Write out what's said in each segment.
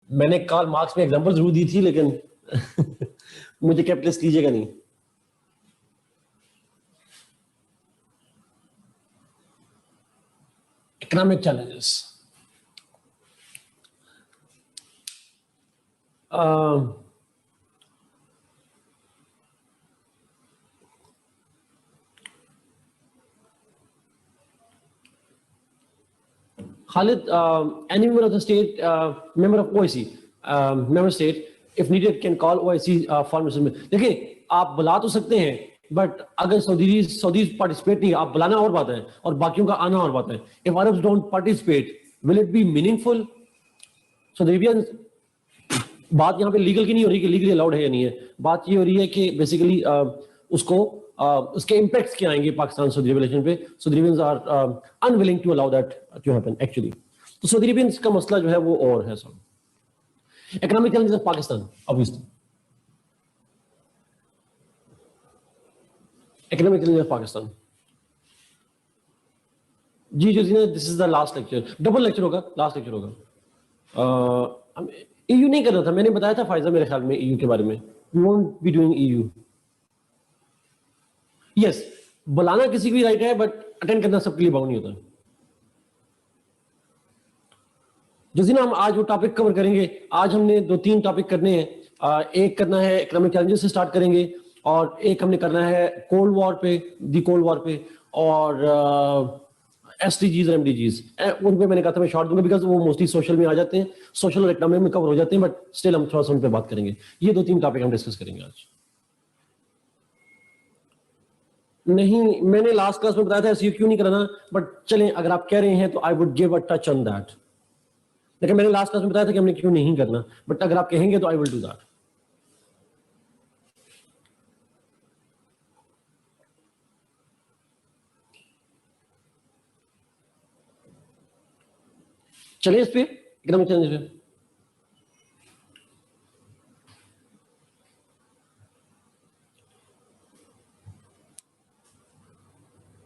मैंने Karl Marx में example जरूर दी थी, लेकिन मुझे कैपिटलिस्ट कीजिएगा नहीं। Economic challenges, Khalid, any member of the state, member of OIC, member state, if needed, can call OIC foreign minister. देखिए, आप बुला तो सकते हैं, बट अगर सऊदी पार्टिसिपेट नहीं, आप बुलाना और बात है, और बाकियों का आना और बात है। If Arabs don't participate, will it be meaningful? So the Arabians, बात यहाँ पे लीगल की नहीं हो रही कि लीगली अलाउड है या नहीं है, बात ये हो रही है कि बेसिकली उसको उसके इम्पैक्ट्स क्या आएंगे पाकिस्तान सऊदी रिलेशन पे। Saudi Arabians are unwilling to allow that to happen actually. तो सऊदी अरेबियंस का मसला जो है वो और है सब। Economic challenges of Pakistan, obviously economic challenges of Pakistan. जी जो this is the last lecture, double lecture होगा, लास्ट लेक्चर होगा। ईयू नहीं करना था, मैंने बताया था फायजा मेरे ख्याल में ईयू के बारे में। We won't be doing EU. Yes, बुलाना किसी की भी राइट है, बट अटेंड करना सबके लिए बाउंड नहीं होता। जिस दिन हम आज वो टॉपिक कवर करेंगे, आज हमने 2-3 टॉपिक करने हैं। एक करना है इकोनॉमिक चैलेंजेस से स्टार्ट करेंगे, और एक हमने करना है कोल्ड वॉर पे, दी कोल्ड वॉर पे, और SDGs और MDGs। उन पे मैंने कहा था मैं शॉर्ट दूंगा, बिकॉज वो मोस्टली सोशल में आ जाते हैं, सोशल और इकोनॉमिक में कवर हो जाते हैं, बट स्टिल हम थोड़ा सा उन पे बात करेंगे। ये 2-3 टॉपिक हम डिस्कस करेंगे आज। नहीं, मैंने लास्ट क्लास में बताया था ऐसे क्यों नहीं कराना, बट चलें अगर आप कह रहे हैं तो I would give a touch on that. लेकिन मैंने लास्ट क्लास में बताया था कि हमने क्यों नहीं करना, बट अगर आप कहेंगे तो आई विल डू दैट। चलिए इस पे इकोनॉमिक चैलेंज पे।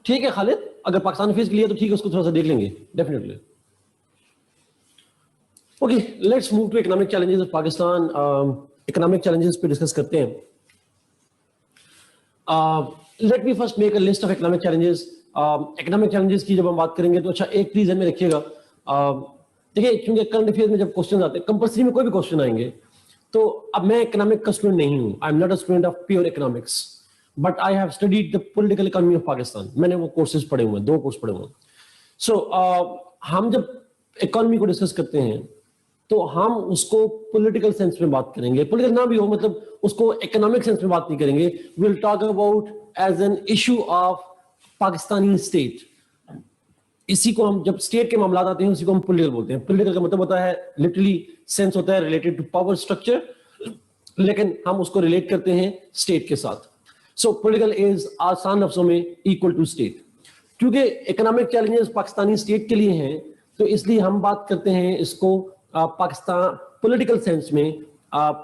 ठीक है खालिद, अगर पाकिस्तान फेस के लिए तो ठीक है, उसको थोड़ा सा देख लेंगे definitely. Okay, let's move to economic challenges of Pakistan. Economic challenges पे डिस्कस करते हैं। Let me first make a list of economic challenges. Economic challenges की जब हम बात करेंगे तो अच्छा एक प्लीज ध्यान में रखिएगा, देखिए क्योंकि करंट अफेयर्स में जब क्वेश्चन आते हैं, कंपल्सरी में कोई भी क्वेश्चन आएंगे, तो अब मैं इकोनॉमिक का स्टूडेंट नहीं हूं, आई am not a student of pure economics, but I have studied the political economy of Pakistan. मैंने वो कोर्सेज पढ़े हुए हैं, 2 कोर्स पढ़े हुए हैं। सो हम जब इकोनॉमी को डिस्कस करते हैं तो हम उसको पॉलिटिकल सेंस में बात करेंगे, पॉलिटिकल ना भी हो, मतलब उसको इकोनॉमिक सेंस में बात नहीं करेंगे। We will talk about as an issue of Pakistani state. इसी को हम जब स्टेट के मामला आते हैं उसी को हम पॉलिटिकल बोलते हैं। पॉलिटिकल का मतलब होता है, लिटरली सेंस होता है रिलेटेड टू पावर स्ट्रक्चर, लेकिन हम उसको रिलेट करते हैं स्टेट के साथ। सो पॉलिटिकल इज आसान लफ्जों में इक्वल टू स्टेट। क्योंकि इकोनॉमिक चैलेंजेस पाकिस्तानी स्टेट के लिए हैं, तो इसलिए हम बात करते हैं इसको पाकिस्तान पॉलिटिकल सेंस में,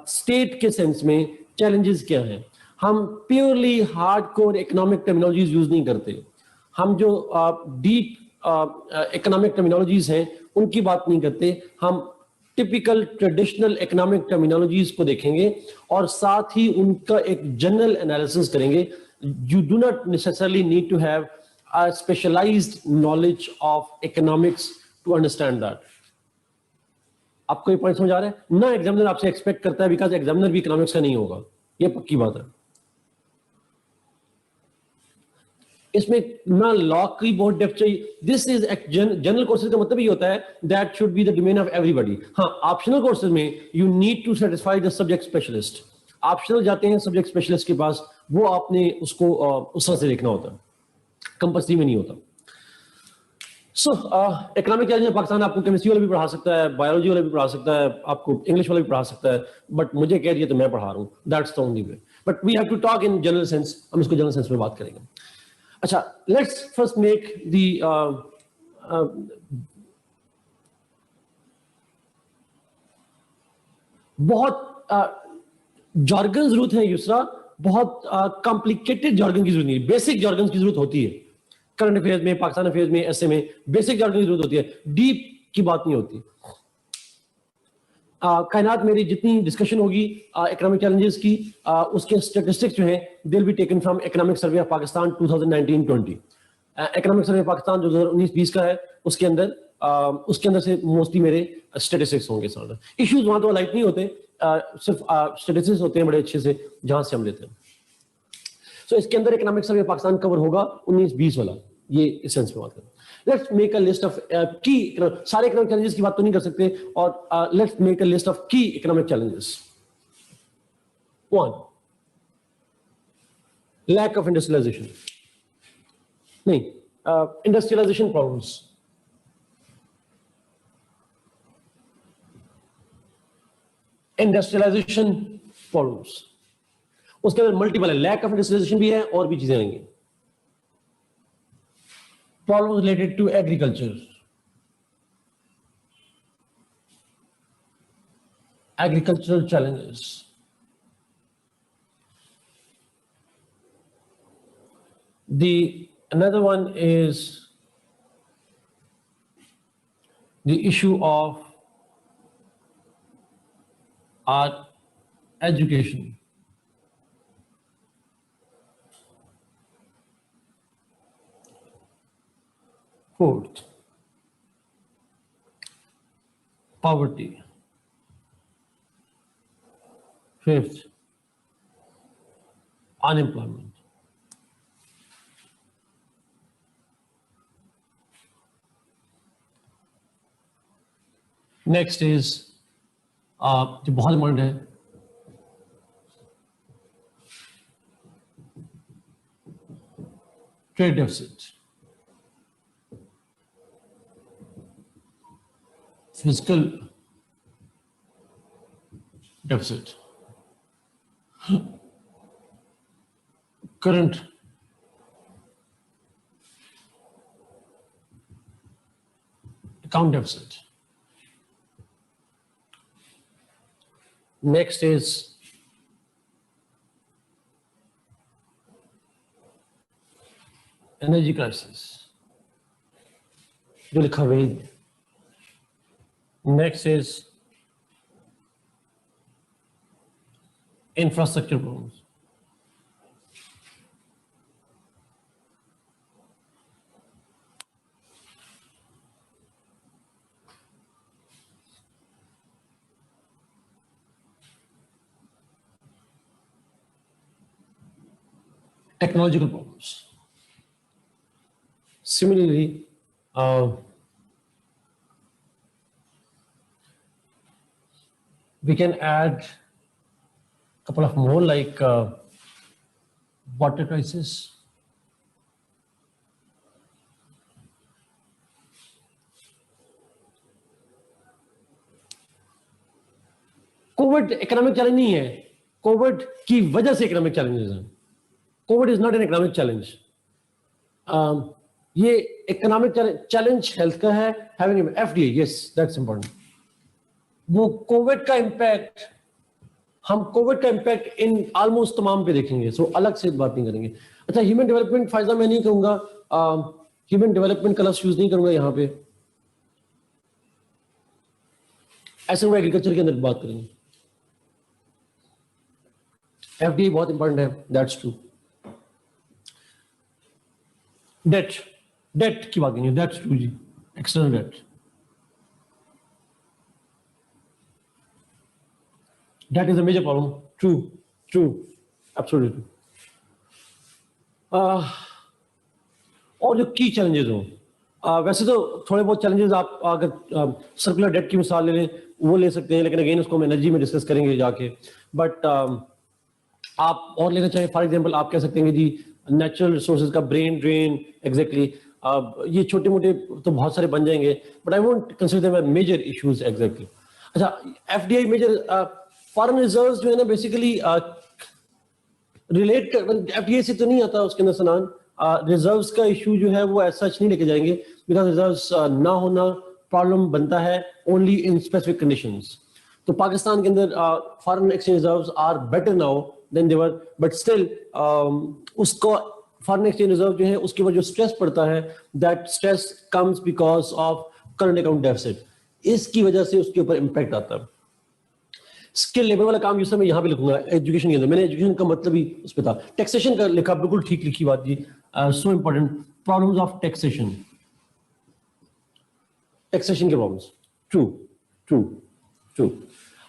स्टेट के सेंस में चैलेंजेस क्या हैं। हम purely hardcore economic terminologies use नहीं करते। हम जो डीप इकोनॉमिक टर्मिनोलॉजीज हैं उनकी बात नहीं करते। हम टिपिकल ट्रेडिशनल इकोनॉमिक टर्मिनोलॉजीज को देखेंगे और साथ ही उनका एक जनरल एनालिसिस करेंगे। You do not necessarily need to have a specialised knowledge of economics to understand that. आपको ये पॉइंट समझ आ रहा है ना? एग्जामिनर आपसे एक्सपेक्ट करता है, बिकॉज एग्जामिनर भी इकोनॉमिक्स का नहीं होगा, ये पक्की बात है। इसमें ना लॉ की बहुत डेप्थ चाहिए। दिस इज जनरल कोर्सेज का मतलब ये होता है that should be the domain of everybody. हाँ, ऑप्शनल कोर्सेज में you need to satisfy the subject specialist. Optional जाते हैं सब्जेक्ट स्पेशलिस्ट के पास, वो आपने उसको उस तरह से देखना होता है, कंपल्सरी में नहीं होता। सो इकोनॉमिक चैलेंज पाकिस्तान आपको केमिस्ट्री वाला भी पढ़ा सकता है, बायोलॉजी वाला भी पढ़ा सकता है, आपको इंग्लिश वाला भी पढ़ा सकता है, बट मुझे कह दिया तो मैं पढ़ा रहा हूँ, that's the only way. But we have to talk in general sense, हम इसको जनरल सेंस में बात करेंगे। अच्छा, लेट्स फर्स्ट मेक दी बहुत जॉर्गन जरूरत है युसरा, बहुत कॉम्प्लिकेटेड जॉर्गन की जरूरत नहीं है, बेसिक जॉर्गन की जरूरत होती है। करंट अफेयर्स में, पाकिस्तान अफेयर्स में, ऐसे में बेसिक जॉर्गन की जरूरत होती है, डीप की बात नहीं होती। कायनात मेरी जितनी डिस्कशन होगी इकोनॉमिक चैलेंजेस की, उसके स्टैटिस्टिक्स जो हैं they will be taken from economic survey of Pakistan 2019-20। Economic survey Pakistan जो 2019-20 का है उसके अंदर से मोस्टली मेरे स्टैटिस्टिक्स होंगे सारे। इश्यूज वहां तो लाइट नहीं होते, सिर्फ स्टैटिस्टिक्स होते हैं बड़े अच्छे से जहां से हम लेते हैं। सो इसके अंदर इकोनॉमिक सर्वे पाकिस्तान कवर होगा 19-20 वाला, ये इस सेंस में बात करें। Let's make a list of की, सारे इकोनॉमिक चैलेंजेस की बात तो नहीं कर सकते, और let's make a list of key economic challenges. 1, lack of industrialisation, नहीं, इंडस्ट्रियलाइजेशन प्रॉब्लम्स। इंडस्ट्रियलाइजेशन प्रॉब्लम्स, उसके अंदर मल्टीपल है, लैक ऑफ इंडस्ट्रियलाइजेशन भी है और भी चीजें आएंगी। Problems related to agriculture, agricultural challenges, another one is the issue of our education. Fourth, poverty. Fifth, unemployment. Next is जो बहुत इम्पोर्टेंट है, trade deficit, physical deficit, current account deficit. Next is energy crisis, जो लिखा हुआ है। Next is infrastructure problems. Technological problems. Similarly, we can add a couple of more, like water crisis, Covid economic challenge नहीं है, Covid की वजह से economic challenges हैं। Covid is not an economic challenge. ये इकोनॉमिक चैलेंज हेल्थ का है, having FDA, yes that's important. वो कोविड का इंपैक्ट, हम कोविड का इंपैक्ट इन ऑलमोस्ट तमाम पे देखेंगे, सो अलग से बात नहीं करेंगे। अच्छा, ह्यूमन डेवलपमेंट फायदा मैं नहीं कहूंगा, ह्यूमन डेवलपमेंट का लफ्ज यूज नहीं करूंगा यहाँ पे, ऐसे वो एग्रीकल्चर के अंदर बात करेंगे। एफडीए बहुत इंपॉर्टेंट है, दैट्स ट्रू। डेट की बात करेंगे, that's true ji, external debt, that is a major problem. True, absolutely. और जो की चैलेंजेस हो, वैसे तो थोड़े बहुत चैलेंजेस आप अगर सर्कुलर डेट की मिसाल ले लें वो ले सकते हैं, लेकिन अगेन उसको हम एनर्जी में डिस्कस करेंगे जाके। बट आप और लेना चाहें, फॉर एग्जांपल आप कह सकते हैं जी नेचुरल रिसोर्सेज का ब्रेन ड्रेन, एग्जैक्टली ये छोटे मोटे तो बहुत सारे बन जाएंगे, but I won't consider them major issues exactly. अच्छा, एफडीआई मेजर फॉरेन रिजर्व्स जो है ना बेसिकली रिलेट कर, एफडीआई से तो नहीं आता उसके अंदर सनान, रिजर्व्स का इशू जो है वो ऐसा नहीं लेके जाएंगे, बिकॉज रिजर्व्स ना होना प्रॉब्लम बनता है ओनली इन स्पेसिफिक कंडीशंस। तो पाकिस्तान के अंदर foreign exchange reserves are better now than they were, but still उसको फॉरेन एक्सचेंज रिजर्व जो है उसके ऊपर जो स्ट्रेस पड़ता है, that stress comes because of current account deficit, इसकी वजह से उसके ऊपर इंपैक्ट आता है। स्किल लेबर वाला काम जिसमें मैं यहाँ पे लिखूंगा एजुकेशन के अंदर, मैंने एजुकेशन का मतलब ही उस पर था। टैक्सेशन का लिखा, बिल्कुल ठीक लिखी बात जी, so important, problems of taxation, taxation के problems, true true true.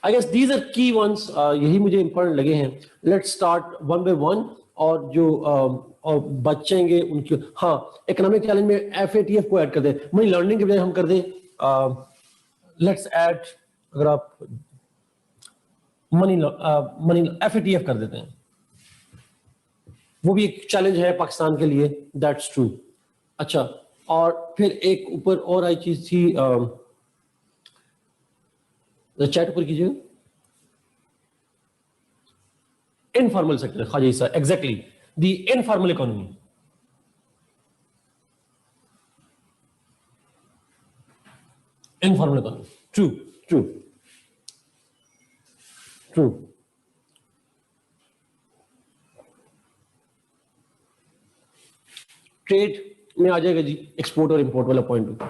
I guess these are key ones, यही मुझे इंपॉर्टेंट लगे हैं। Let's start one by one, और जो और बचेंगे उनके, हाँ इकोनॉमिक चैलेंज में एफएटीएफ को ऐड कर दें, मनी लर्निंग के बजाय हम कर दें लेट्स ऐड, अगर आप मनी एफएटीएफ कर देते हैं, वो भी एक चैलेंज है पाकिस्तान के लिए, दैट्स ट्रू। अच्छा, और फिर एक ऊपर और आई चीज थी, चैट ऊपर कीजिए, इनफॉर्मल सेक्टर, हाँ जी sir, exactly, the informal economy, informal economy, true true true. Trade में आ जाएगा जी, एक्सपोर्ट और इंपोर्ट वाला पॉइंट।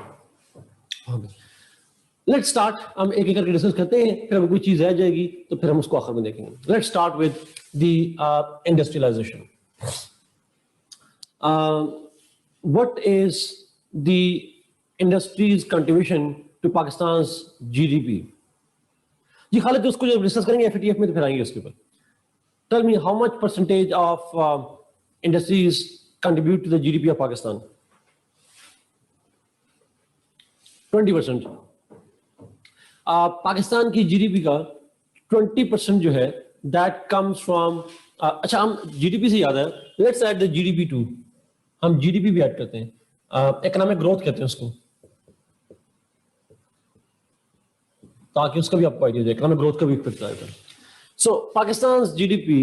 लेट्स स्टार्ट, हम एक एक करके डिस्कस करते हैं, फिर अगर कोई चीज रह जाएगी तो फिर हम उसको आखिर में देखेंगे। Let's start with the industrialisation. What is the industries contribution to Pakistan GDP? जी खालिद, उसको जब डिस्कस करेंगे एफएटीएफ में तो फिर आएंगे उसके ऊपर। Tell me how much percentage of industries contribute to the GDP of Pakistan? 20%। Pakistan की जीडीपी का 20% जो है दैट कम्स फ्रॉम, अच्छा हम जीडीपी से याद है, let's add the GDP to, हम जीडीपी भी ऐड करते हैं, इकोनॉमिक ग्रोथ कहते हैं उसको, ताकि उसका भी आपको आइडिया जाए, इकोनॉमिक ग्रोथ का भी फिर आएगा। So Pakistan GDP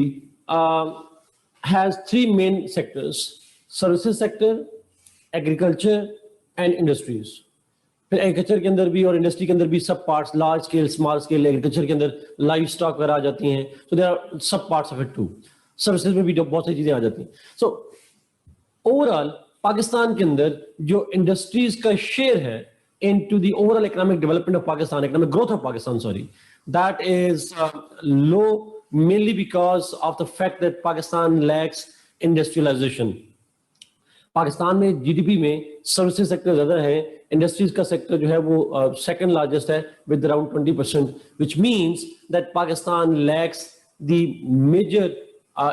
has 3 main sectors, services sector, agriculture and industries. फिर एग्रीकल्चर के अंदर भी और इंडस्ट्री के अंदर भी sub parts, large scale, small scale, agriculture के अंदर लाइफ स्टॉक वगैरह आ जाती हैं, तो there are sub parts of it too. Services में भी बहुत सारी चीजें आ जाती हैं। सो ओवरऑल पाकिस्तान के अंदर जो इंडस्ट्रीज का शेयर है into the overall economic development of Pakistan, economic growth of Pakistan, sorry, that is low, mainly because of the fact that Pakistan lacks industrialization. Pakistan में जीडीपी में सर्विसेज सेक्टर ज्यादा है, industries का सेक्टर जो है वो सेकंड लार्जेस्ट है with around 20%, which means that Pakistan lacks the major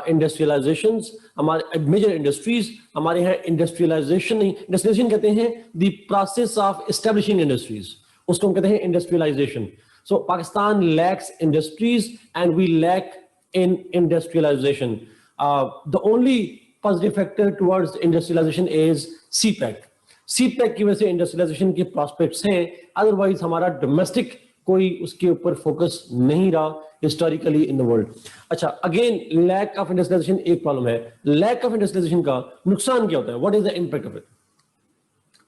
industrialisations, हमारे मेजर इंडस्ट्रीज, हमारे यहाँ इंडस्ट्रियलाइजेशन नहीं, इंडस्ट्रियलाइजेशन कहते हैं the process of establishing industries, उसको हम कहते हैं industrialisation. So Pakistan lacks industries and we lack in industrialisation. The only positive factor towards industrialisation is CPEC. CPEC की वजह से इंडस्ट्रियलाइजेशन के प्रॉस्पेक्ट्स हैं, अदरवाइज हमारा डोमेस्टिक कोई उसके ऊपर फोकस नहीं रहा हिस्टोरिकली इन द वर्ल्ड। अच्छा, अगेन लैक ऑफ इंडस्ट्रियलाइजेशन एक प्रॉब्लम है। लैक ऑफ इंडस्ट्रियलाइजेशन का नुकसान क्या होता है? What is the impact of it?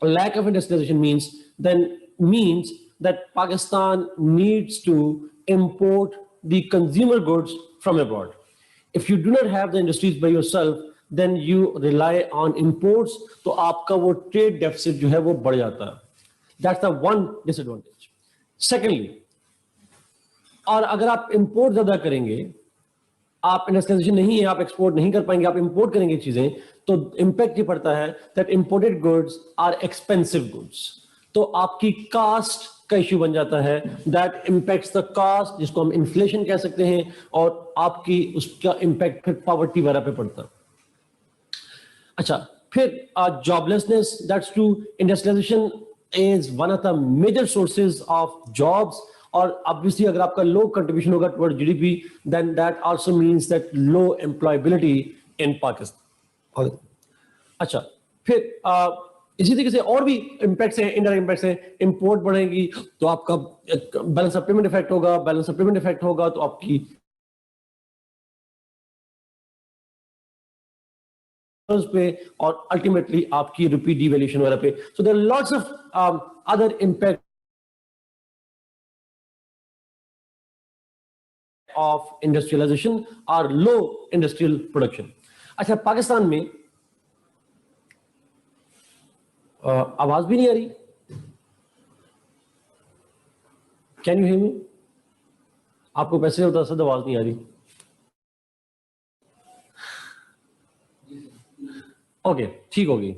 Lack of industrialisation means that Pakistan needs to import the consumer goods from abroad. If you do not have the industries by yourself, then you rely on imports, तो आपका वो trade deficit जो है वो बढ़ जाता है। That's the one disadvantage. Secondly, और अगर आप इंपोर्ट ज्यादा करेंगे, आप इंडस्ट्रियलाइजेशन नहीं है, आप एक्सपोर्ट नहीं कर पाएंगे, आप इंपोर्ट करेंगे चीजें, तो इंपैक्ट ये पड़ता है that imported goods are expensive goods, तो आपकी कास्ट का इश्यू बन जाता है, दैट इंपैक्ट्स द कास्ट, जिसको हम इन्फ्लेशन कह सकते हैं, और आपकी उसका इंपैक्ट फिर पॉवर्टी वगैरह पे पड़ता है। अच्छा, फिर joblessness, that's true, industrialisation is one of the major sources of jobs, और ऑब्वियसली अगर आपका लो कंट्रीब्यूशन होगा toward GDP, then that also means that low employability in Pakistan. अच्छा, फिर इसी तरीके से और भी इंपैक्ट्स हैं, इनडायरेक्ट इंपैक्ट्स हैं। इंपोर्ट बढ़ेगी तो आपका बैलेंस ऑफ पेमेंट इफेक्ट होगा, बैलेंस ऑफ पेमेंट इफेक्ट होगा तो आपकी पे, और अल्टीमेटली आपकी रुपी डिवैल्यूएशन वगैरह पे। So there are lots of other impact of industrialization or low industrial production. अच्छा, पाकिस्तान में आवाज भी नहीं आ रही, कैन यू हियर मी? आपको पैसे होता सद आवाज नहीं आ रही। ओके, ठीक होगी।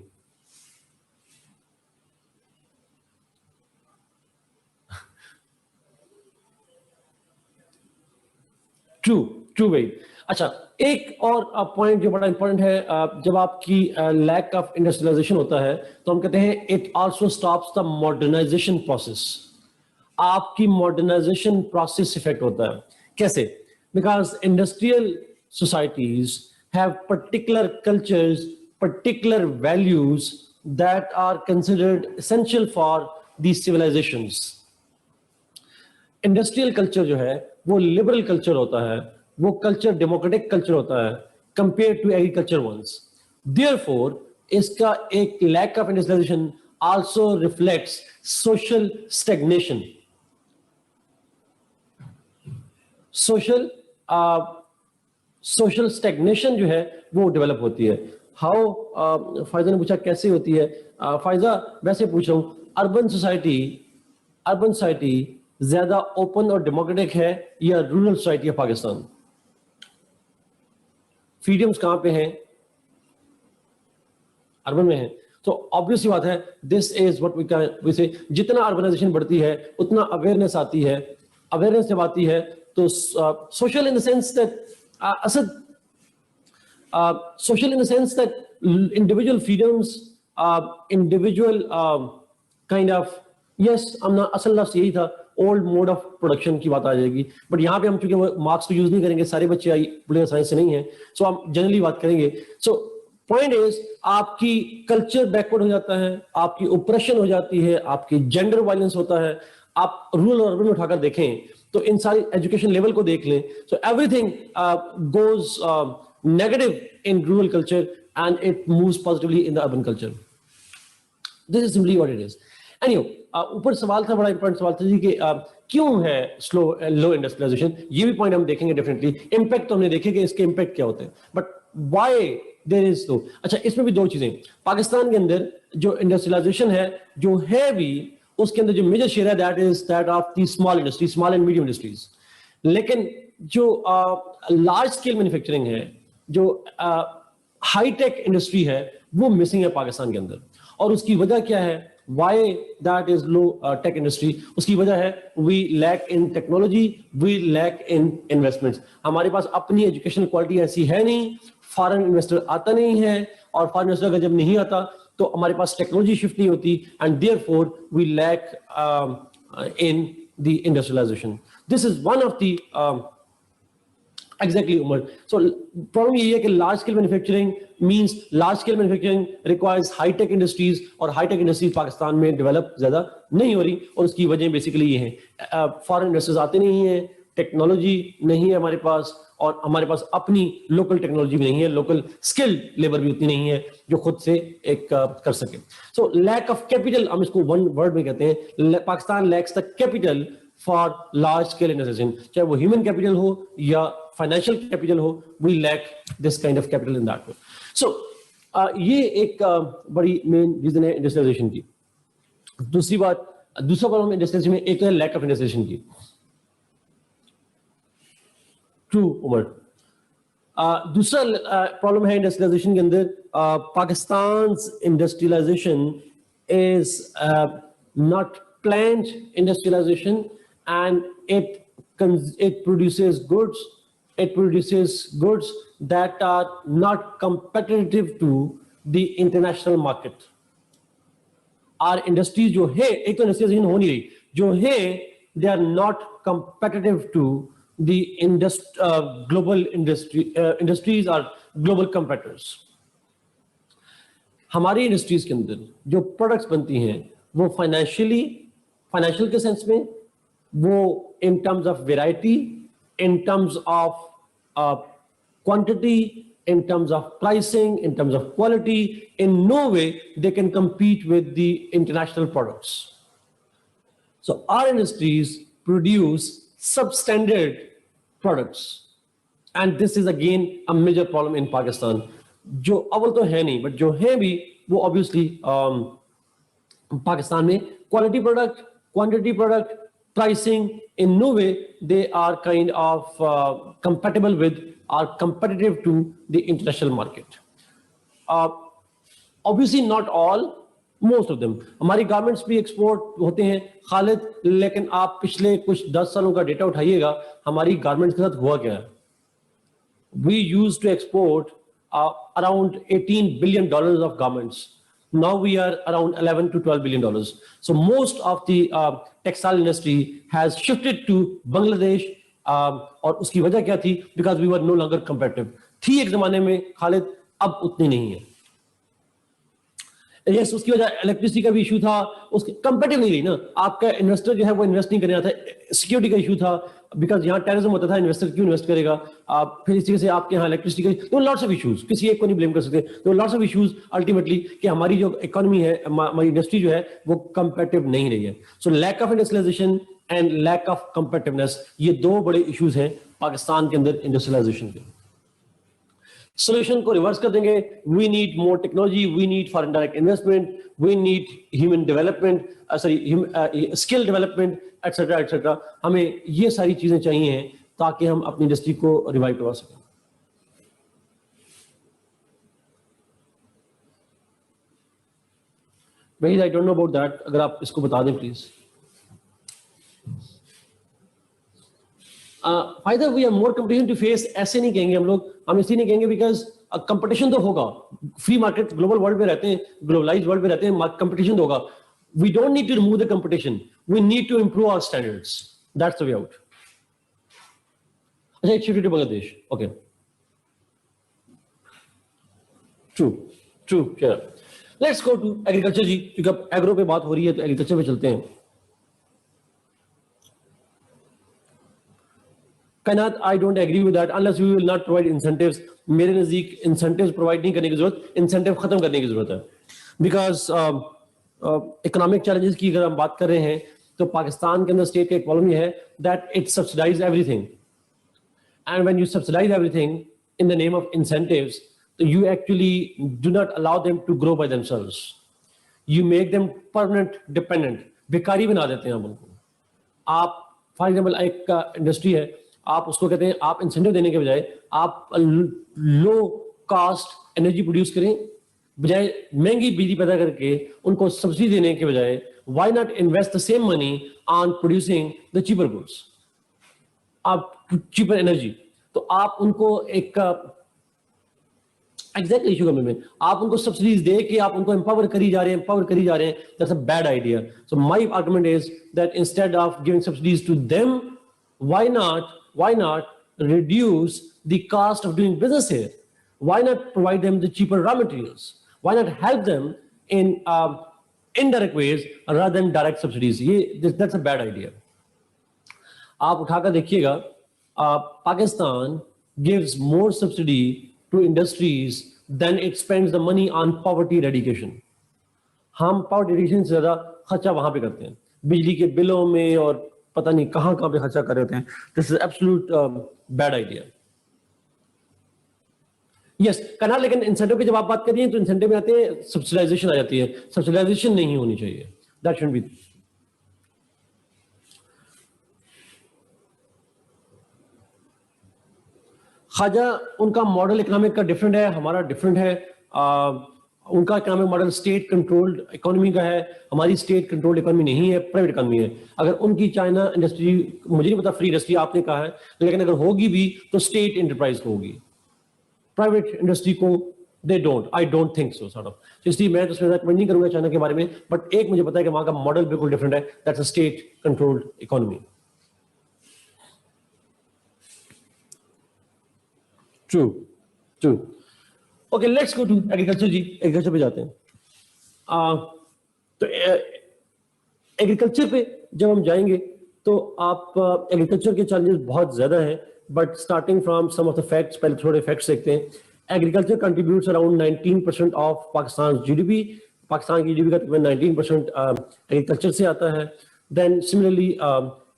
ट्रू ट्रू भाई। अच्छा, एक और पॉइंट जो बड़ा इंपॉर्टेंट है, जब आपकी लैक ऑफ इंडस्ट्रियलाइजेशन होता है तो हम कहते हैं it also stops the modernisation process. आपकी मॉडर्नाइजेशन प्रोसेस इफेक्ट होता है। कैसे? Because industrial societies have particular cultures, particular values that are considered essential for these civilisations. Industrial culture जो है वो लिबरल कल्चर होता है, वो कल्चर डेमोक्रेटिक कल्चर होता है compare to agriculture ones. Therefore इसका एक lack of industrialisation also reflects social stagnation. Social stagnation जो है वो डेवलप होती है। हाउ, फायजा ने पूछा कैसे होती है। फायजा वैसे पूछ रहा हूं, अर्बन सोसाइटी ज्यादा ओपन और डेमोक्रेटिक है या rural society of Pakistan? Freedoms कहां पे हैं? अर्बन में है। तो ऑब्वियस बात है, दिस इज व्हाट वी से, जितना अर्बनाइजेशन बढ़ती है उतना अवेयरनेस आती है। अवेयरनेस जब आती है तो social in the sense that Asad social in the sense that individual freedoms, individual kind of, yes, हमने असल लफ्ज़ यही था, ओल्ड मोड ऑफ प्रोडक्शन की बात आ जाएगी। बट यहाँ पे हम चूंकि मार्क्स को यूज नहीं करेंगे, सारे बच्चे पॉलिटिकल साइंस से नहीं है, सो हम जनरली बात करेंगे। सो पॉइंट इज, आपकी कल्चर बैकवर्ड हो जाता है, आपकी ओप्रेशन हो जाती है, आपकी जेंडर वायलेंस होता है। आप रूरल और अर्बन में उठाकर देखें तो इन सारी एजुकेशन लेवल को देख लें, so everything goes negative in rural culture and it moves positively in the urban culture. This is simply what it is. Anyway, ऊपर सवाल था, बड़ा इंपॉर्टेंट सवाल था जी कि क्यों है लो इंडस्ट्रियलाइजेशन। ये भी पॉइंट हम देखेंगे डेफिनेटली। इम्पैक्ट तो हमने देखे कि इसके इम्पैक्ट क्या होते हैं, बट व्हाई देयर इज तो। अच्छा, इसमें भी दो चीजें, पाकिस्तान के अंदर जो इंडस्ट्रियलाइजेशन है जो है भी, उसके अंदर जो मेजर शेयर है that is that of the small industry, small and medium industries. लेकिन जो लार्ज स्केल मैन्युफैक्चरिंग है, जो हाईटेक इंडस्ट्री है, वो मिसिंग है पाकिस्तान के अंदर। और उसकी वजह क्या है? Why that is low tech industry? उसकी वजह है we lack in technology, we lack in investments. हमारे पास अपनी एजुकेशनल क्वालिटी ऐसी है नहीं, फॉरेन इन्वेस्टर आता नहीं है, और फॉरेन इन्वेस्टर अगर जब नहीं आता तो हमारे पास टेक्नोलॉजी शिफ्ट नहीं होती, and therefore we lack in the industrialisation. This is one of the Exactly, Umar. So problem ये है कि large scale manufacturing means large scale manufacturing requires high tech industries, और high tech industries पाकिस्तान में develop ज़्यादा नहीं हो रही, और उसकी वजह बेसिकली ये है, foreign investors आते नहीं हैं, टेक्नोलॉजी नहीं है हमारे पास, और हमारे पास अपनी लोकल टेक्नोलॉजी भी नहीं है, लोकल स्किल्ड लेबर भी उतनी नहीं है जो खुद से एक कर सके। सो लैक ऑफ कैपिटल, हम इसको वन वर्ड में कहते हैं, Pakistan lacks the capital for large scale industrialisation, चाहे वो ह्यूमन कैपिटल हो या फाइनेंशियल कैपिटल हो, we lack this kind of capital in that way. So ये एक बड़ी मेन रीजन है इंडस्ट्रियलाइजेशन की। दूसरा प्रॉब्लम इंडस्ट्रियलाइजेशन में एक है लैक ऑफ इंडस्ट्रियलाइजेशन की। ट्रू उमर। दूसरा प्रॉब्लम है इंडस्ट्रियलाइजेशन के अंदर, Pakistan industrialisation is not planned industrialisation, and it produces goods that are not competitive to the international market. Our industries जो है, एक तो इंडस्ट्रियलाइजेशन हो नहीं रही, जो है they are not competitive to the global industries are global competitors. हमारी इंडस्ट्रीज के अंदर जो प्रोडक्ट्स बनती हैं वो फाइनेंशियल के सेंस में, वो in terms of variety, in terms of quantity, in terms of pricing, in terms of quality, in no way they can compete with the international products. So our industries produce substandard products, and this is again a major problem in Pakistan. जो अव्वल तो है नहीं, but जो है भी वो obviously Pakistan में quality product, quantity product, pricing, in no way they are kind of compatible with or competitive to the international market. Obviously not all, most of them. हमारी गारमेंट्स भी एक्सपोर्ट होते हैं खालिद, लेकिन आप पिछले कुछ 10 सालों का डेटा उठाइएगा, हमारी गारमेंट्स के साथ हुआ क्या है? We used to export around $18 billion of garments. Now we are around $11 to $12 billion. So most of the textile industry has shifted to Bangladesh. और उसकी वजह क्या थी? Because we were no longer competitive. थी एक जमाने में खालिद, अब उतनी नहीं है. Yes, उसकी वजह इलेक्ट्रिसिटी का भी इशू था, उसके कंपेटिटिव नहीं रही ना. आपका इन्वेस्टर जो है वो इन्वेस्ट नहीं करने आता है. सिक्योरिटी का इशू था, बिकॉज यहाँ टेररिज्म होता था, इन्वेस्टर क्यों इन्वेस्ट करेगा? फिर इस तरीके से आपके यहाँ इलेक्ट्रिसिटी का, तो लॉट्स ऑफ इश्यूज, किसी एक को नहीं ब्लेम कर सकते. तो लॉट्स ऑफ इश्यूज अल्टीमेटली कि हमारी जो इकोनॉमी है, हमारी इंडस्ट्री जो है वो कंपेटिटिव नहीं रही है. So lack of industrialisation and lack of competitiveness, ये दो बड़े इश्यूज हैं पाकिस्तान के अंदर इंडस्ट्रियलाइजेशन के. Solution को रिवर्स कर देंगे. We need more technology, we need foreign direct investment, we need human development, skill development, etc. etc. हमें ये सारी चीजें चाहिए हैं ताकि हम अपनी इंडस्ट्री को रिवाइव करवा सकें. Wait, I don't know about that. अगर आप इसको बता दें प्लीज. फायदा we are more competition to face, ऐसे नहीं कहेंगे हम लोग, हम इसलिए नहीं कहेंगे बिकॉज कंपटीशन तो होगा. फ्री मार्केट, ग्लोबल वर्ल्ड में रहते हैं, ग्लोबलाइज्ड वर्ल्ड में रहते हैं, कंपटीशन तो होगा. We don't need to remove the competition, we need to improve our standards. That's the way out. अच्छा, shift to Bangladesh. Okay, true true. Let's go to agriculture जी, क्योंकि अब एग्रो पे बात हो रही है तो एग्रीकल्चर पे चलते हैं. कायनात, I don't agree with that unless we will not provide incentives. मेरे नजदीक incentives provide नहीं करने की जरूरत, incentive खत्म करने की जरूरत है. Because economic challenges की अगर हम बात कर रहे हैं तो पाकिस्तान के अंदर स्टेट का एक प्रॉब्लम ये है that it subsidize everything, and when you subsidize everything in the name of incentives, you actually do not allow them to grow by themselves. You make them permanent dependent. बेकारी बना देते हैं हम उनको. आप फॉर एग्जाम्पल एक industry है, आप उसको कहते हैं आप इंसेंटिव देने के बजाय आप लो कास्ट एनर्जी प्रोड्यूस करें, बजाय महंगी बिजली पैदा करके उनको सब्सिडी देने के बजाय why not invest the same money on producing the cheaper goods, आप चीपर एनर्जी. तो आप उनको एक एग्जैक्टली इशू करने में आप उनको सब्सिडीज दे के आप उनको एम्पावर करी जा रहे हैं. That's a bad idea. So my argument is that instead of giving subsidies to them, why not reduce the cost of doing business here? Why not provide them the cheaper raw materials? Why not help them in indirect ways rather than direct subsidies? That's a bad idea. आप उठाकर देखिएगा, Pakistan gives more subsidy to industries than it spends the money on poverty eradication. हम poverty eradication से ज्यादा खर्चा वहां पे करते हैं, बिजली के बिलों में और पता नहीं कहां पे खर्चा कर रहे होते हैं. This is absolute bad idea. Yes करना, लेकिन इंसेंटिव की जब आप बात करिए तो इंसेंटिव में आते हैं सब्सिडाइजेशन आ जाती है. सब्सिडाइजेशन नहीं होनी चाहिए. That should B. खाजा, उनका मॉडल इकोनॉमिक का डिफरेंट है, हमारा डिफरेंट है. उनका economic model state controlled economy का है, हमारी स्टेट कंट्रोल्ड इकोनॉमी नहीं है, प्राइवेट इकोनॉमी है. अगर उनकी चाइना इंडस्ट्री, मुझे नहीं पता फ्री इंडस्ट्री आपने कहा है, लेकिन अगर होगी भी तो स्टेट एंटरप्राइज को होगी, प्राइवेट इंडस्ट्री को they don't, I don't think so sort of. इसलिए मैं तो उसमें रिकमेंड नहीं करूंगा चाइना के बारे में, बट एक मुझे पता है कि वहां का मॉडल बिल्कुल डिफरेंट है. That's a state controlled economy. True true. Okay, let's go to agriculture ji. Agriculture पे जाते हैं. तो एग्रीकल्चर पे जब हम जाएंगे तो आप एग्रीकल्चर के चैलेंजेस बहुत ज्यादा हैं, but starting from some of the facts, पहले थोड़े फैक्ट्स देखते हैं. Agriculture contributes around 19% of Pakistan GDP. Pakistan की जीडीपी का तकरीबन 19% एग्रीकल्चर से आता है. Then similarly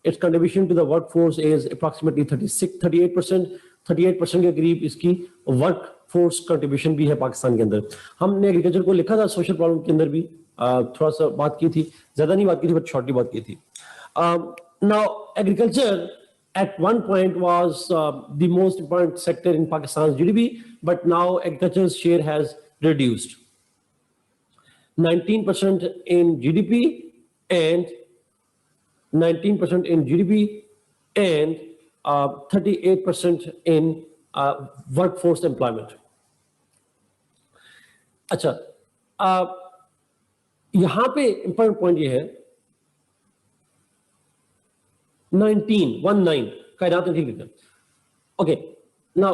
its contribution to the workforce is approximately 38% के करीब इसकी वर्क फोर्स कंट्रीब्यूशन भी है पाकिस्तान के अंदर. हमने एग्रीकल्चर को लिखा था सोशल प्रॉब्लम के अंदर भी, थोड़ा सा बात की थी, ज्यादा नहीं बात की थी, बट शॉर्टली बात की थी. Now, agriculture at one point was the most important sector in Pakistan's GDP, but now agriculture's share has reduced. 19% in GDP and 19% in GDP and 38% in workforce employment. अच्छा, यहाँ पे important point ये है 19 कायनात में ठीक लिखा. Okay, now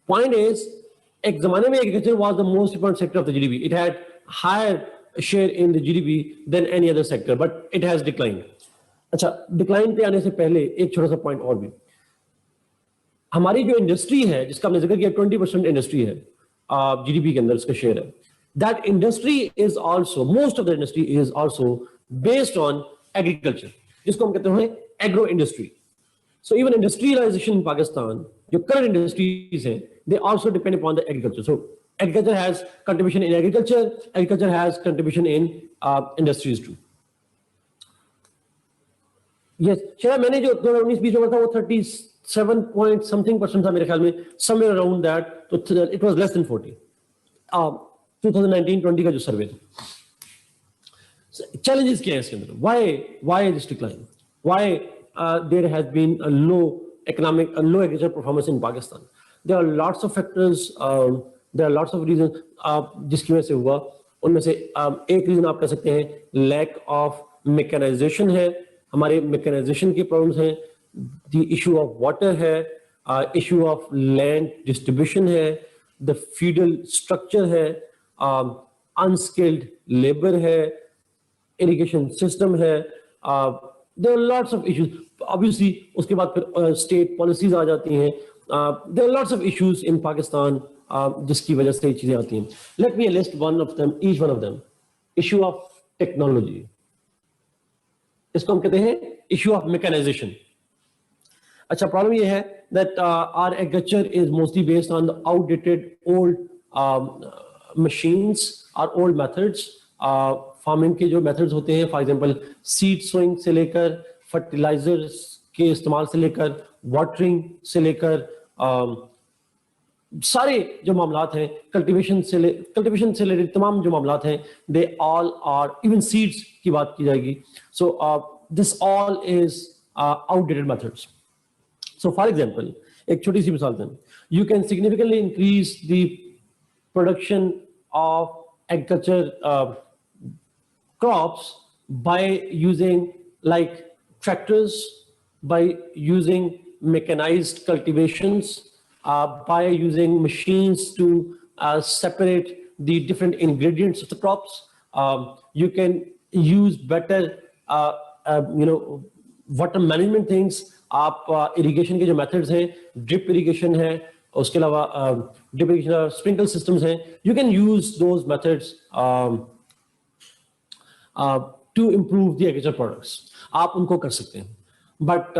point is एक जमाने में agriculture was the most important sector of the GDP. It had higher share in the GDP than any other sector, but it has declined. अच्छा, डिक्लाइन पे आने से पहले एक छोटा सा पॉइंट और भी. हमारी जो इंडस्ट्री है जिसका हमने जिक्र किया 20% इंडस्ट्री है जीडीपी के अंदर इसका शेयर है. That industry is also most of the industry is also based on agriculture, जिसको हम कहते हैं agro industry. So even industrialisation in Pakistan जो करंट इंडस्ट्रीज हैं they also depend upon the agriculture. So agriculture has contribution in agriculture, agriculture has contribution in industries too. Yes, शायद मैंने जो 2019-20 में था वो 37 point something % था मेरे ख्याल में, somewhere around that. तो it was less than 40. 2019-20 का जो सर्वे था. Challenges क्या है इसके अंदर? Why this decline? Why there has been a low agricultural performance in Pakistan? There are lots of factors. There are lots of reasons जिसकी वजह से हुआ. उनमें से एक रीजन आप कह सकते हैं lack of mechanization है. हमारे मैकेनाइजेशन की प्रॉब्लम्स हैं. द इशू ऑफ वाटर है, इशू ऑफ लैंड डिस्ट्रीब्यूशन है, द फ्यूडल स्ट्रक्चर है, अनस्किल्ड लेबर है, इरिगेशन सिस्टम है. There are lots of issues. Obviously उसके बाद फिर स्टेट पॉलिसीज आ जाती हैं. There are lots of issues in Pakistan जिसकी वजह से ये चीजें आती हैं. Let me list one of them, each one of them. Issue of technology, इसको हम कहते हैं इश्यू ऑफ मैकेनाइजेशन. अच्छा, प्रॉब्लम ये है that our agriculture is mostly based on the outdated old machines और ओल्ड मेथड्स. फार्मिंग के जो मेथड्स होते हैं, फॉर एग्जांपल सीड सोइंग से लेकर, फर्टिलाइजर्स के इस्तेमाल से लेकर, वाटरिंग से लेकर, सारे जो मामलात हैं, कल्टीवेशन से रिलेटेड तमाम जो मामलात हैं, they all are, even seeds की बात की जाएगी. So this all is outdated methods. So for example एक छोटी सी मिसाल दें, you can significantly increase the production of agriculture crops by using like tractors, by using mechanised cultivations, by using machines to separate the different ingredients of the crops. You can use better water management things. आप irrigation के जो methods हैं, drip irrigation है, उसके अलावा drip irrigation और sprinkle systems हैं, you can use those methods to improve the agricultural products. आप उनको कर सकते हैं. But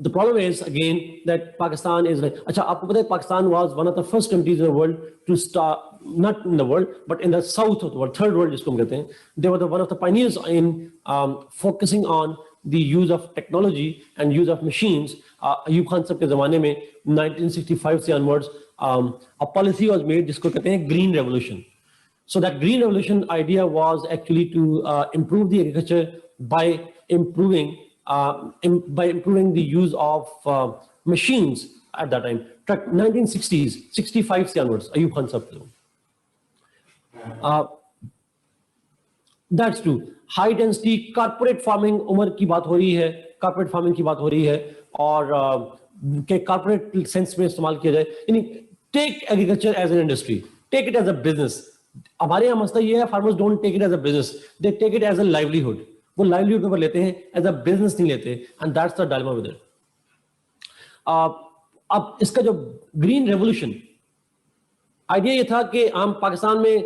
the problem is again that Pakistan is like, अच्छा आपको पता है Pakistan was one of the first countries in the world to start, not in the world but in the south of the world, third world जिसको हम कहते हैं. They were one of the pioneers in focusing on the use of technology and use of machines. Ayub Khan साहब के ज़माने में 1965 से onwards a policy was made जिसको कहते हैं green revolution. So that green revolution idea was actually to improve the agriculture by improving the use of machines at that time. 1960s, 65 से onwards, Ayub Khan sahab. That's true. High density corporate farming उम्र की बात हो रही है, corporate farming की बात हो रही है, और के corporate sense में इस्तेमाल किया जाए. यानी take agriculture as an industry, take it as a business. हमारे यहाँ मसला ये है, farmers don't take it as a business, they take it as a livelihood. वो लाइवलीहुड के ऊपर लेते हैं, एज अ बिजनेस नहीं लेते, and that's the dilemma with it. अब इसका जो ग्रीन रेवोल्यूशन आइडिया ये था कि हम पाकिस्तान में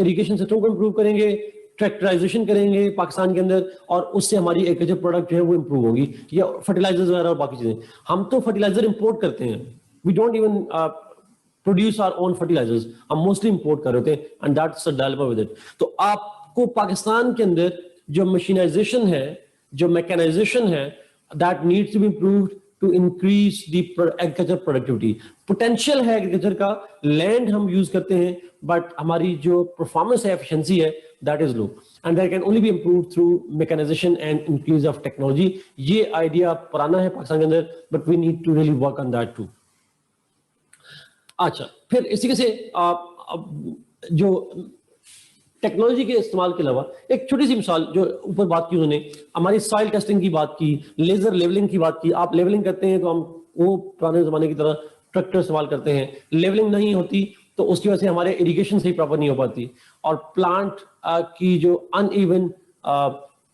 इरिगेशन सिस्टम को इंप्रूव करेंगे, ट्रैक्टराइजेशन करेंगे पाकिस्तान के अंदर, और उससे हमारी एग्रीकल्चर प्रोडक्ट जो है वो इंप्रूव होगी, या फर्टिलाइजर्स वगैरह और बाकी चीजें. हम तो फर्टिलाइजर इंपोर्ट करते हैं, we don't even produce our own fertilisers, हम मोस्टली इंपोर्ट कर रहे थे, and that's the dilemma with it. तो आपको पाकिस्तान के अंदर जो मशीनाइजेशन है, जो मैकेनाइजेशन है, that needs to be improved to increase the agriculture productivity. Potential है एग्रीकल्चर का, लैंड हम यूज करते हैं, बट हमारी जो परफॉर्मेंस है, एफिशिएंसी है, that is low, and that can only be improve through mechanisation and increase of technology. ये आइडिया पुराना है पाकिस्तान के अंदर, but we need to really work on that too. अच्छा, फिर इसी से जो टेक्नोलॉजी के इस्तेमाल के अलावा एक छोटी सी मिसाल जो ऊपर बात की उन्होंने, हमारी सॉइल टेस्टिंग की बात की, लेजर लेवलिंग की बात की। आप लेवलिंग करते हैं तो हम वो पुराने जमाने की तरह ट्रैक्टर इस्तेमाल करते हैं, लेवलिंग नहीं होती तो उसकी वजह से हमारे इरिगेशन सही प्रॉपर नहीं हो पाती, और प्लांट की जो अनइवन,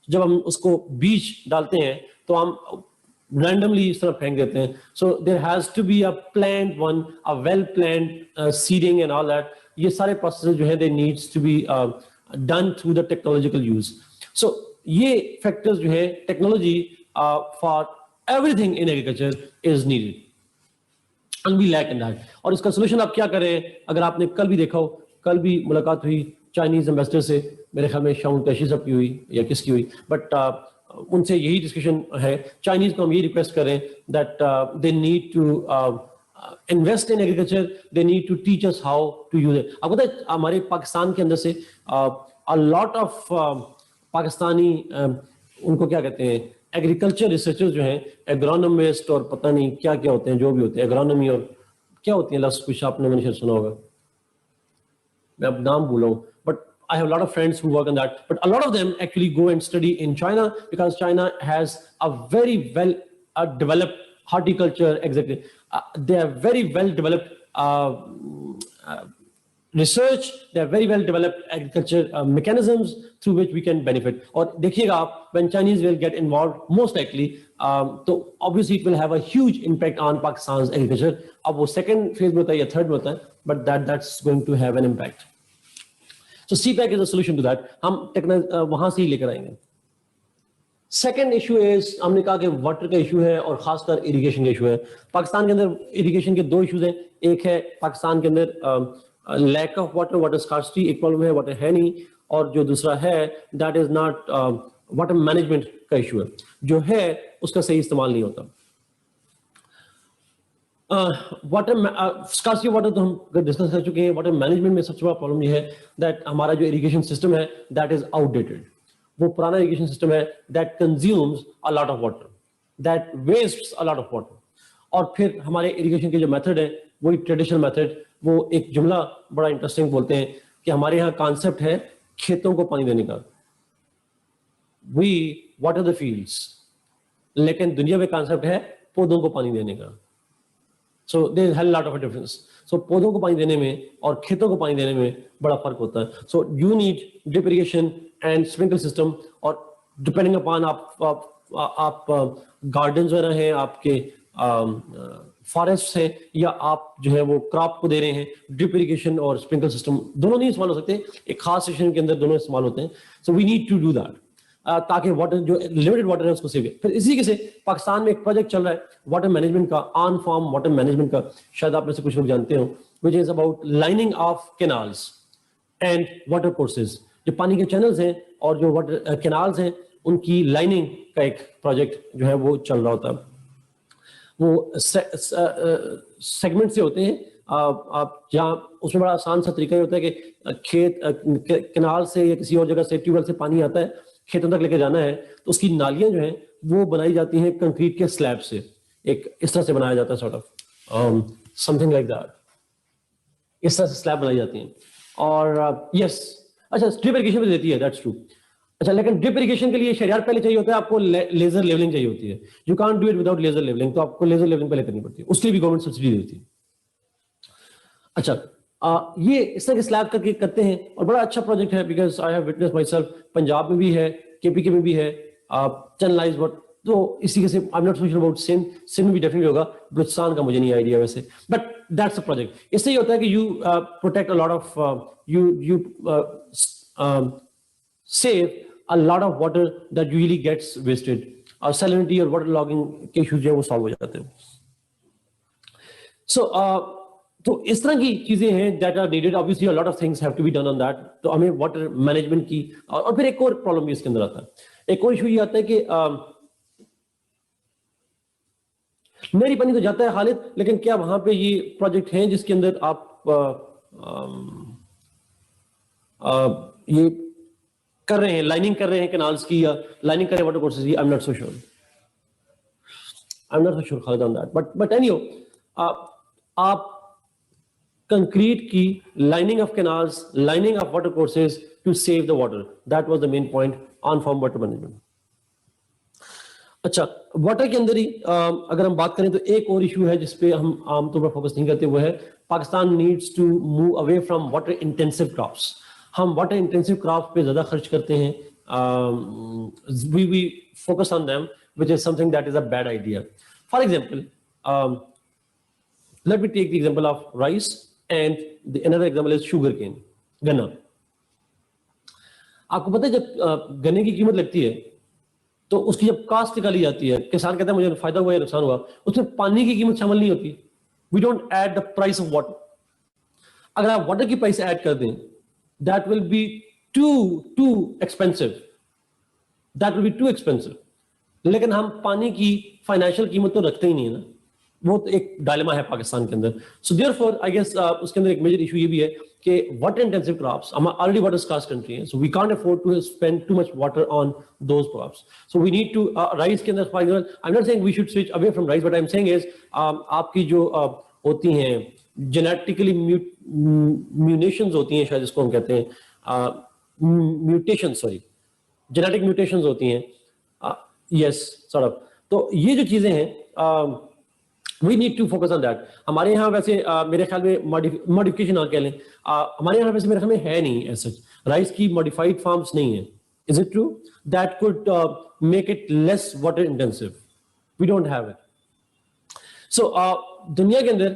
जब हम उसको बीज डालते हैं तो हम रैंडमली इस तरह फेंक देते हैं। So there has to be a planned one, a well planned seeding and all that. ये सारे प्रोसेस जो है they needs to be done through the technological use. So ये फैक्टर्स जो है, technology for everything in agriculture is needed and we lack in that. और इसका solution आप क्या करें? अगर आपने कल भी देखा हो, कल भी मुलाकात हुई चाइनीज एम्बेसडर से, मेरे ख्याल में शाउन कैशी साहब की हुई या किसकी हुई, बट उनसे यही डिस्कशन है। चाइनीज को हम ये रिक्वेस्ट करें that they need to invest in agriculture, they need to teach us how to use it. आपको पता है हमारे पाकिस्तान के अंदर से अ लॉट ऑफ पाकिस्तानी उनको क्या कहते हैं, एग्रीकल्चर रिसर्चर्स जो हैं, एग्रोनॉमिस्ट और पता नहीं क्या क्या होते हैं, जो भी होते हैं, एग्रोनॉमी और क्या होती है, लफ्ज कुछ आपने मैंने शायद सुना होगा, मैं अब नाम भूला हूँ, but I have a lot of friends who work on that. But a lot of them actually go and study in China because China has a very well developed horticulture. Exactly, they have very well developed research. They have very well developed agriculture mechanisms through which we can benefit. और देखिएगा आप, when Chinese will get involved, most likely, तो obviously it will have a huge impact on Pakistan's agriculture. अब वो second phase में होता है या third में होता है, but that's going to have an impact. So CPAC is a solution to that. हम वहां से ही लेकर आएंगे। सेकेंड इशू इज, हमने कहा कि वाटर का इशू है और खासकर इरिगेशन का इशू है। पाकिस्तान के अंदर इरिगेशन के दो इश्यूज हैं। एक है पाकिस्तान के अंदर lack of water, water scarcity एक प्रॉब्लम है, वाटर है नहीं, और जो दूसरा है that is not water management का इशू है, जो है उसका सही इस्तेमाल नहीं होता। वाटर स्कार्सिटी वाटर तो हम डिस्कस कर चुके हैं। वाटर मैनेजमेंट में सबसे बड़ा प्रॉब्लम ये है दैट हमारा जो इरिगेशन सिस्टम है दैट इज आउटडेटेड। वो पुराना इरिगेशन सिस्टम है that consumes a lot of water, that wastes a lot of water. और फिर हमारे इरिगेशन के जो मेथड है वही ट्रेडिशनल मेथड, वो एक जुमला बड़ा इंटरेस्टिंग बोलते हैं कि हमारे यहाँ कॉन्सेप्ट है खेतों को पानी देने का, वी वाटर द फील्ड्स, लेकिन दुनिया में कॉन्सेप्ट है पौधों को पानी देने का। So there is a lot of a difference. So पौधों को पानी देने में और खेतों को पानी देने में बड़ा फर्क होता है। So you need drip irrigation and sprinkle system, और depending upon आप gardens वगैरह हैं, आपके forests हैं, या आप जो है वो crop को दे रहे हैं, drip irrigation और sprinkle system दोनों नहीं इस्तेमाल हो सकते, एक खास सिचुएशन के अंदर दोनों इस्तेमाल होते हैं। So we need to do that. ताकि वाटर जो लिमिटेड वाटर है उसको सेव। फिर इसी के से पाकिस्तान में एक प्रोजेक्ट चल रहा है वाटर मैनेजमेंट का, ऑन फार्म वाटर मैनेजमेंट का, शायद आप में से कुछ लोग जानते हो, which is about lining of canals and water courses. जो पानी के चैनल्स हैं और जो वाटर कैनाल्स हैं उनकी लाइनिंग का एक प्रोजेक्ट जो है वो चल रहा होता है। वो सेगमेंट से होते हैं, आप जहाँ उसमें बड़ा आसान सा तरीका होता है कि खेत कैनाल से या किसी और जगह से ट्यूबवेल से पानी आता है, खेतों तक लेके जाना है, तो उसकी नालियां जो हैं वो बनाई जाती हैं कंक्रीट के स्लैब से, एक इस तरह से बनाया जाता है, sort of something like that, इस तरह से स्लैब बनाई जाती हैं। और यस, अच्छा ड्रिप इरिगेशन भी देती है, दैट्स ट्रू। अच्छा, लेकिन ड्रिप इरिगेशन के लिए शरियात पहले चाहिए होता है, आपको लेजर लेवलिंग चाहिए होती है। You can't do it without laser levelling, तो आपको लेजर लेवलिंग पहले करनी पड़ती है, उसके लिए भी गवर्नमेंट सब्सिडी देती है। अच्छा, ये इस तरह के स्लैब करके करते हैं और बड़ा अच्छा प्रोजेक्ट है, because I have witness my self. Punjab में भी है, केपीके में भी है, चैनलाइज वाटर, तो इसी के से I am not sure about Sindh में भी डेफिनेटली होगा, बलूचिस्तान का मुझे नहीं आइडिया वैसे, बट दैट्स अ प्रोजेक्ट। इससे ये होता है कि you protect a lot of, you save a lot of water that usually gets wasted, और सैलिनिटी और वाटर लॉगिंग के इश्यूज जो है वो सॉल्व हो जाते हैं। सो तो इस तरह की चीजें हैं that are needed. Obviously, a lot of things have to be done on that. तो हमें वाटर मैनेजमेंट की और फिर एक और प्रॉब्लम भी इसके अंदर आता है। एक और इशू ये आता है कि मेरी पानी तो जाता है खालिद, लेकिन क्या वहां पे ये प्रोजेक्ट हैं जिसके अंदर आप ये कर रहे हैं, लाइनिंग कर रहे हैं कैनाल्स की या लाइनिंग कर रहे हैं वाटर कोर्सेज की? I am not so sure, Khalid on that, but anyway, आप कंक्रीट की lining of canals, lining of watercourses to save the water, that was the main point on farm water management. अच्छा, water के अंदर ही अगर हम बात करें तो एक और इशू है जिसपे हम आमतौर पर फोकस नहीं करते, वो है Pakistan needs to move away from water intensive crops. हम वाटर इंटेंसिव क्रॉप्स पे ज्यादा खर्च करते हैं, we focus on them, which is something that is a bad idea. For example, let me take the example of rice and the another example is sugarcane, गन्ना। आपको पता है जब गन्ने की कीमत लगती है तो उसकी जब कास्ट निकाली जाती है, किसान कहता है मुझे फायदा हुआ या नुकसान हुआ, उसमें पानी की कीमत शामिल नहीं होती। We don't add the price of water. अगर आप वाटर की प्राइस ऐड कर दें, that will be too expensive, लेकिन हम पानी की फाइनेंशियल कीमत तो रखते ही नहीं है ना, वो तो एक डायलेमा है पाकिस्तान के अंदर। सो देयरफॉर आई गेस उसके अंदर एक मेजर इशू ये भी है कि वाटर इंटेंसिव क्रॉप्स, हम ऑलरेडी वाटर स्कार्स कंट्री है, so we can't afford to spend too much water on those crops. So we need to rice के अंदर, for example, I am not saying we should switch away from rice, but I am saying is आपकी जो होती हैं genetically mutations होती हैं, शायद इसको हम कहते हैं म्यूटेशन, सॉरी, जेनेटिक म्यूटेशंस होती हैं, यस सॉर्ट ऑफ। तो ये जो चीजें हैं we need to focus on that. हमारे यहाँ वैसे मेरे ख्याल में मॉडिफिकेशन कह लें, हमारे यहाँ वैसे मेरे ख्याल में है नहीं ऐसा, राइस की मॉडिफाइड फार्म्स नहीं है। Is it true? That could make it less water intensive. We don't have it. So दुनिया के अंदर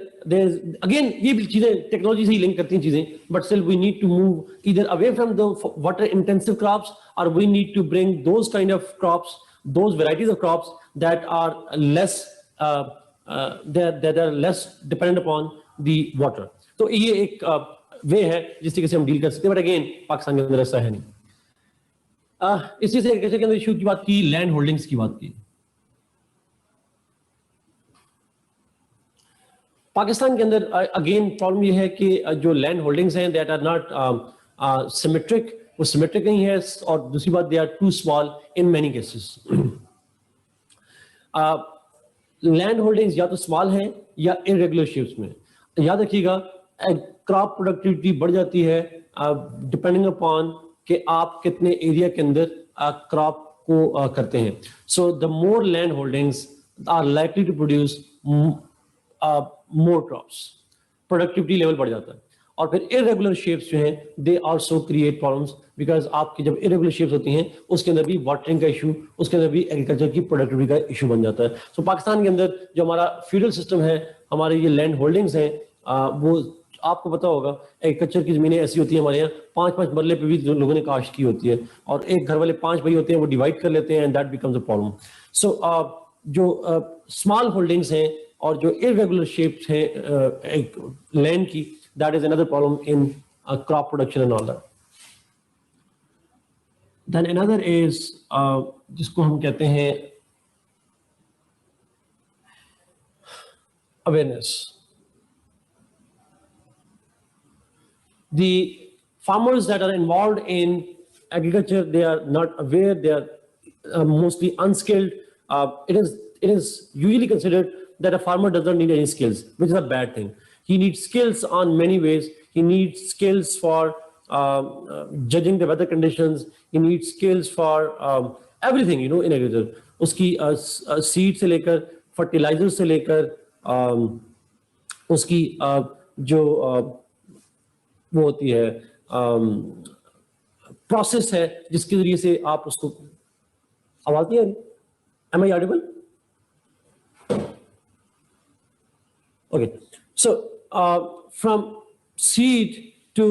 अगेन ये चीजें टेक्नोलॉजी से ही लिंक करती हैं चीजें, but still we need to move either away from the water intensive crops, और we need to bring those kind of crops, those varieties of crops that are less that are less dependent upon the water. तो ये एक वे है जिस तरीके से हम deal कर सकते हैं, बट अगेन पाकिस्तान के अंदर ऐसा है नहीं। इसी से के अंदर इशू की बात की, लैंड होल्डिंग्स की बात की। पाकिस्तान के अंदर अगेन प्रॉब्लम ये है कि जो लैंड होल्डिंग्स हैं दैट आर नॉट सिमेट्रिक, वो सिमेट्रिक नहीं है, और दूसरी बात they are too small in many cases. Land holdings या तो स्मॉल हैं या इरेगुलर शेप्स में। याद रखिएगा, क्रॉप प्रोडक्टिविटी बढ़ जाती है डिपेंडिंग अपॉन कि आप कितने एरिया के अंदर क्रॉप को करते हैं। So the more land holdings are likely to produce more crops, productivity level बढ़ जाता है। और फिर इरेगुलर शेप्स जो हैं they also create problems, because आपकी जब इरेगुलर शेप्स होती हैं उसके अंदर भी वाटरिंग का इशू, उसके अंदर भी एग्रीकल्चर की प्रोडक्टिविटी का इशू बन जाता है। सो पाकिस्तान के अंदर जो हमारा फ्यूडल सिस्टम है, हमारे ये लैंड होल्डिंग्स हैं, वो आपको पता होगा एग्रीकल्चर की जमीनें ऐसी होती है हमारे यहाँ 5-5 मरले पे भी लोगों ने काश्त की होती है, और एक घर वाले 5 भाई होते हैं, वो डिवाइड कर लेते हैं, and that becomes a problem. So जो स्मॉल होल्डिंग्स हैं और जो इरेगुलर शेप्स हैं लैंड की, that is another problem in crop production and all that. Then another is जिसको हम कहते हैं awareness. The farmers that are involved in agriculture, they are not aware, they are mostly unskilled. It is usually considered that a farmer does not need any skills, which is a bad thing. He needs skills on many ways. He needs skills for judging the weather conditions. He needs skills for everything, you know, in agriculture. उसकी seed से लेकर fertilizer से लेकर उसकी जो वो होती है process है जिसके जरिए से आप उसको, आवाज नहीं आ रही? Am I audible? Okay. So from seed to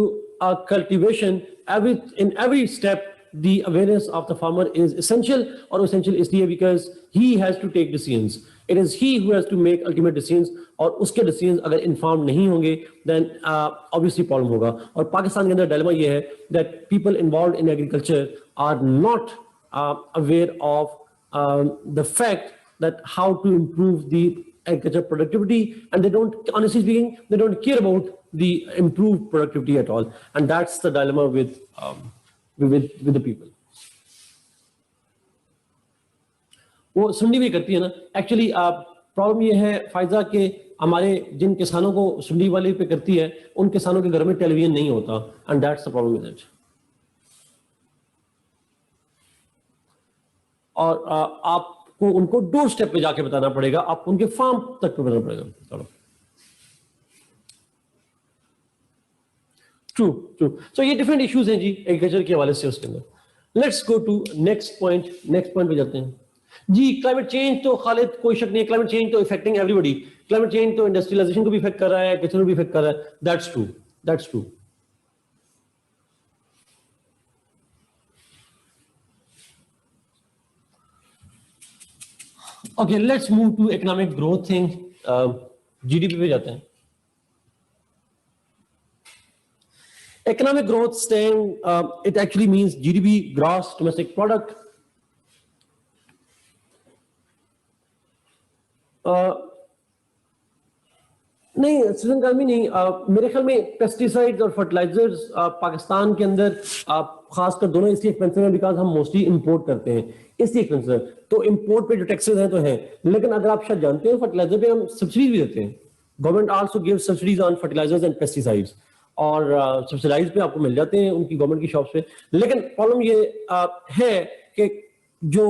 cultivation, in every step, the awareness of the farmer is essential, or essential इसलिए because he has to take decisions. It is he who has to make ultimate decisions, और उसके decisions अगर informed नहीं होंगे then obviously problem होगा. और पाकिस्तान के अंदर dilemma ये है that people involved in agriculture are not aware of the fact that how to improve the agriculture productivity, and they don't, honestly speaking, they don't care about the improved productivity at all, and that's the dilemma with the people. वो सुंडी भी करती है ना actually. Problem ये है फायजा के हमारे जिन किसानों को सुंडी वाले पे करती है उन किसानों के घर में टेलीविजन नहीं होता, and that's the problem with it. और आपको उनको डोर स्टेप पे जाके बताना पड़ेगा, आपको उनके फार्म तक पे बताना पड़ेगा. True true. सो ये डिफरेंट इश्यूज हैं जी एग्रीकल्चर के हवाले से उसके अंदर. Let's go to next point पे जाते हैं जी. क्लाइमेट चेंज तो खालिद कोई शक नहीं है, क्लाइमेट चेंज तो इफेक्टिंग एवरीबॉडी. क्लाइमेट चेंज तो इंडस्ट्रियलाइजेशन को भी इफेक्ट कर रहा है, किचन को भी इफेक्ट कर रहा है. That's true. Okay, let's move to economic growth thing. GDP पे जाते हैं. Economic growth it actually means GDP, gross domestic product. नहीं, सीजन गर्मी नहीं. मेरे ख्याल में पेस्टिसाइड्स और फर्टिलाइजर्स पाकिस्तान के अंदर खासकर दोनों इसलिए एक्सपेंसिव है बिकॉज हम मोस्टली इंपोर्ट करते हैं, इसलिए एक्सपेंसिव है. तो इंपोर्ट पे जो टैक्सेस हैं तो हैं, लेकिन अगर आप शायद जानते हैं फर्टिलाइजर पे हम सब्सिडीज भी देते हैं. Government also gives subsidies on fertilizers and pesticides, और सब्सिडाइज पे आपको मिल जाते हैं उनकी गवर्नमेंट की शॉप्स पे. लेकिन प्रॉब्लम ये है कि जो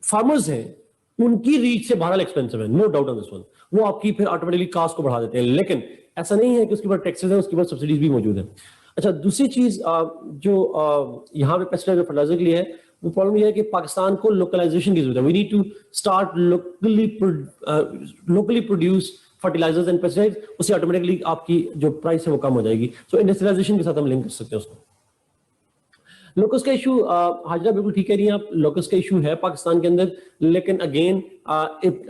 फार्मर्स हैं उनकी रीच से बाहर एक्सपेंसिव है, no doubt on this one. वो आपकी फिर ऑटोमेटिकली कास्ट को बढ़ा देते हैं, लेकिन ऐसा नहीं है कि उसके ऊपर टैक्सेस है, उसके ऊपर सब्सिडीज भी मौजूद है. अच्छा, दूसरी चीज जो यहाँ पे पेस्टिसाइड और फर्टिलाइजर के लिए है, वो प्रॉब्लम ये है कि पाकिस्तान को लोकलाइजेशन की जरूरत है. We need to start locally produce fertilizers and pesticides. उससे ऑटोमेटिकली आपकी जो प्राइस है वो कम हो जाएगी. सो इंडस्ट्रियलाइजेशन के साथ हम लिंक कर सकते हैं उसको. लोकस का इशू, हाजरा बिल्कुल ठीक कह रही हैं आप, लोकस का इशू है पाकिस्तान के अंदर, लेकिन again it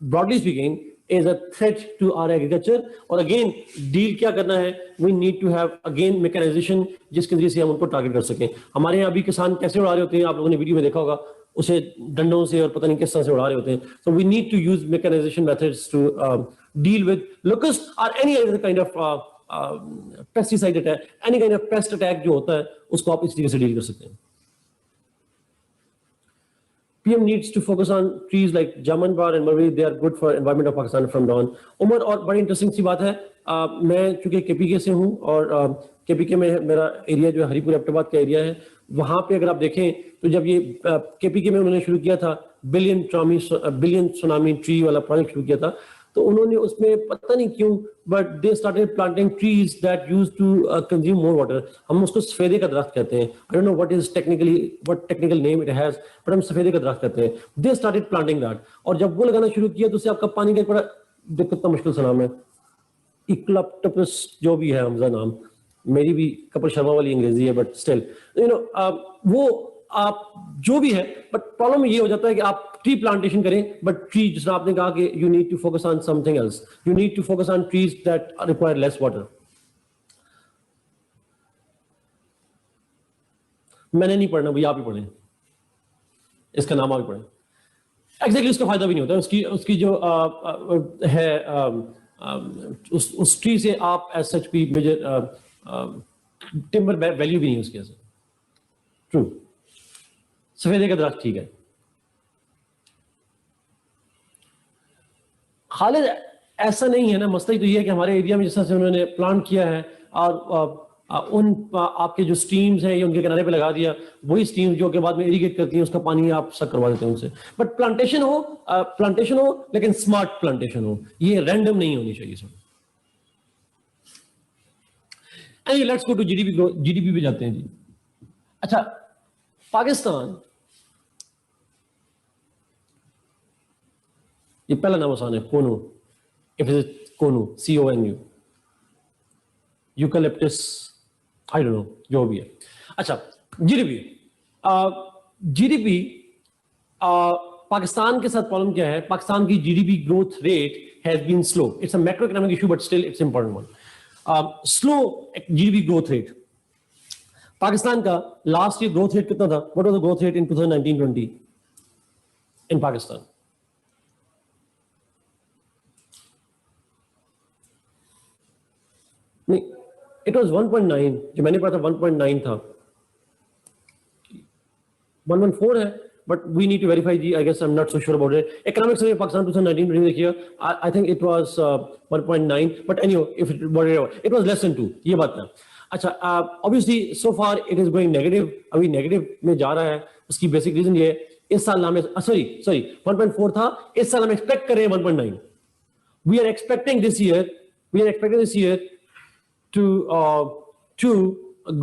broadly speaking is a threat to our agriculture. और अगेन डील क्या करना है, we need to have again mechanization जिसके जरिए से हम उनको टारगेट कर सकें. हमारे यहाँ अभी किसान कैसे उड़ा रहे होते हैं, आप लोगों ने वीडियो में देखा होगा, उसे डंडों से और पता नहीं किस तरह से उड़ा रहे होते हैं. So we need to use mechanization methods to deal with locust or any other kind of pesticide attack, any kind of pest attack जो होता है उसको आप इस तरीके से डील कर सकते हैं. PM needs to focus on trees like Jaman bar and Mulberry. They are good for environment of Pakistan from now on. Umar, और बड़ी इंटरेस्टिंग सी बात है, मैं चूंकि केपीके से हूँ और केपीके में मेरा एरिया जो है हरीपुर एबटाबाद का एरिया है, वहां पे अगर आप देखें तो जब ये केपीके में उन्होंने शुरू किया था बिलियन सुनामी ट्री वाला प्रोजेक्ट शुरू किया था, तो उन्होंने उसमें पता नहीं क्यों but they started planting trees that used to consume more water. हम उसको सफेदे का दरख्त कहते हैं. I don't know what technical name it has, but हम सफेदे का दरख्त कहते हैं. दे स्टार्टेड प्लांटिंग दैट, और जब वो लगाना शुरू किया तो उससे आपका पानी का बड़ा कितना मुश्किल सा नाम है, इक्लप्टोपस जो भी है, हमजा नाम, मेरी भी कपिल शर्मा वाली अंग्रेजी है बट स्टिल वो आप जो भी है, बट प्रॉब्लम ये हो जाता है कि आप ट्री प्लांटेशन करें, बट ट्री जिसमें आपने कहा कि you need to focus on something else, you need to focus on trees that require less water. मैंने नहीं पढ़ना भैया, आप ही पढ़ें, इसका नाम आप ही पढ़ें. एग्जैक्टली उसका फायदा भी नहीं होता. उसकी जो उस ट्री से आप एज सच भी मेजर टिम्बर वैल्यू भी नहीं है उसके. ट्रू, सफेदे का दरख्त ठीक है. खालिद, ऐसा नहीं है ना, मसला ही तो ये है कि हमारे एरिया में जिस तरह से उन्होंने प्लांट किया है और उन आपके जो स्ट्रीम्स हैं ये उनके किनारे पे लगा दिया, वही स्ट्रीम जो के बाद में इरिगेट करती हैं, उसका पानी आप सब करवा देते हैं उनसे. बट प्लांटेशन हो लेकिन स्मार्ट प्लांटेशन हो, ये रैंडम नहीं होनी चाहिए सब. लेट्स गो टू जीडीपी पे जाते हैं जी. अच्छा, पाकिस्तान, ये पहला नाम आसान है, कोनू. इफ इज कोनू, CONU, eucalyptus, I don't know, जो भी है. अच्छा, जीडीपी जीडीपी, पाकिस्तान के साथ प्रॉब्लम क्या है, पाकिस्तान की GDP growth rate has been slow. It's a macro economic issue but still it's important one. Slow GDP growth rate. Pakistan का लास्ट ईयर ग्रोथ रेट कितना था? What was the growth rate in 2019-20 in Pakistan? नहीं, it was 1.9. जो मैंने पढ़ा था 1.9 था. 114 है, but we need to verify. I guess I'm not so sure about it. Economics में पाकिस्तान 2019 में देखिए, I think it was 1.9, but anyway, if it was less than 2. ये बात है. अच्छा, obviously so far it is going negative. अभी negative में जा रहा है. उसकी basic reason ये है, इस साल हमें sorry 1.4 था. इस साल हम expect कर रहे हैं 1.9. We are expecting this year to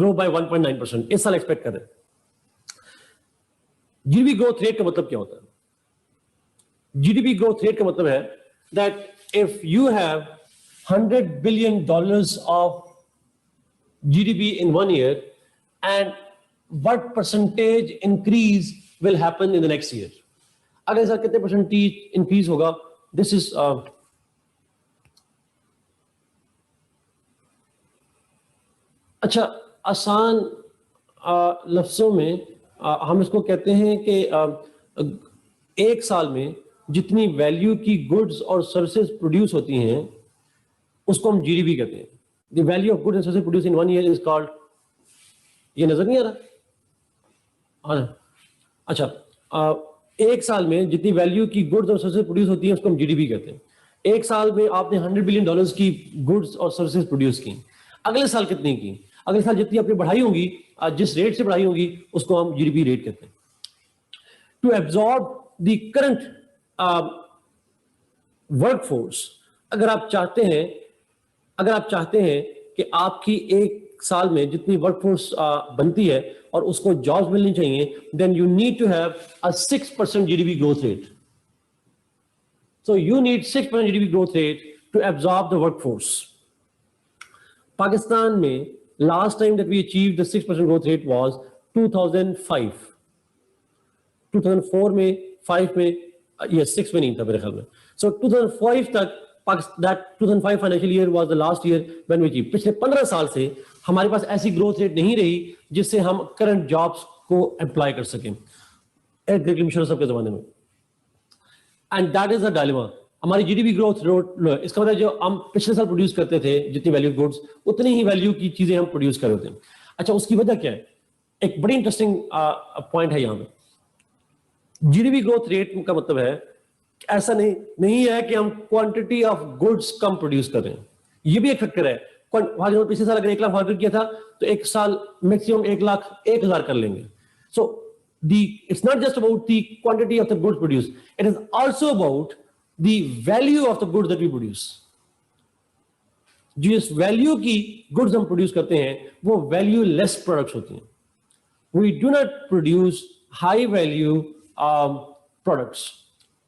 grow by 1.9%. इस साल expect कर रहे हैं. जीडीपी ग्रोथ रेट का मतलब क्या होता है? जीडीपी ग्रोथ रेट का मतलब है that if you have $100 billion of GDP in 1 year, and what percentage increase will happen in the next year? अगले साल कितने परसेंटेज इंक्रीज होगा? दिस इज अच्छा, आसान लफ्जों में हम इसको कहते हैं कि एक साल में जितनी वैल्यू की गुड्स और सर्विसेज प्रोड्यूस होती हैं उसको हम जीडीपी कहते हैं. The value of goods and services produce in 1 year is called. ये नजर नहीं आ रहा? अच्छा, एक साल में जितनी वैल्यू की गुड्स और सर्विसेज प्रोड्यूस होती हैं उसको हम जीडीपी कहते हैं. एक साल में आपने $100 बिलियन की गुड्स और सर्विसेज प्रोड्यूस की. अगले साल कितनी की? अगले साल जितनी आपने बढ़ाई होंगी, जिस रेट से बढ़ाई होगी, उसको हम जीडीपी रेट कहते हैं. To absorb the current workforce, अगर आप चाहते हैं कि आपकी एक साल में जितनी वर्कफोर्स बनती है और उसको जॉब्स मिलनी चाहिए, then you need to have a 6% GDP growth rate. So you need 6% GDP growth rate to absorb the workforce. Pakistan में last time that we achieved the 6% growth rate was 2005. 2004 में, 5 में, yes, 6 में नहीं था मेरे ख्याल में. So 2005 तक, that 2005 financial year was the last year when we achieved. पिछले 15 साल से हमारे पास ऐसी ग्रोथ रेट नहीं रही जिससे हम करंट जॉब्स को अप्लाई कर सकें सबके जमाने में. And that is a dilemma. हमारी जीडीपी ग्रोथ रेट, इसका मतलब जो हम पिछले साल प्रोड्यूस करते थे जितनी वैल्यू गुड्स, उतनी ही वैल्यू की चीजें हम प्रोड्यूस कर रहे थे. अच्छा, उसकी वजह क्या है? एक बड़ी इंटरेस्टिंग पॉइंट है यहाँ पे. जीडीपी ग्रोथ रेट का मतलब है ऐसा नहीं है कि हम quantity of goods come produce कर रहे हैं. ये भी एक फैक्टर है. पिछले साल अगर 1 लाख ऑर्डर किया था तो एक साल मैक्सिमम 1,01,000 कर लेंगे. सो it's not just about the quantity of the goods produced, it is also about the value of the goods that we produce. जिस वैल्यू की गुड्स हम प्रोड्यूस करते हैं वो वैल्यू लेस प्रोडक्ट्स होती हैं. We do not produce high value products.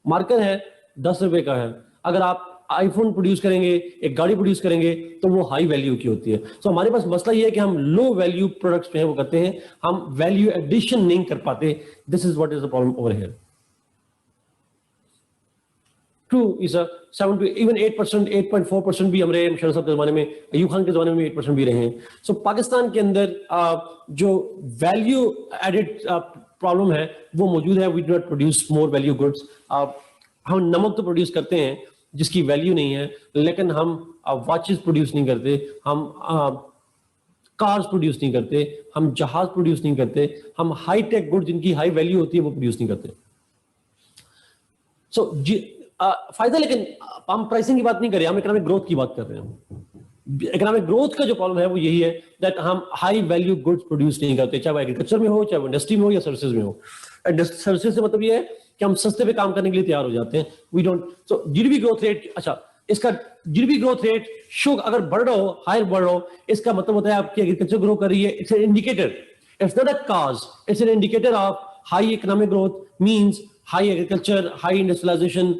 Marker है 10 रुपए का है, अगर आप आईफोन प्रोड्यूस करेंगे, एक गाड़ी प्रोड्यूस करेंगे तो वो हाई वैल्यू की होती है. सो हमारे पास मसला ये है कि हम लो वैल्यू प्रोडक्ट्स पे वो करते हैं, हम वैल्यू एडिशन नहीं कर पाते. This is what is the problem over here. True is 7 to even 8%, 8.4% भी हमारे मुशर्रफ साहब के जमाने में, अयूब खान के जमाने में 8% भी रहे हैं. सो पाकिस्तान के अंदर जो वैल्यू एडेड प्रॉब्लम है वो मौजूद है. We do not produce more value goods. हम नमक तो प्रोड्यूस करते हैं जिसकी वैल्यू नहीं है, लेकिन हम वॉचेस प्रोड्यूस नहीं करते, हम कार्स प्रोड्यूस नहीं करते, हम जहाज प्रोड्यूस नहीं करते, हम हाई टेक गुड्स जिनकी हाई वैल्यू होती है वो प्रोड्यूस नहीं करते. सो फायदा, लेकिन हम प्राइसिंग की बात नहीं कर रहे, हम इकोनॉमिक ग्रोथ की बात कर रहे हैं. इकोनॉमिक ग्रोथ का जो प्रॉब्लम है वो यही है दैट हम हाई वैल्यू गुड्स प्रोड्यूस नहीं करते, चाहे वो एग्रीकल्चर में हो, चाहे वो इंडस्ट्री में हो या सर्विसेज में हो. सर्विसेज से मतलब ये है कि हम सस्ते पे काम करने के लिए तैयार हो जाते हैं. We don't. So GDP growth rate, अच्छा, इसका जीडीपी ग्रोथ रेट अगर बढ़ रहा हो, हायर बढ़ रहा हो, इसका मतलब होता है आपकी एग्रीकल्चर ग्रो कर रही है. It's an indicator, it's not a cause, it's an indicator of high economic growth means high agriculture, high industrialization.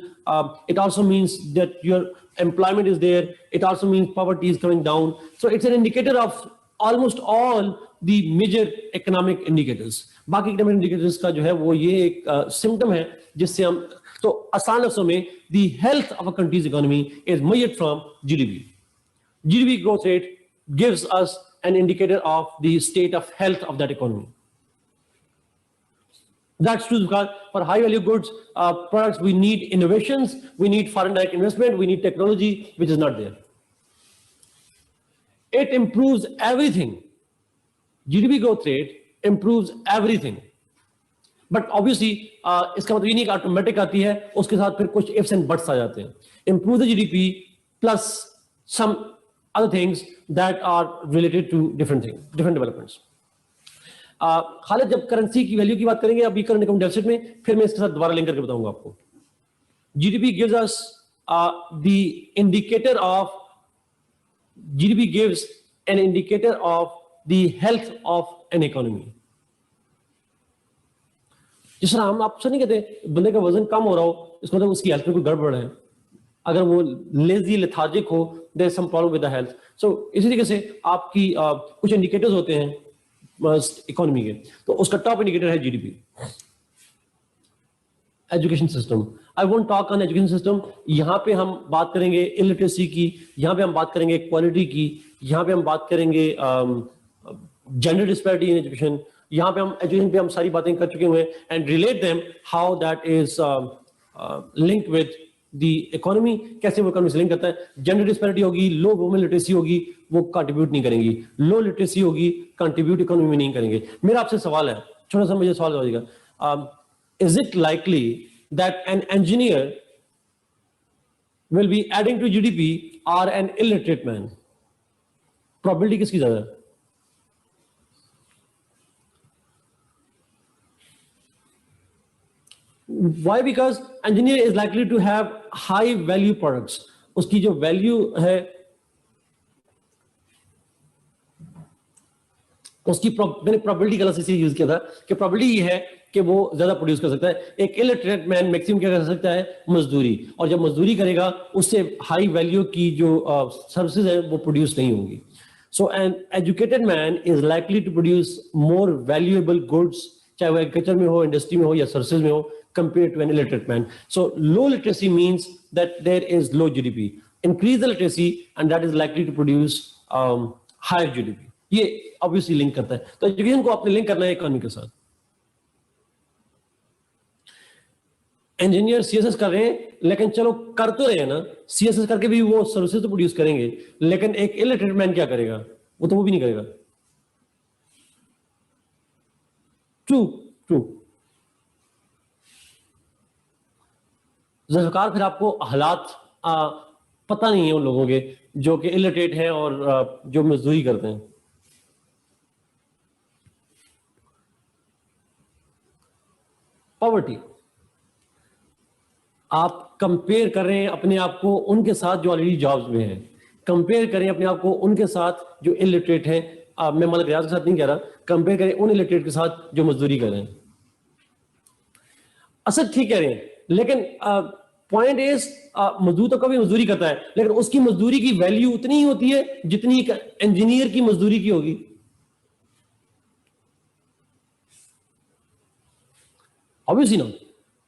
It also means that your employment is there. It also means poverty is coming down. So it's an indicator of almost all the major economic indicators. बाकी economic indicators का जो है वो ये एक symptom है जिससे हम, तो आसान लफ्ज़ों में the health of a countries economy is measured from GDP. GDP growth rate gives us an indicator of the state of health of that economy. That's true because for high value goods products, we need innovations, we need foreign direct investment, we need technology, which is not there. It improves everything. GDP growth rate improves everything. But obviously इसका मतलब ये नहीं कि automatic आती है, उसके साथ फिर कुछ ifs and buts आ जाते हैं. Improve the GDP plus some other things that are related to different things, different developments. Khalid जब करेंसी की वैल्यू की बात करेंगे अभी करंट अकाउंट डेफिसिट में, फिर मैं इसके साथ दोबारा लिंक करके बताऊंगा आपको। GDP gives us the indicator of, GDP gives an indicator of the health of an economy. जिस तरह हम आपसे नहीं कहते बंदे का वजन कम हो रहा हो, इसका मतलब उसकी हेल्थ में कोई गड़बड़ है। अगर वो लेजी लेथार्जिक हो, there is some problem with the health. So इसी तरीके से आपकी कुछ इंडिकेटर्स होते हैं इकोनॉमी के, तो उसका टॉप इंडिकेटर है GDP. Education system, I won't talk on education system. यहां पे हम बात करेंगे इलिटरेसी की, यहां पे हम बात करेंगे क्वालिटी की, यहां पे हम बात करेंगे जेंडर डिस्पैरिटी इन एजुकेशन, यहां पे हम एजुकेशन पे हम सारी बातें कर चुके हुए हैं and relate them how that is linked with the economy, कैसे वो इकोनॉमी से लिंक करता है। जेंडर डिस्पैरिटी होगी, लो वुमेन लिटरेसी होगी, वो कंट्रीब्यूट नहीं करेंगी, लो लिटरेसी होगी, कंट्रीब्यूट इकोनॉमी में नहीं करेंगे। मेरा आपसे सवाल है, छोटा सा मुझे सवाल होगा, is it likely that an engineer will be adding to GDP or an illiterate man? Probability किसकी ज्यादा है? Why? Because engineer is likely to have high value products. उसकी जो वैल्यू है, उसकी मैंने प्रोबेबिलिटी का लफ्ज़ यूज किया था कि प्रोबेबिलिटी ये है कि वो ज्यादा प्रोड्यूस कर सकता है। एक इलिटरेट मैन मैक्सिमम क्या कर सकता है? मजदूरी, और जब मजदूरी करेगा उससे हाई वैल्यू की जो सर्विसेज है वो प्रोड्यूस नहीं होंगी। So an educated man is likely to produce more valuable goods, चाहे वो एग्रीकल्चर में हो, इंडस्ट्री में हो या सर्विसेज में हो, compared to an illiterate man. So low literacy means that there is low GDP. Increase the literacy and that is likely to produce higher GDP. ये obviously link करता है। तो एजुकेशन को आपने लिंक करना है इकोनॉमी के साथ। इंजीनियर CSS कर रहे हैं, लेकिन चलो कर तो रहे हैं ना, CSS करके भी वो सर्विसेज तो प्रोड्यूस करेंगे, लेकिन एक इलिटरेट मैन क्या करेगा? वो तो वो भी नहीं करेगा। True true. ज़ुल्फ़िकार, फिर आपको हालात पता नहीं है उन लोगों के जो कि इलिटरेट हैं और जो मजदूरी करते हैं। पॉवर्टी, आप कंपेयर कर रहे हैं अपने आप को उनके साथ जो ऑलरेडी जॉब्स में हैं, कंपेयर करें अपने आप को उनके साथ जो इलिटरेट हैं। मैं मलिक रियाज के साथ नहीं कह रहा, कंपेयर करें उन इलिटरेट के साथ जो मजदूरी कर रहे हैं। असर ठीक कह रहे हैं, लेकिन पॉइंट इज मजदूर तो कभी मजदूरी करता है, लेकिन उसकी मजदूरी की वैल्यू उतनी ही होती है जितनी एक इंजीनियर की मजदूरी की होगी। ऑब्वियसली ना,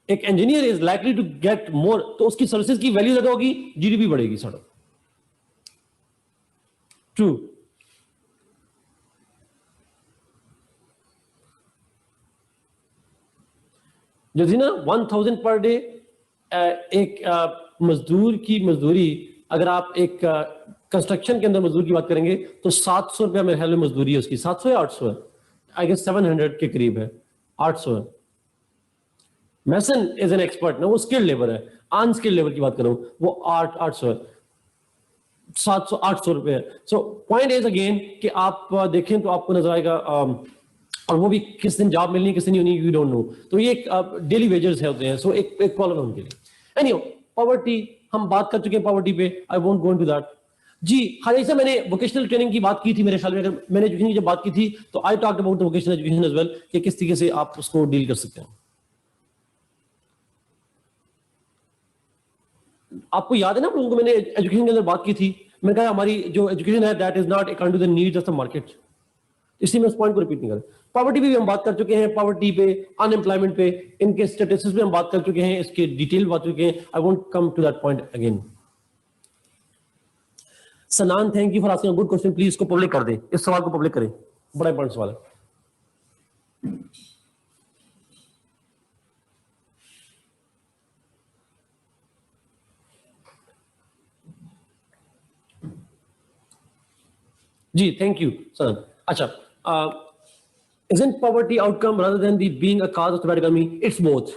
एक engineer is likely to get more, तो उसकी सर्विसेज की वैल्यू ज्यादा होगी, जीडीपी बढ़ेगी। Sir true. जो थी ना 1000 पर डे, एक मजदूर की मजदूरी, अगर आप एक कंस्ट्रक्शन के अंदर मजदूर की बात करेंगे तो 700 रुपया मेरे ख्याल में मजदूरी है उसकी। 700 या 800 है, आई गेस 700 के करीब है, 800 है। मैसन इज एन एक्सपर्ट ना, वो स्किल्ड लेबर है, अनस्किल्ड लेबर की बात करूं वो 800 है, 700-800 रुपए है। सो पॉइंट इज अगेन कि आप देखें तो आपको नजर आएगा, और वो भी किस दिन जॉब मिलनी किस दिन नहीं, यू डोंट नो। तो ये एक डेली वेजेस है होते हैं, सो एक प्रॉब्लम है उनके लिए। एनीवे, पॉवर्टी हम बात कर चुके हैं पॉवर्टी पे, I won't go into that. जी हाँ, जैसे मैंने वोकेशनल ट्रेनिंग की बात की थी, मेरे ख्याल में अगर मैंने एजुकेशन की जब बात की थी तो I talked about the vocational education as well, कि किस तरीके से आप उसको डील कर सकते हैं। आपको याद है ना, लोगों को मैंने एजुकेशन के अंदर बात की थी, मैंने कहा हमारी जो एजुकेशन है that is not according to the needs of the market. इसलिए मैं उस पॉइंट को रिपीट नहीं कर रहा। पॉवर्टी पे भी हम बात कर चुके हैं, पॉवर्टी पे, अनएम्प्लॉयमेंट पे, इनके स्टेटस पे हम बात कर चुके हैं, इसके डिटेल बात चुके हैं। I won't come to that point again. Sanan, thank you for asking a good question. Please इसको पब्लिक कर दें, इस सवाल को पब्लिक करें, बड़ा इंपॉर्टेंट सवाल है। जी थैंक यू सर। अच्छा, isn't poverty outcome rather than the being a cause of the bad economy? It's both.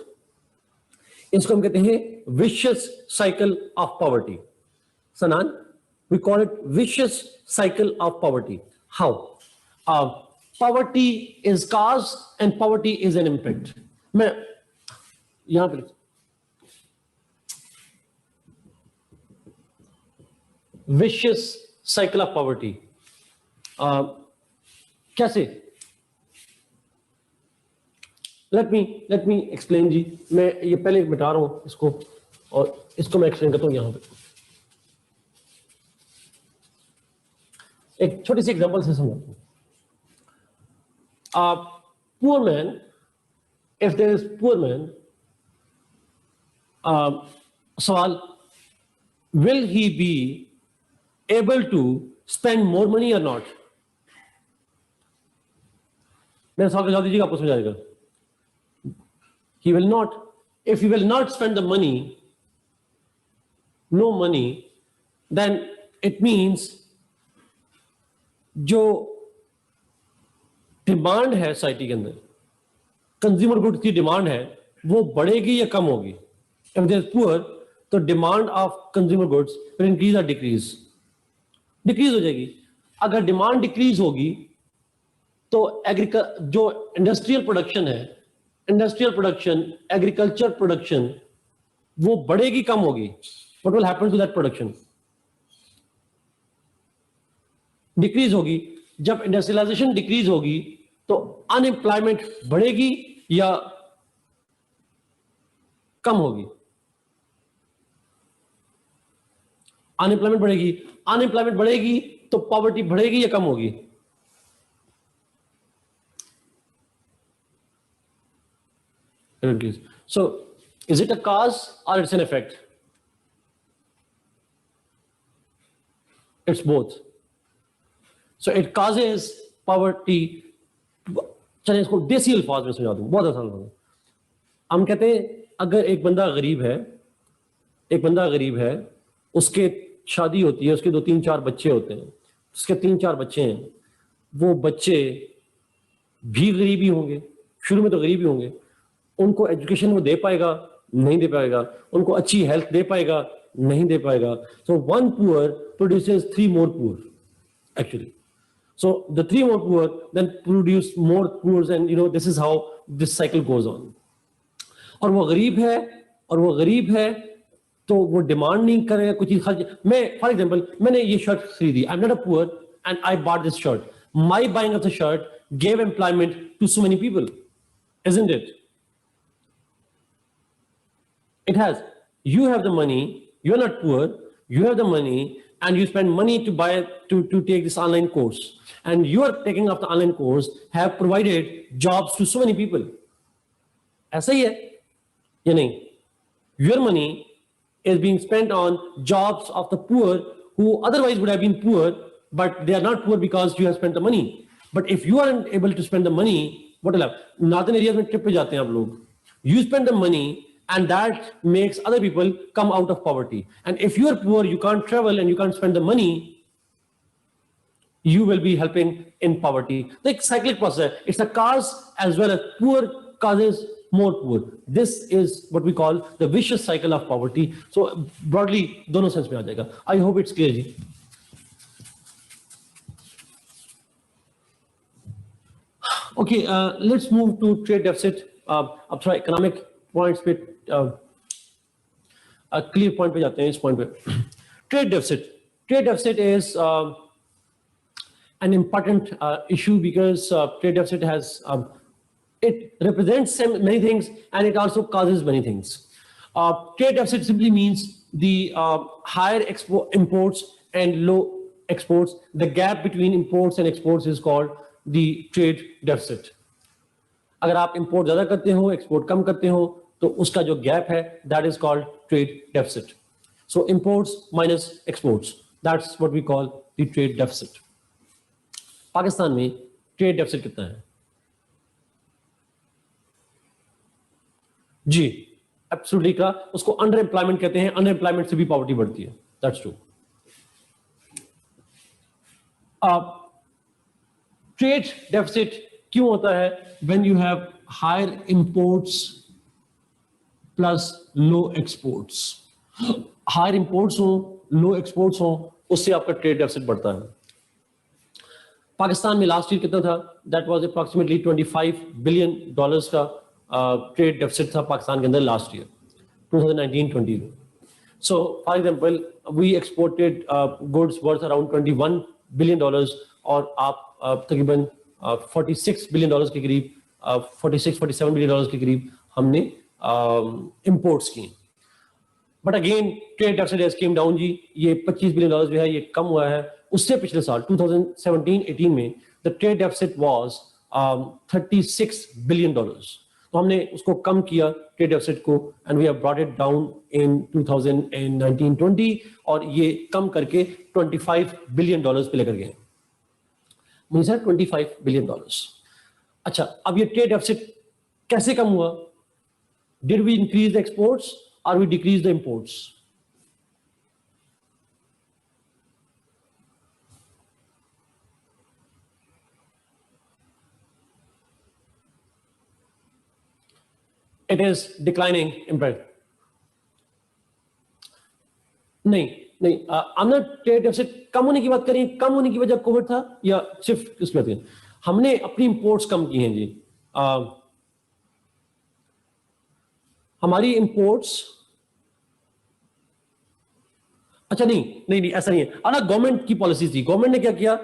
इसको हम कहते हैं vicious cycle of poverty. सनान, we call it vicious cycle of poverty. How? Poverty is cause and poverty is an impact. मैं यहां पे vicious cycle of poverty. कैसे? let me explain जी। मैं ये पहले मिटा रहा हूं इसको और इसको मैं एक्सप्लेन करता हूं यहां पे। एक छोटी सी एग्जांपल से समझाता हूं। poor man, if there is poor man, सवाल, will he be able to spend more money or not? मेरा सवाल का जवाब दीजिएगा, आपको समझ आएगा। He will not. If he will not spend the money, no money, then it means जो डिमांड है सोसाइटी के अंदर, कंज्यूमर गुड्स की डिमांड है, वो बढ़ेगी या कम होगी? If there is poor, तो demand of consumer goods will increase or decrease? Decrease हो जाएगी। अगर डिमांड डिक्रीज होगी तो जो इंडस्ट्रियल प्रोडक्शन है, इंडस्ट्रियल प्रोडक्शन, एग्रीकल्चर प्रोडक्शन, वो बढ़ेगी कम होगी? What will happen to that production? Decrease होगी। जब इंडस्ट्रियलाइजेशन डिक्रीज होगी तो अनएम्प्लॉयमेंट बढ़ेगी या कम होगी? अनएम्प्लॉयमेंट बढ़ेगी। अनएम्प्लॉयमेंट बढ़ेगी तो पॉवर्टी बढ़ेगी या कम होगी? So, is it a cause or it's an effect? It's both. So it causes poverty. चलिए इसको देसी अल्फाज में समझा दूं, बहुत आसान होगा। हम कहते हैं अगर एक बंदा गरीब है, उसके शादी होती है, उसके 2-3-4 बच्चे होते हैं, उसके 3-4 बच्चे हैं, वो बच्चे भी गरीब ही होंगे, शुरू में तो गरीब ही होंगे। उनको एजुकेशन वो दे पाएगा? नहीं दे पाएगा। उनको अच्छी हेल्थ दे पाएगा? नहीं दे पाएगा। So one poor produces 3 more poor actually. So the 3 more poor then produce more poor, and you know this is how this cycle goes on. और वो गरीब है तो वो डिमांड नहीं करेगा कुछ चीज खर्च। मैं फॉर एग्जांपल, मैंने ये शर्ट खरीदी, आई am not a poor and I bought this shirt. My buying of the shirt gave employment to so many people, isn't it? It has. You have the money, you're not poor, you have the money and you spend money to buy to take this online course, and you are taking up the online course have provided jobs to so many people. ऐसा ही है या नहीं? Your money is being spent on jobs of the poor who otherwise would have been poor, but they are not poor because you have spent the money. But if you aren't able to spend the money, what will happen? Northern areas में trip पे जाते हैं आप लोग, you spend the money and that makes other people come out of poverty. And if you are poor, you can't travel and you can't spend the money, you will be helping in poverty. Like cyclic process, it's a cause as well as poor causes more poor. This is what we call the vicious cycle of poverty. So broadly दोनों sense में आ जाएगा. I hope it's clear ji. Okay, let's move to trade deficit. अब थोड़ा economic points पे clear point पे जाते हैं. इस point पे trade deficit is an important issue because trade deficit has it represents many things and it also causes many things. Trade deficit simply means the higher imports and low exports. The gap between imports and exports is called the trade deficit. अगर आप import ज्यादा करते हो, export कम करते हो, तो उसका जो गैप है that is called trade deficit. So imports minus exports, that's what we call the trade deficit. Pakistan में ट्रेड डेफिसिट कितना है? जी, एब्सोल्युटली का उसको अंडर एम्प्लॉयमेंट कहते हैं। अंडर एम्प्लॉयमेंट से भी पॉवर्टी बढ़ती है, दैट्स ट्रू। ट्रेड डेफिसिट क्यों होता है? When you have higher imports plus low exports. Higher imports हो, लो एक्सपोर्ट्स हो, उससे आपका ट्रेड डेफिसिट बढ़ता है। पाकिस्तान में लास्ट ईयर कितना था? दैट वाज अप्रॉक्सीमेटली $25 बिलियन का ट्रेड डेफिसिट था पाकिस्तान के अंदर लास्ट ईयर 2019-20 में। So for example we exported goods worth around $21 billion और आप तकरीबन $46 बिलियन के करीब 46-47 बिलियन के करीब हमने इंपोर्ट्स किए। But again trade deficit came down जी, ये $25 बिलियन जो है ये कम हुआ है। उससे पिछले साल 2017-18 में the trade deficit was $36 billion. तो हमने उसको कम किया ट्रेड डेफिसिट को, and we have brought it down in 2019-20 और ये कम करके $25 बिलियन पे लेकर गए। मींस है $25 बिलियन। अच्छा, अब ये ट्रेड डेफिसिट कैसे कम हुआ? Did we increase the exports और we decrease the imports? It is declining in price. नहीं, हमने ट्रेड डेफिसिट कम होने की बात करी। कम होने की वजह कोविड था या सिर्फ किस बात? हमने अपनी इंपोर्ट्स कम की हैं जी। हमारी इंपोर्ट्स, अच्छा नहीं ऐसा नहीं है। गवर्नमेंट की पॉलिसी थी। गवर्नमेंट ने क्या किया,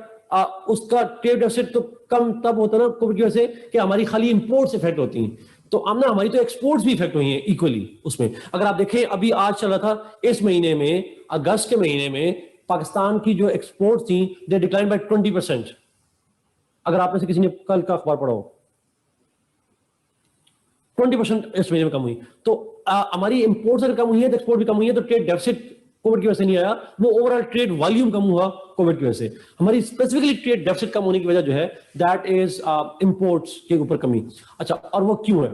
उसका ट्रेड डेफिसिट तो कम तब होता ना कोविड की वजह से कि हमारी खाली इंपोर्ट्स इफेक्ट होती हैं। तो हमने हमारी तो एक्सपोर्ट्स भी इफेक्ट हुई हैं इक्वली उसमें। अगर आप देखें अभी आज चल रहा था, इस महीने में अगस्त के महीने में पाकिस्तान की जो एक्सपोर्ट्स थी दे डिक्लाइन बाय 20%। अगर आप में से किसी ने कल का अखबार पढ़ा हो, 20% इस महीने में कम हुई। तो हमारी इंपोर्ट्स अगर कम हुई है तो एक्सपोर्ट भी कम हुई है। तो ट्रेड डेफिसिट कोविड की वजह से नहीं आया, वो ओवरऑल ट्रेड वॉल्यूम कम हुआ कोविड की वजह से। हमारी स्पेसिफिकली ट्रेड डेफिसिट कम होने की वजह जो है दैट इज इंपोर्ट्स के ऊपर कमी। अच्छा, और वो क्यों है?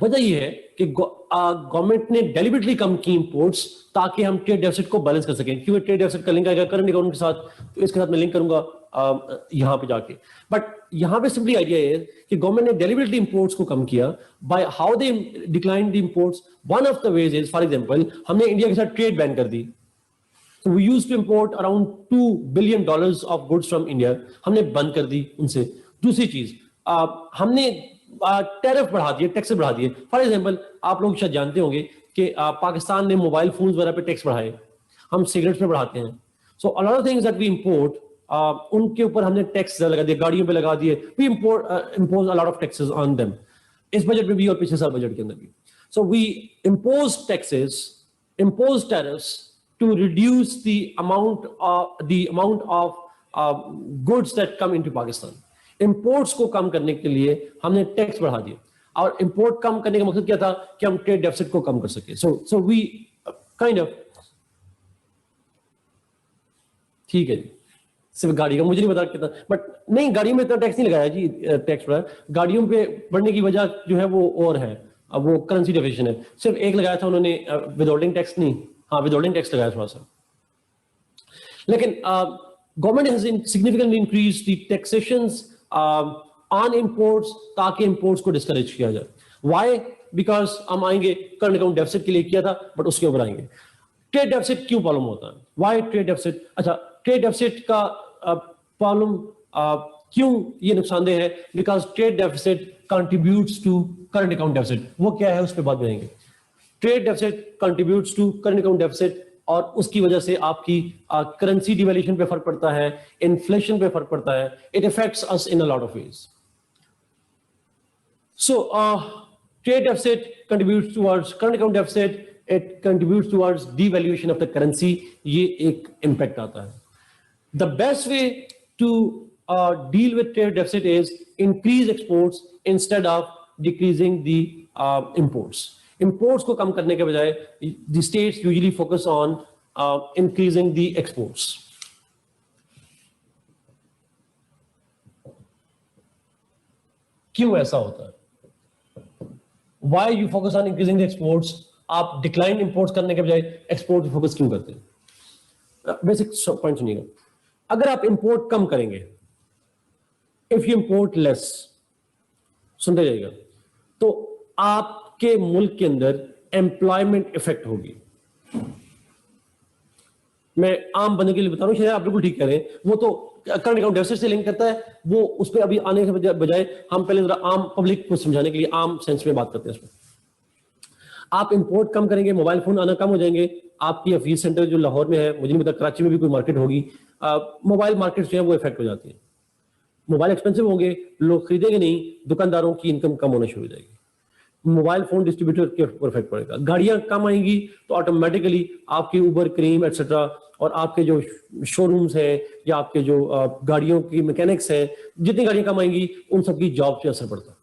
वजह ये है कि गवर्नमेंट ने डेलिबरेटली कम की इंपोर्ट्स ताकि हम ट्रेड डेफिसिट को बैलेंस कर सकें। क्योंकि ट्रेड डेफिसिट का लिंक आएगा करंट अकाउंट के साथ, तो इसके साथ मैं लिंक करूंगा यहां पे जाके। बट यहां पे सिंपली आइडिया है कि गवर्नमेंट ने डेलिबरेटली इंपोर्ट्स को कम किया। By how they decline the imports, one of the ways is, for example हमने इंडिया के साथ ट्रेड बैन कर दी। So we used to import around $2 billion of goods from India. हमने बंद कर दी उनसे। दूसरी चीज, हमने टैरिफ बढ़ा दिए, टैक्स बढ़ा दिए। फॉर एग्जांपल आप लोग शायद जानते होंगे कि पाकिस्तान ने मोबाइल फोन्स वगैरह पे टैक्स बढ़ाए, हम सिगरेट्स पे बढ़ाते हैं। So a lot of things that we import, उनके ऊपर हमने टैक्स लगा दिए, गाड़ियों पे लगा दिए। We impose a lot of taxes on them, इस बजट में भी और पिछले साल बजट के अंदर भी। So we impose taxes, impose tariffs to reduce the amount of goods that come into Pakistan. Imports को कम करने के लिए हमने टैक्स बढ़ा दिया, और इंपोर्ट कम करने का मकसद क्या था कि हम ट्रेड डेफिसिट को कम कर सके। सो वी काइंड ऑफ, ठीक है जी, सिर्फ गाड़ी का मुझे नहीं पता कितना, बट नहीं, गाड़ियों में इतना टैक्स नहीं लगाया जी। टैक्स बढ़ा, गाड़ियों पे बढ़ने की वजह जो है वो और है, अब वो करेंसी डेफिशिएशन है। सिर्फ एक लगाया था उन्होंने विदहोल्डिंग टैक्स, नहीं, हाँ विदहोल्डिंग टैक्स लगाया थोड़ा सा। लेकिन government has significantly increase the taxations on imports ताकि इंपोर्ट्स को डिस्करेज किया जाए। व्हाई? बिकॉज हम आएंगे करंट अकाउंट डेफिसिट के लिए किया था, बट उसके ऊपर आएंगे। ट्रेड डेफिसिट क्यों प्रॉब्लम होता है? Why trade deficit? अच्छा, ट्रेड डेफिसिट का प्रॉब्लम क्यों ये नुकसानदेह है? Because trade deficit contributes to current account deficit. वो क्या है उस पर बात करेंगे। Trade deficit contributes to current account deficit, और उसकी वजह से आपकी करेंसी डिवैल्यूएशन पे फर्क पड़ता है, इन्फ्लेशन पे फर्क पड़ता है। It affects us in a lot of ways. So trade deficit contributes towards current account deficit, it contributes towards devaluation of the currency. ये एक इंपैक्ट आता है। The best way to deal with trade deficit is increase exports instead of decreasing the imports. Imports को कम करने के बजाय the states usually focus on increasing the exports. क्यों ऐसा होता है? Why you focus on increasing the exports? आप decline imports करने के बजाय एक्सपोर्ट पे फोकस क्यों करते हैं? बेसिक पॉइंट सुनिएगा. अगर आप इंपोर्ट कम करेंगे, इफ यू इंपोर्ट लेस, सुनते जाइएगा, तो आपके मुल्क के अंदर एम्प्लॉयमेंट इफेक्ट होगी. मैं आम बंदे के लिए बता रहा हूं, शायद आप बिल्कुल ठीक कह रहे हैं, वो तो करंट अकाउंट डेफिसिट से लिंक करता है, वो उस पर अभी आने के बजाय हम पहले जरा आम पब्लिक को समझाने के लिए आम सेंस में बात करते हैं. इसमें आप इंपोर्ट कम करेंगे, मोबाइल फोन आना कम हो जाएंगे. आपकी ऑफिस सेंटर जो लाहौर में है, मुझे नहीं पता कराची में भी कोई मार्केट होगी, मोबाइल मार्केट जो है वो इफेक्ट हो जाती है. मोबाइल एक्सपेंसिव होंगे, लोग खरीदेंगे नहीं, दुकानदारों की इनकम कम होना शुरू हो जाएगी. मोबाइल फोन डिस्ट्रीब्यूटर के ऊपर इफेक्ट पड़ेगा. गाड़ियां कम आएंगी तो ऑटोमेटिकली आपकी उबर, क्रीम एक्सेट्रा और आपके जो शोरूम्स हैं या आपके जो गाड़ियों की मैकेनिक्स हैं, जितनी गाड़ियां कम आएंगी उन सबकी जॉब पे असर पड़ता है.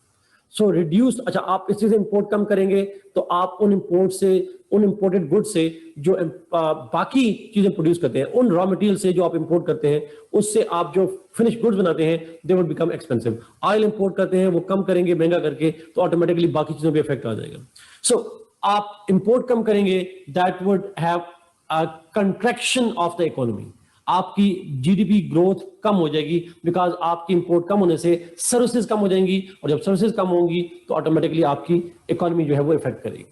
सो रिड्यूस, अच्छा आप इस चीज से इंपोर्ट कम करेंगे तो आप उन इंपोर्ट से, उन इंपोर्टेड गुड से जो बाकी चीजें प्रोड्यूस करते हैं, उन रॉ मटेरियल से जो आप इंपोर्ट करते हैं, उससे आप जो फिनिश गुड्स बनाते हैं they would become expensive. Oil import करते हैं, वो कम करेंगे महंगा करके, तो ऑटोमेटिकली बाकी चीजों पे इफेक्ट आ जाएगा. सो आप इंपोर्ट कम करेंगे, that would have a contraction of the economy. आपकी जीडीपी ग्रोथ कम हो जाएगी, बिकॉज आपकी इंपोर्ट कम होने से सर्विसेज कम हो जाएंगी, और जब सर्विसेज कम होंगी तो ऑटोमेटिकली आपकी इकोनॉमी जो है वो इफेक्ट करेगी.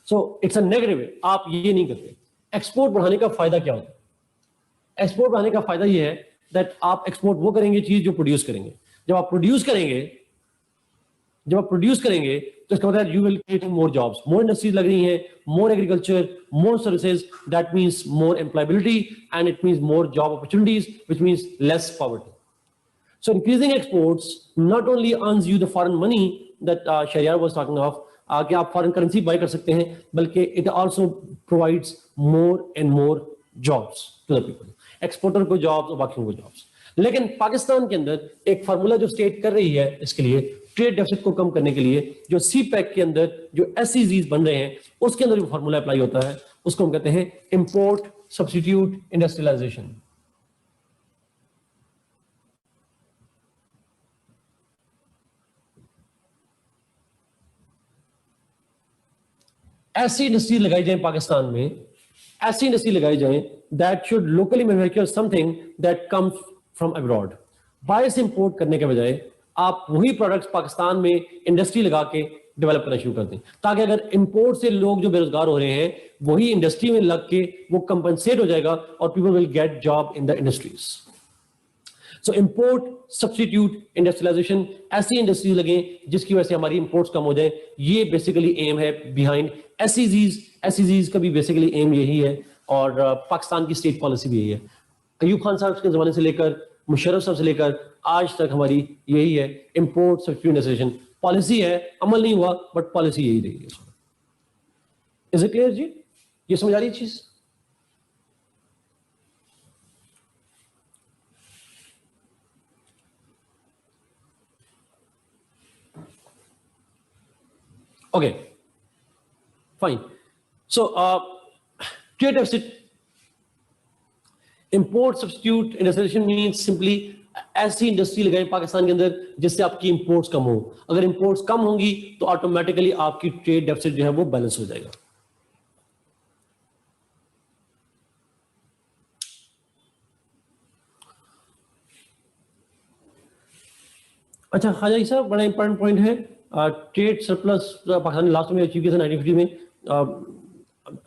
So it's a negative way. आप ये नहीं करते. एक्सपोर्ट बढ़ाने का फायदा क्या होता है? एक्सपोर्ट बढ़ाने का फायदा ये है दैट आप एक्सपोर्ट वो करेंगे चीज जो प्रोड्यूस करेंगे. जब आप प्रोड्यूस करेंगे तो इसका मतलब you will creating more jobs, more industries लग रही हैं, more agriculture, more services, that means more employability and it means more job opportunities, which means less poverty. So increasing exports not only earns you the foreign money that Shahriyar was talking of, कि आप foreign currency buy कर सकते हैं, बल्कि it also provides more and more jobs to the people. Exporter को jobs और बाकियों को जॉब्स. लेकिन पाकिस्तान के अंदर एक फार्मूला जो स्टेट कर रही है इसके लिए, ट्रेड डेफिसिट को कम करने के लिए, जो सी पैक के अंदर जो एसईजीज बन रहे हैं उसके अंदर जो फार्मूला अप्लाई होता है, उसको हम कहते हैं इंपोर्ट सब्स्टिट्यूट इंडस्ट्रियलाइजेशन. ऐसी इंडस्ट्री लगाई जाए पाकिस्तान में, ऐसी इंडस्ट्री लगाई जाए that should locally manufacture something that comes from abroad. बाहर से इंपोर्ट करने के बजाय आप वही प्रोडक्ट्स पाकिस्तान में इंडस्ट्री लगा के डेवलप करना शुरू कर दें, ताकि अगर इंपोर्ट से लोग जो बेरोजगार हो रहे हैं वही इंडस्ट्री में लग के वो कंपनसेट हो जाएगा और people will get job in the industries. So import substitute industrialization, ऐसी इंडस्ट्रीज लगे जिसकी वजह से हमारी इंपोर्ट्स कम हो जाए. ये बेसिकली एम है बिहाइंड एसईजीज. एसईजीज का भी बेसिकली एम यही है, और पाकिस्तान की स्टेट पॉलिसी भी यही है. अयूब खान साहब के जमाने से लेकर, मुशर्रफ साहब से लेकर आज तक हमारी यही है, इंपोर्ट सब्स्टिट्यूट इंडस्ट्रियलाइजेशन पॉलिसी है. अमल नहीं हुआ बट पॉलिसी यही रही है. इज इट क्लियर जी? ये समझ आ रही है चीज? Okay fine. So trade deficit, import substitute industrialization means simply ऐसी इंडस्ट्री लगाएं पाकिस्तान के अंदर जिससे आपकी इंपोर्ट्स कम हो. अगर इंपोर्ट्स कम होंगी तो ऑटोमेटिकली आपकी ट्रेड डेफिसिट जो है वो बैलेंस हो जाएगा. अच्छा खाजा साहब, बड़ा इंपॉर्टेंट पॉइंट है. ट्रेड सरप्लस पाकिस्तान ने लास्ट में अचीव किया था 1950 में.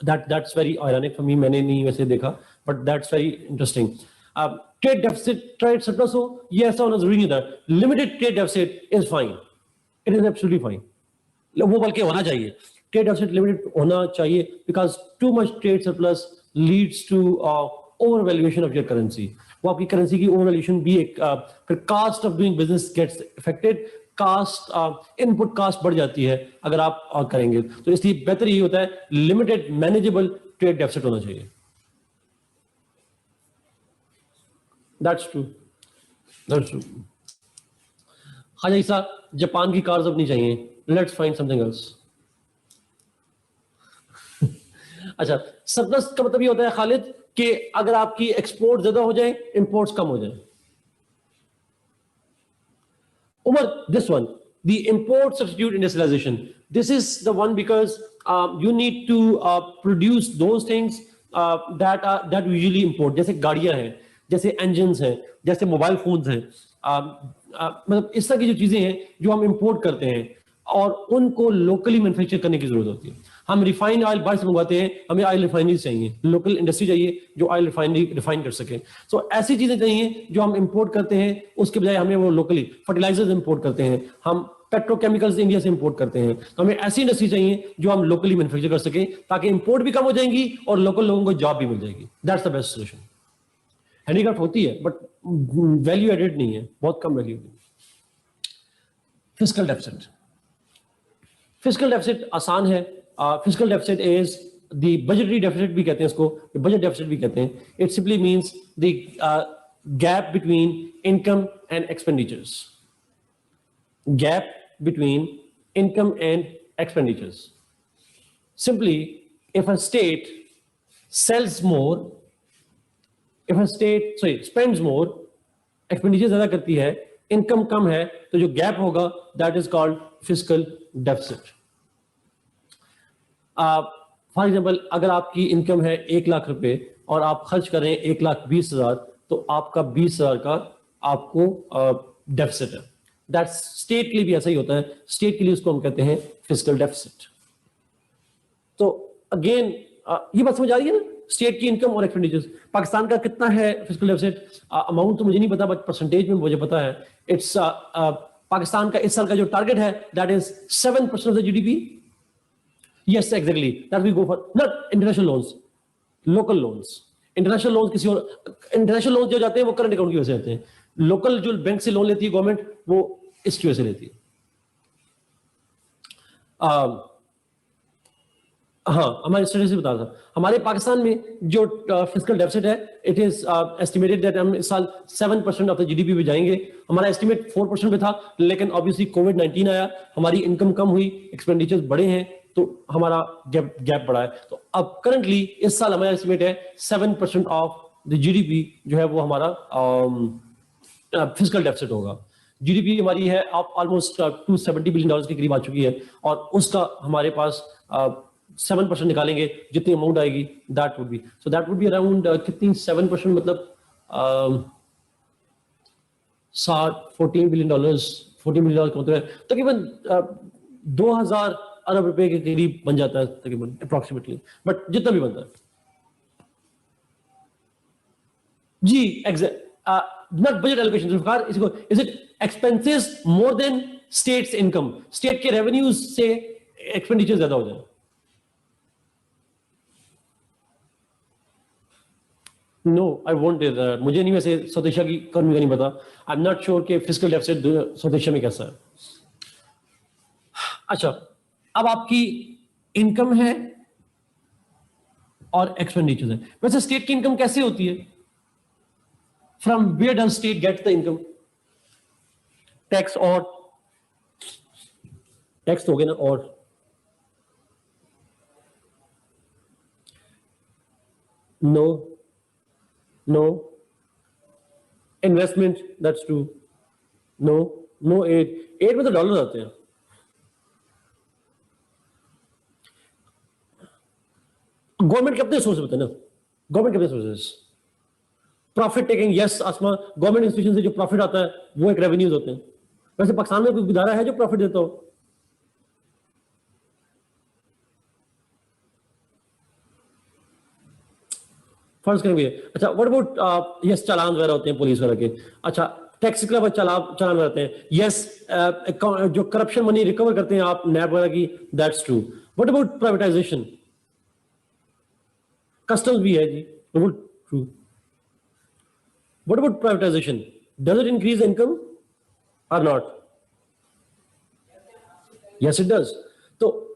That's very ironic for me. मैंने नहीं वैसे देखा, but that's very interesting. Trade deficit, trade surplus हो, ये ऐसा होना जरूरी नहीं था. Limited trade deficit is fine, it is absolutely fine. वो बल्कि होना चाहिए. ट्रेड डेफिसिट लिमिटेड होना चाहिए, because too much trade surplus leads to over valuation of your currency. वो आपकी करेंसी की ओवर वैल्यूएशन भी एक, फिर cost of doing business gets affected. Cost, input cost बढ़ जाती है अगर आप करेंगे. तो इसलिए बेहतर यही होता है, लिमिटेड मैनेजेबल ट्रेड डेफिसिट होना चाहिए. That's true. That's true. हाँ जी सर, जापान की कार्स अब नहीं चाहिए, लेट्स फाइंड समथिंग एल्स। अच्छा, सरप्लस का मतलब ये होता है खालिद कि अगर आपकी एक्सपोर्ट ज्यादा हो जाए, इंपोर्ट्स कम हो जाए। Umar, this one, the import substitute industrialization. This is the one because you need to produce those things that we usually import. जैसे गाड़ियां हैं, जैसे engines हैं, जैसे मोबाइल फोन्स हैं, मतलब इस तरह की जो चीजें हैं जो हम इंपोर्ट करते हैं और उनको लोकली मैन्युफैक्चर करने की जरूरत होती है। हम रिफाइंड ऑयल बाहर से मंगवाते हैं, हमें ऑयल रिफाइनरी चाहिए, लोकल इंडस्ट्री चाहिए जो ऑयल रिफाइन कर सके। सो ऐसी चीजें चाहिए जो हम इंपोर्ट करते हैं, उसके बजाय हमें वो लोकली फर्टिलाइजर्स इंपोर्ट करते हैं, हम पेट्रोकेमिकल्स इंडिया से इंपोर्ट करते हैं। तो हमें ऐसी इंडस्ट्री चाहिए जो हम लोकली मैन्युफैक्चर कर सके, ताकि इंपोर्ट भी कम हो जाएंगी और लोकल लोगों को जॉब भी मिल जाएगी। That's the best solution. Handicraft होती है बट वैल्यू एडेड नहीं है, बहुत कम value. Fiscal deficit, fiscal deficit आसान है। Fiscal deficit is the budgetary deficit भी कहते हैं इसको, बजट डेफिसिट भी कहते हैं। It simply means the gap between income and expenditures, gap between income and expenditures. Simply, if a state sells more, if a state spends more, expenditure ज्यादा करती है, इनकम कम है, तो जो गैप होगा that is called fiscal deficit. For example, अगर आपकी income है 1 लाख रुपए और आप खर्च कर रहे हैं 1,20,000, तो आपका 20,000 का आपको डेफिसिट है। दैट स्टेट के लिए भी ऐसा ही होता है, स्टेट के लिए उसको हम कहते हैं फिस्कल डेफिसिट। तो अगेन ये बात समझ आ रही है ना, स्टेट की इनकम और एक्सपेंडिचर्स। पाकिस्तान का कितना है फिस्कल डेफिसिट, अमाउंट तो मुझे नहीं पता, बट परसेंटेज में मुझे पता है। इट्स पाकिस्तान का इस साल का जो टारगेट है that is 7% of the GDP. Yes exactly, that we go for not international loans, local loans. International loans किसी और, इंटरनेशनल लोन्स जो जाते हैं वो करंट अकाउंट की वजह से आते हैं। लोकल जो बैंक से लोन लेती है गवर्नमेंट, वो इसकी वजह से लेती है। हाँ, हमारे स्टडी से बता था, हमारे पाकिस्तान में जो फिस्कल डेफिसिट है, इट इज एस्टिमेटेड दैट हम इस साल 7% ऑफ द जीडीपी पे जाएंगे। हमारा एस्टिमेट 4% पे था, लेकिन ऑब्वियसली कोविड-19 आया, हमारी इनकम कम हुई, एक्सपेंडिचर्स बढ़े हैं, तो हमारा गैप बढ़ा है। तो अब करंटली इस साल हमारा एस्टिमेट है 7% ऑफ द जीडीपी जो है वो हमारा फिस्कल डेफिसिट होगा। जीडीपी हमारी है ऑलमोस्ट $270 बिलियन के करीब आ चुकी है, और उसका हमारे पास 7% निकालेंगे, जितनी अमाउंट आएगी that would be, so that would be around कितनी 7% मतलब 14 बिलियन डॉलर्स, $14 बिलियन का मतलब है तकरीबन 2,000 अरब रुपए के करीब बन जाता है तकरीबन अप्रोक्सीमेटली, बट जितना भी बनता है। जी एग्जैक्ट, नॉट बजट एलोकेशन, इसको is it expenses more than state's income, state के रेवेन्यूज से एक्सपेंडिचर ज्यादा हो जाए। No I won't do that, मुझे नहीं, वैसे साउथ एशिया की इकोनॉमी का नहीं पता, आई एम नॉट श्योर कि फिस्कल डेफिसिट साउथ एशिया में कैसा है। अच्छा, अब आपकी इनकम है और एक्सपेंडिचर है। वैसे स्टेट की इनकम कैसे होती है? From where does state get the income? Tax, और टैक्स तो हो गया ना, और no investment, that's true, no aid में तो डॉलर आते हैं। गवर्नमेंट के अपने सोर्स होते हैं ना, गवर्नमेंट के अपने सोर्सेस। प्रॉफिट टेकिंग, यस आसमा, गवर्नमेंट इंस्टीट्यूशन से जो प्रॉफिट आता है वो एक रेवेन्यूज होते हैं। वैसे पाकिस्तान में कोई इदारा है जो प्रॉफिट देता हो? फर्ज करेंगे। अच्छा, व्हाट अबाउट यस, चालान वगैरह होते हैं पुलिस वगैरह के। अच्छा, टैक्स के अलावा चालान रहते हैं। यस, जो करप्शन मनी रिकवर करते हैं आप नैब वगैरह की, that's true. What about privatisation? Customs भी है जी, true. What about privatisation, does it increase income और नॉट? Yes it does. तो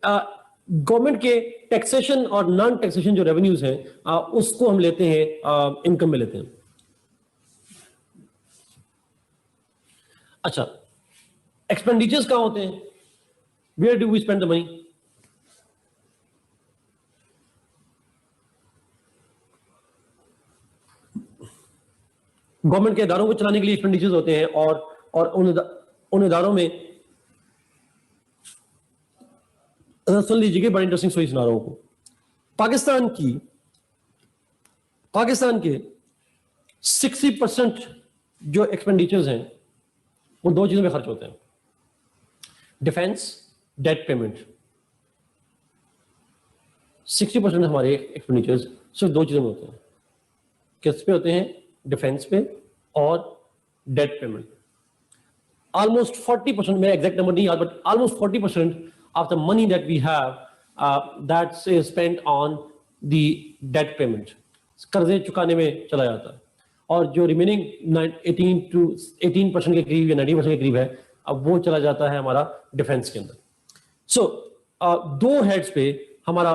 गवर्नमेंट के टैक्सेशन और नॉन टैक्सेशन जो रेवेन्यूज हैं उसको हम लेते हैं इनकम में लेते हैं। अच्छा, एक्सपेंडिचर्स कहाँ होते हैं? Where do we spend the money? Government के इदारों को चलाने के लिए एक्सपेंडिचर्स होते हैं, और उन इदारों में सुन लीजिए, बड़ी इंटरेस्टिंग स्टोरी सुना रहा हूं आपको। पाकिस्तान के 60% जो एक्सपेंडिचर्स हैं वो दो चीजों में खर्च होते हैं, डिफेंस, डेट पेमेंट। 60% हमारे एक्सपेंडिचर्स सिर्फ दो चीजों में होते हैं। किस पे होते हैं? डिफेंस पे और डेट पेमेंट। ऑलमोस्ट 40%, मेरा एग्जैक्ट नंबर नहीं याद, but almost 40% of the money that we have that's spent on the debt payment, कर्जे चुकाने में चला जाता है। और जो रिमेनिंग 18% के करीब या 90% के करीब है, अब वो चला जाता है हमारा डिफेंस के अंदर। सो दो हेड्स पे हमारा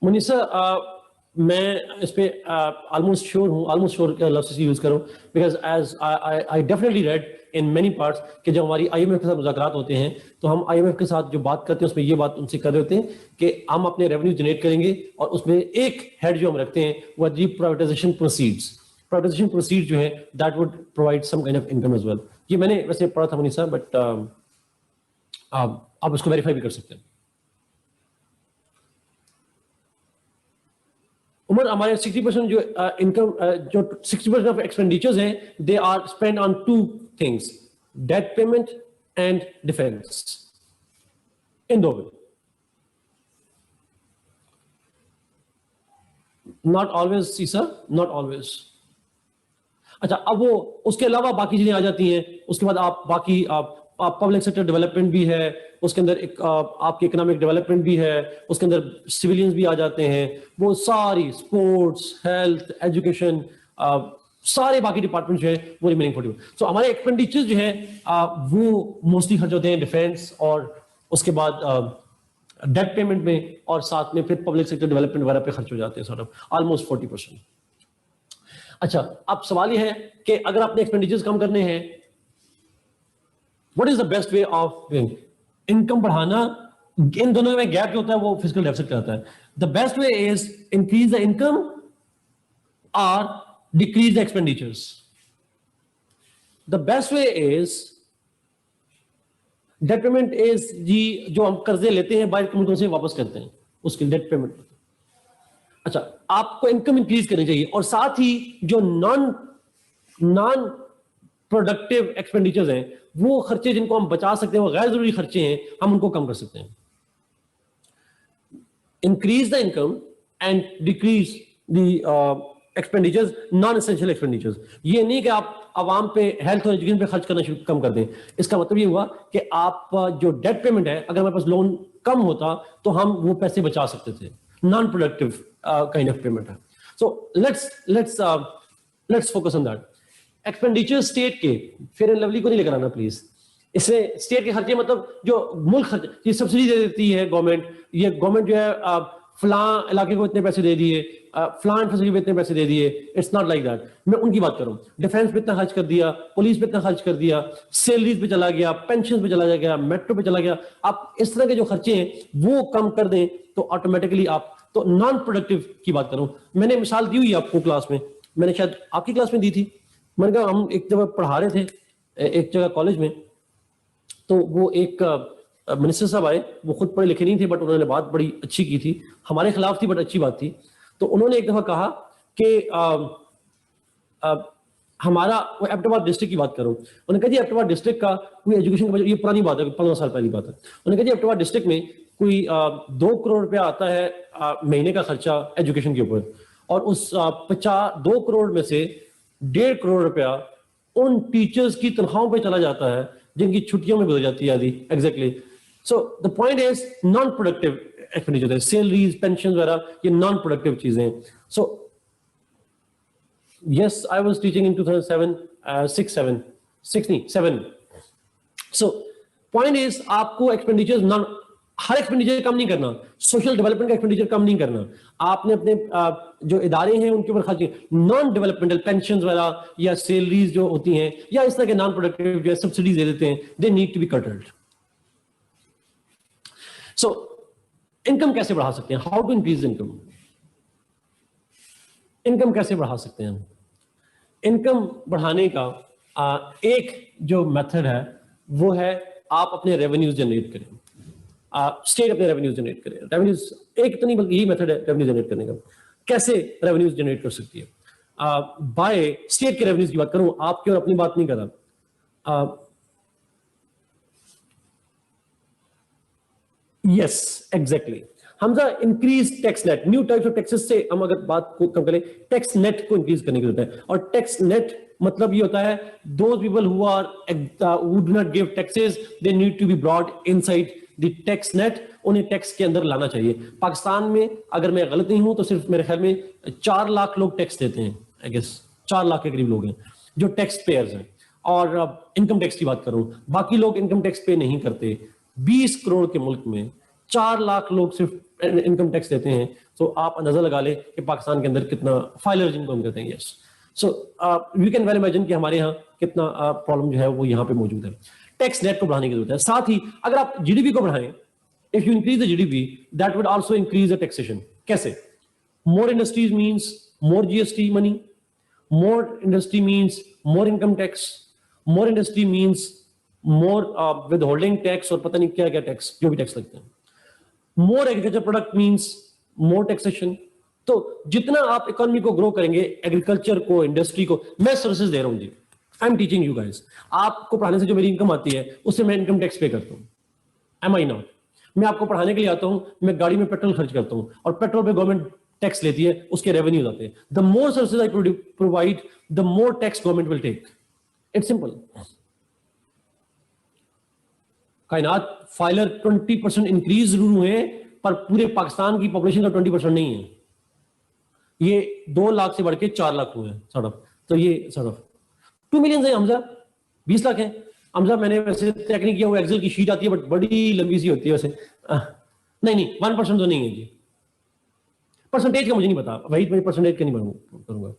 मुनीसा, मैं इस पे ऑलमोस्ट श्योर का लफ्ज़ यूज करूं, because as I definitely read in many parts कि जब हमारी आईएमएफ के साथ मुज़ाकरात होते हैं तो हम आईएमएफ के साथ जो बात करते हैं उसमें ये बात उनसे कर रहे होते हैं कि हम अपने रेवेन्यू जनरेट करेंगे, और उसमें एक हेड जो हम रखते हैं वो the privatization proceeds. Privatization proceed जो है that would provide some kind of income as well. ये मैंने वैसे पढ़ा था मुनीसा, बट आप उसको वेरीफाई भी कर सकते हैं। उमर, हमारे 60% जो इनकम जो 60% ऑफ एक्सपेंडिचर्स हैं, they are spend on two things, debt payment and defence, इन दो में। नॉट ऑलवेज सीसा, नॉट ऑलवेज। अच्छा, अब वो उसके अलावा बाकी चीजें आ जाती हैं। उसके बाद आप बाकी पब्लिक सेक्टर डेवलपमेंट भी है, उसके अंदर एक आपकी इकोनॉमिक डेवलपमेंट भी है, उसके अंदर सिविलियंस भी आ जाते हैं, वो सारी स्पोर्ट्स, हेल्थ, एजुकेशन, सारे बाकी डिपार्टमेंट जो है वो रिमेनिंग 40%। सो हमारे एक्सपेंडिचर्स जो है वो मोस्टली खर्च होते हैं डिफेंस, और उसके बाद डेट पेमेंट में, और साथ में फिर पब्लिक सेक्टर डेवलपमेंट वगैरह पे खर्च हो जाते हैं, सॉर्ट ऑफ ऑलमोस्ट 40%। अच्छा, अब सवाल ये है कि अगर आपने एक्सपेंडिचर्स कम करने हैं, what is the best way of income बढ़ाना? इन दोनों में गैप जो होता है वो फिजिकल डेफिसिट कहलाता है। The best way is increase the income और decrease the expenditures. The best way is debt payment is जी, जो हम कर्जे लेते हैं बाहर के मुल्कों से वापस करते हैं, उसके डेट पेमेंट। अच्छा, आपको इनकम इंक्रीज करनी चाहिए, और साथ ही जो नॉन प्रोडक्टिव एक्सपेंडिचर्स हैं, वो खर्चे जिनको हम बचा सकते हैं, वो गैर जरूरी खर्चे हैं, हम उनको कम कर सकते हैं। Increase the income and decrease the expenditures, non essential expenditures. ये नहीं कि आप आवाम पे हेल्थ और एजुकेशन पे खर्च करना कम कर दें। इसका मतलब ये हुआ कि आप जो डेट पेमेंट है, अगर हमारे पास लोन कम होता तो हम वो पैसे बचा सकते थे। Non productive kind of payment है। So let's focus on that. Expenditure state के, फेयर एंड लवली को नहीं लेकर आना प्लीज। इसमें स्टेट के खर्चे मतलब जो मुल्क खर्च, ये सब्सिडी दे देती है गवर्नमेंट, ये गवर्नमेंट जो है फलां इलाके को इतने पैसे दे दिए, फलां फैसिलिटी पे इतने पैसे दे दिए। It's not like that. मैं उनकी बात करूं, डिफेंस पे इतना खर्च कर दिया, पुलिस पे इतना खर्च कर दिया, सैलरीज पे चला गया, पेंशन पे चला गया, मेट्रो पे चला गया। आप इस तरह के जो खर्चे हैं वो कम कर दें तो ऑटोमेटिकली आप, तो नॉन प्रोडक्टिव की बात करूं, मैंने मिसाल दी हुई आपको क्लास में, मैंने शायद आपकी क्लास में दी थी। मैंने कहा हम एक जगह पढ़ा रहे थे एक जगह कॉलेज में, तो वो एक मिनिस्टर साहब आए, वो खुद पढ़े लिखे नहीं थे, बट उन्होंने बात बड़ी अच्छी की थी, हमारे खिलाफ थी बट अच्छी बात थी। तो उन्होंने एक दफा कहा कि हमारा, वो एबटाबाद डिस्ट्रिक्ट की बात करूं, उन्होंने कहा जी एबटाबाद डिस्ट्रिक्ट का कोई एजुकेशन का बजट, ये पुरानी बात है, 15 साल पहली बात है। उन्होंने कहा जी एबटाबाद डिस्ट्रिक्ट में कोई 2 करोड़ रुपया आता है महीने का खर्चा एजुकेशन के ऊपर, और उस 2 करोड़ में से 1.5 करोड़ रुपया उन टीचर्स की तनख्वाहों पे चला जाता है जिनकी छुट्टियों में गुजर जाती है आदि। Exactly. So the point is non productive expenditure है, सैलरीज, पेंशन वगैरह, ये नॉन प्रोडक्टिव चीजें हैं। So yes, I was teaching in 2007 6 नहीं 7। सो पॉइंट इज आपको एक्सपेंडिचर्स नॉन, हर एक्सपेंडिचर कम नहीं करना, सोशल डेवलपमेंट का एक्सपेंडिचर कम नहीं करना, आपने अपने जो इदारे हैं उनके ऊपर खर्च, नॉन डेवलपमेंटल पेंशन वगैरह या सैलरीज जो होती हैं या इस तरह के नॉन प्रोडक्टिव जो सब्सिडीज दे देते हैं, they need to be curtailed. So income कैसे बढ़ा सकते हैं, how to increase income, income कैसे बढ़ा सकते हैं हम? इनकम बढ़ाने का एक जो मेथड है वो है आप अपने रेवेन्यूज जनरेट करें, स्टेट अपने रेवेन्यूज जनरेट करें। रेवेन्यूज एक तो नहीं बल्कि यही मेथड है रेवेन्यू जनरेट करने का। कैसे रेवेन्यूज जनरेट कर सकती है? बाय स्टेट के रेवेन्यूज की बात करूं, आपकी और अपनी बात नहीं कर रहा। Yes exactly Hamza, increase tax net, new types of taxes से हम अगर बात को कम करें, टैक्स नेट को इंक्रीज करने की जरूरत है। और टैक्स नेट मतलब ये होता है those people who are who do not give taxes, they need to be brought inside the tax net, उन्हें टैक्स के अंदर लाना चाहिए। पाकिस्तान में अगर मैं गलत नहीं हूं तो सिर्फ मेरे ख्याल में 4 लाख लोग टैक्स देते हैं, आई गेस 4 लाख के करीब लोग हैं जो टैक्स पेयर्स हैं। और इनकम टैक्स की बात करूं, बाकी लोग इनकम टैक्स पे नहीं करते। 20 करोड़ के मुल्क में 4 लाख लोग सिर्फ इनकम टैक्स देते हैं, तो आप अंदाजा लगा लें कि पाकिस्तान के अंदर कितना फाइलर्स इनकम करते हैं। Yes, so we can well imagine कि हमारे यहाँ कितना प्रॉब्लम जो है वो यहाँ पे मौजूद है। टैक्स नेट को बढ़ाने की जरूरत है। साथ ही अगर आप जीडीपी को बढ़ाएं, if you increase the GDP that would also increase the taxation. कैसे? More industries means more GST money, more industry means more income tax, more industry means more withholding tax और पता नहीं क्या क्या टैक्स जो भी टैक्स लगते हैं। More agriculture product means more taxation. तो जितना आप इकोनॉमी को ग्रो करेंगे, एग्रीकल्चर को, इंडस्ट्री को, मैं सर्विसेज दे रहा हूं जी, I am teaching you guys, आपको पढ़ाने से जो मेरी इनकम आती है उससे मैं इनकम टैक्स पे करता हूं, एम आई नॉट? मैं आपको पढ़ाने के लिए आता हूं, मैं गाड़ी में पेट्रोल खर्च करता हूं और पेट्रोल पे गवर्नमेंट टैक्स लेती है, उसके रेवेन्यूज आते हैं। The more services I provide, the more tax government will take. It's simple. Kainat filer 20% increase जरूर हुए, पर पूरे पाकिस्तान की पॉपुलेशन का 20% नहीं है। ये 2 लाख से बढ़ के 4 लाख हुए हैं सड़क। तो ये सड़क 2 मिलियन है हमजा, 20 लाख है हमजा। मैंने वैसे चेक नहीं किया, वो एक्सेल की शीट आती है बट बड़ी लंबी सी होती है वैसे। नहीं 1% तो नहीं है जी। परसेंटेज का मुझे नहीं पता भाई, मैं परसेंटेज का नहीं करूंगा,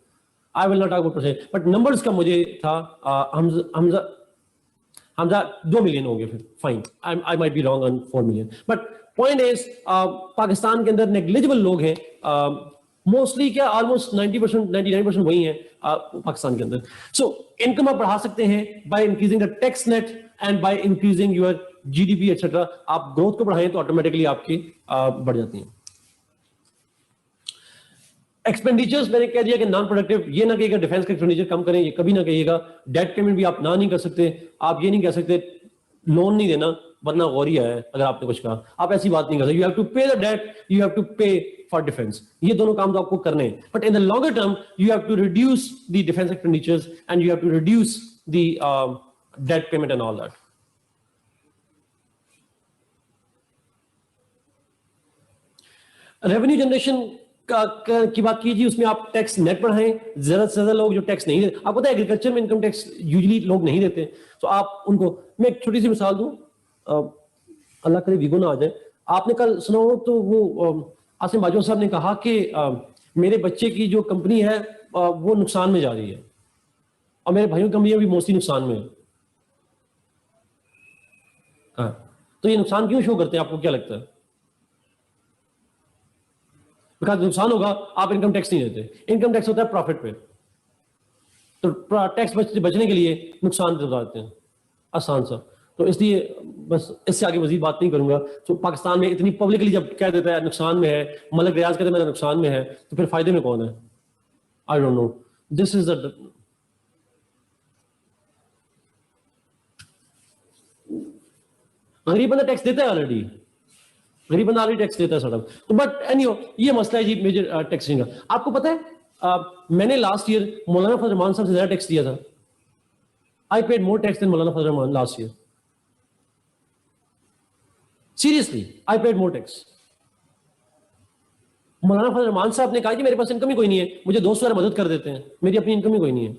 I will not talk about percentage, but numbers का मुझे था। हमजा 2 मिलियन होंगे फिर, fine, I might be wrong on 4 million, but point is Pakistan के अंदर नेग्लिजिबल लोग हैं, मोस्टली क्या ऑलमोस्ट 90% 99% वही है पाकिस्तान के अंदर। सो इनकम आप बढ़ा सकते हैं by increasing the tax net and by increasing your GDP etcetera. आप ग्रोथ को बढ़ाएं तो ऑटोमेटिकली आपकी बढ़ जाती हैं। एक्सपेंडिचर्स मैंने कह दिया कि नॉन प्रोडक्टिव, ये ना कहिएगा डिफेंस का एक्सपेंडिचर कम करें, ये कभी ना कहिएगा। डेट पेमेंट भी आप ना नहीं कर सकते, आप ये नहीं कह सकते लोन नहीं देना वरना गौरिया है अगर आपने कुछ कहा, आप ऐसी बात नहीं कर सकते। You have to pay the debt, you have to pay for defence, ये दोनों काम तो आपको करने हैं। But in the longer term you have to reduce the defence expenditures and you have to reduce the debt payment and all that. Revenue generation की बात कीजिए, उसमें आप टैक्स नेट बढ़ाएं, ज्यादा से ज्यादा लोग जो टैक्स नहीं देते, आपको पता है एग्रीकल्चर में इनकम टैक्स यूजुअली लोग नहीं देते, तो आप उनको, मैं एक छोटी सी मिसाल दूं, अल्लाह करे वीगो ना आ जाए। आपने कल सुना हो तो वो आसिम बाजवा साहब ने कहा कि मेरे बच्चे की जो कंपनी है वो नुकसान में जा रही है और मेरे भाइयों की कंपनियां भी मोस्टली नुकसान में है। तो ये नुकसान क्यों शो करते हैं, आपको क्या लगता है? बिकॉज नुकसान होगा, आप इनकम टैक्स नहीं देते। इनकम टैक्स होता है प्रॉफिट पे, तो टैक्स बचने के लिए नुकसान दिलाते हैं, आसान सा। तो इसलिए बस इससे आगे मजीद बात नहीं करूंगा। तो पाकिस्तान में इतनी पब्लिकली जब कह देता है नुकसान में है, मलिक रियाज कहते हैं मेरा नुकसान में है, तो फिर फायदे में कौन है? आई don't no, this is the गरीब बंदा टैक्स देता है ऑलरेडी, गरीब बंदा ऑलरेडी टैक्स देता है सड़क। तो बट एनीहो ये मसला है जी मेजर टैक्सिंग का। आपको पता है मैंने लास्ट ईयर मौलाना फजल रहमान साहब से ज्यादा टैक्स दिया था। I paid more tax than Maulana Fazal Rehman last year, seriously I paid more tax. Maulana Fazal Rahman साहब ने कहा कि मेरे पास इनकम ही कोई नहीं है, मुझे दोस्त वगैरह मदद कर देते हैं, मेरी अपनी इनकम ही कोई नहीं है।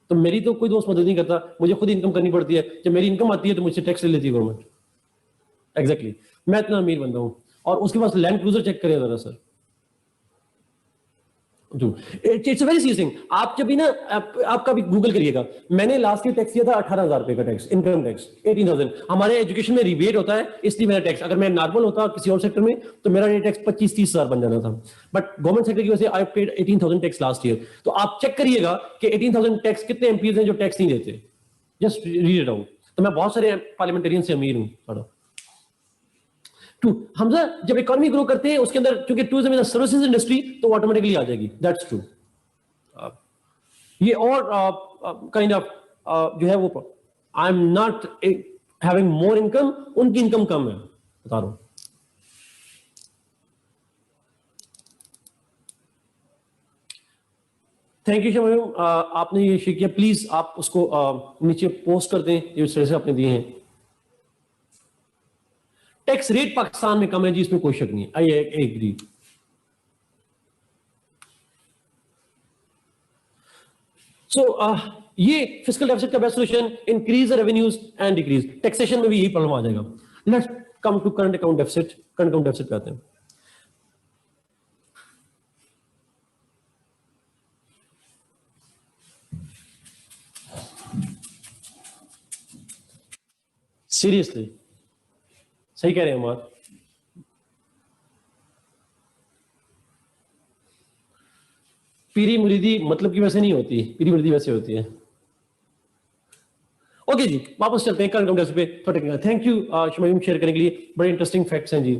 तो मेरी तो कोई दोस्त मदद नहीं करता, मुझे खुद इनकम करनी पड़ती है। जब मेरी इनकम आती है तो मुझसे टैक्स ले लेती है गवर्नमेंट। एग्जैक्टली मैं इतना अमीर बंदा हूं और उसके पास लैंड क्रूजर चेक करिए जरा sir. It's very serious thing. आप जब भी ना आपका भी गूगल करिएगा, मैंने लास्ट ईयर टैक्स दिया था 18,000 रुपए का टैक्स, इनकम टैक्स 18,000। हमारे एजुकेशन में रिबेट होता है इसलिए मेरा टैक्स, अगर मैं नॉर्मल होता किसी और सेक्टर में तो मेरा ये टैक्स 25-30,000 बन जाना था, बट गवर्नमेंट सेक्टर की वजह से I paid 18,000 tax last year. तो आप चेक करिएगा कि 18,000 टैक्स कितने एमपीज हैं जो टैक्स नहीं देते, जस्ट रीड इट आउट। तो मैं बहुत सारे पार्लियामेंटेरियन से अमीर हूँ। टू हमजा जब इकोनॉमी ग्रो करते हैं उसके अंदर क्योंकि tourism is a services industry तो ऑटोमेटिकली आ जाएगी, दैट्स ट्रू। ये और काइंड ऑफ जो है वो आई am not having more income, उनकी इनकम कम है, बता रहा हूं। थैंक यू शमीम, आपने ये शेयर किया, प्लीज आप उसको नीचे पोस्ट कर दें जिस तरह से आपने दिए हैं। टैक्स रेट पाकिस्तान में कम है जी, इसमें कोई शक नहीं है, आई एग्री। सो ये फिस्कल डेफिसिट का best solution, increase the revenues and decrease. Taxation में भी यही प्रॉब्लम आ जाएगा। Let's come to current account deficit. Current account deficit पे आते हैं। सीरियसली सही कह रहे हैं हमारे, पीरी मुरीदी मतलब की वैसे नहीं होती, पीरी मुरीदी वैसे होती है। ओके जी, वापस चलते हैं करंट अकाउंट पे थोड़ा। थैंक यू शमीम शेयर करने के लिए, बड़े इंटरेस्टिंग फैक्ट्स हैं जी।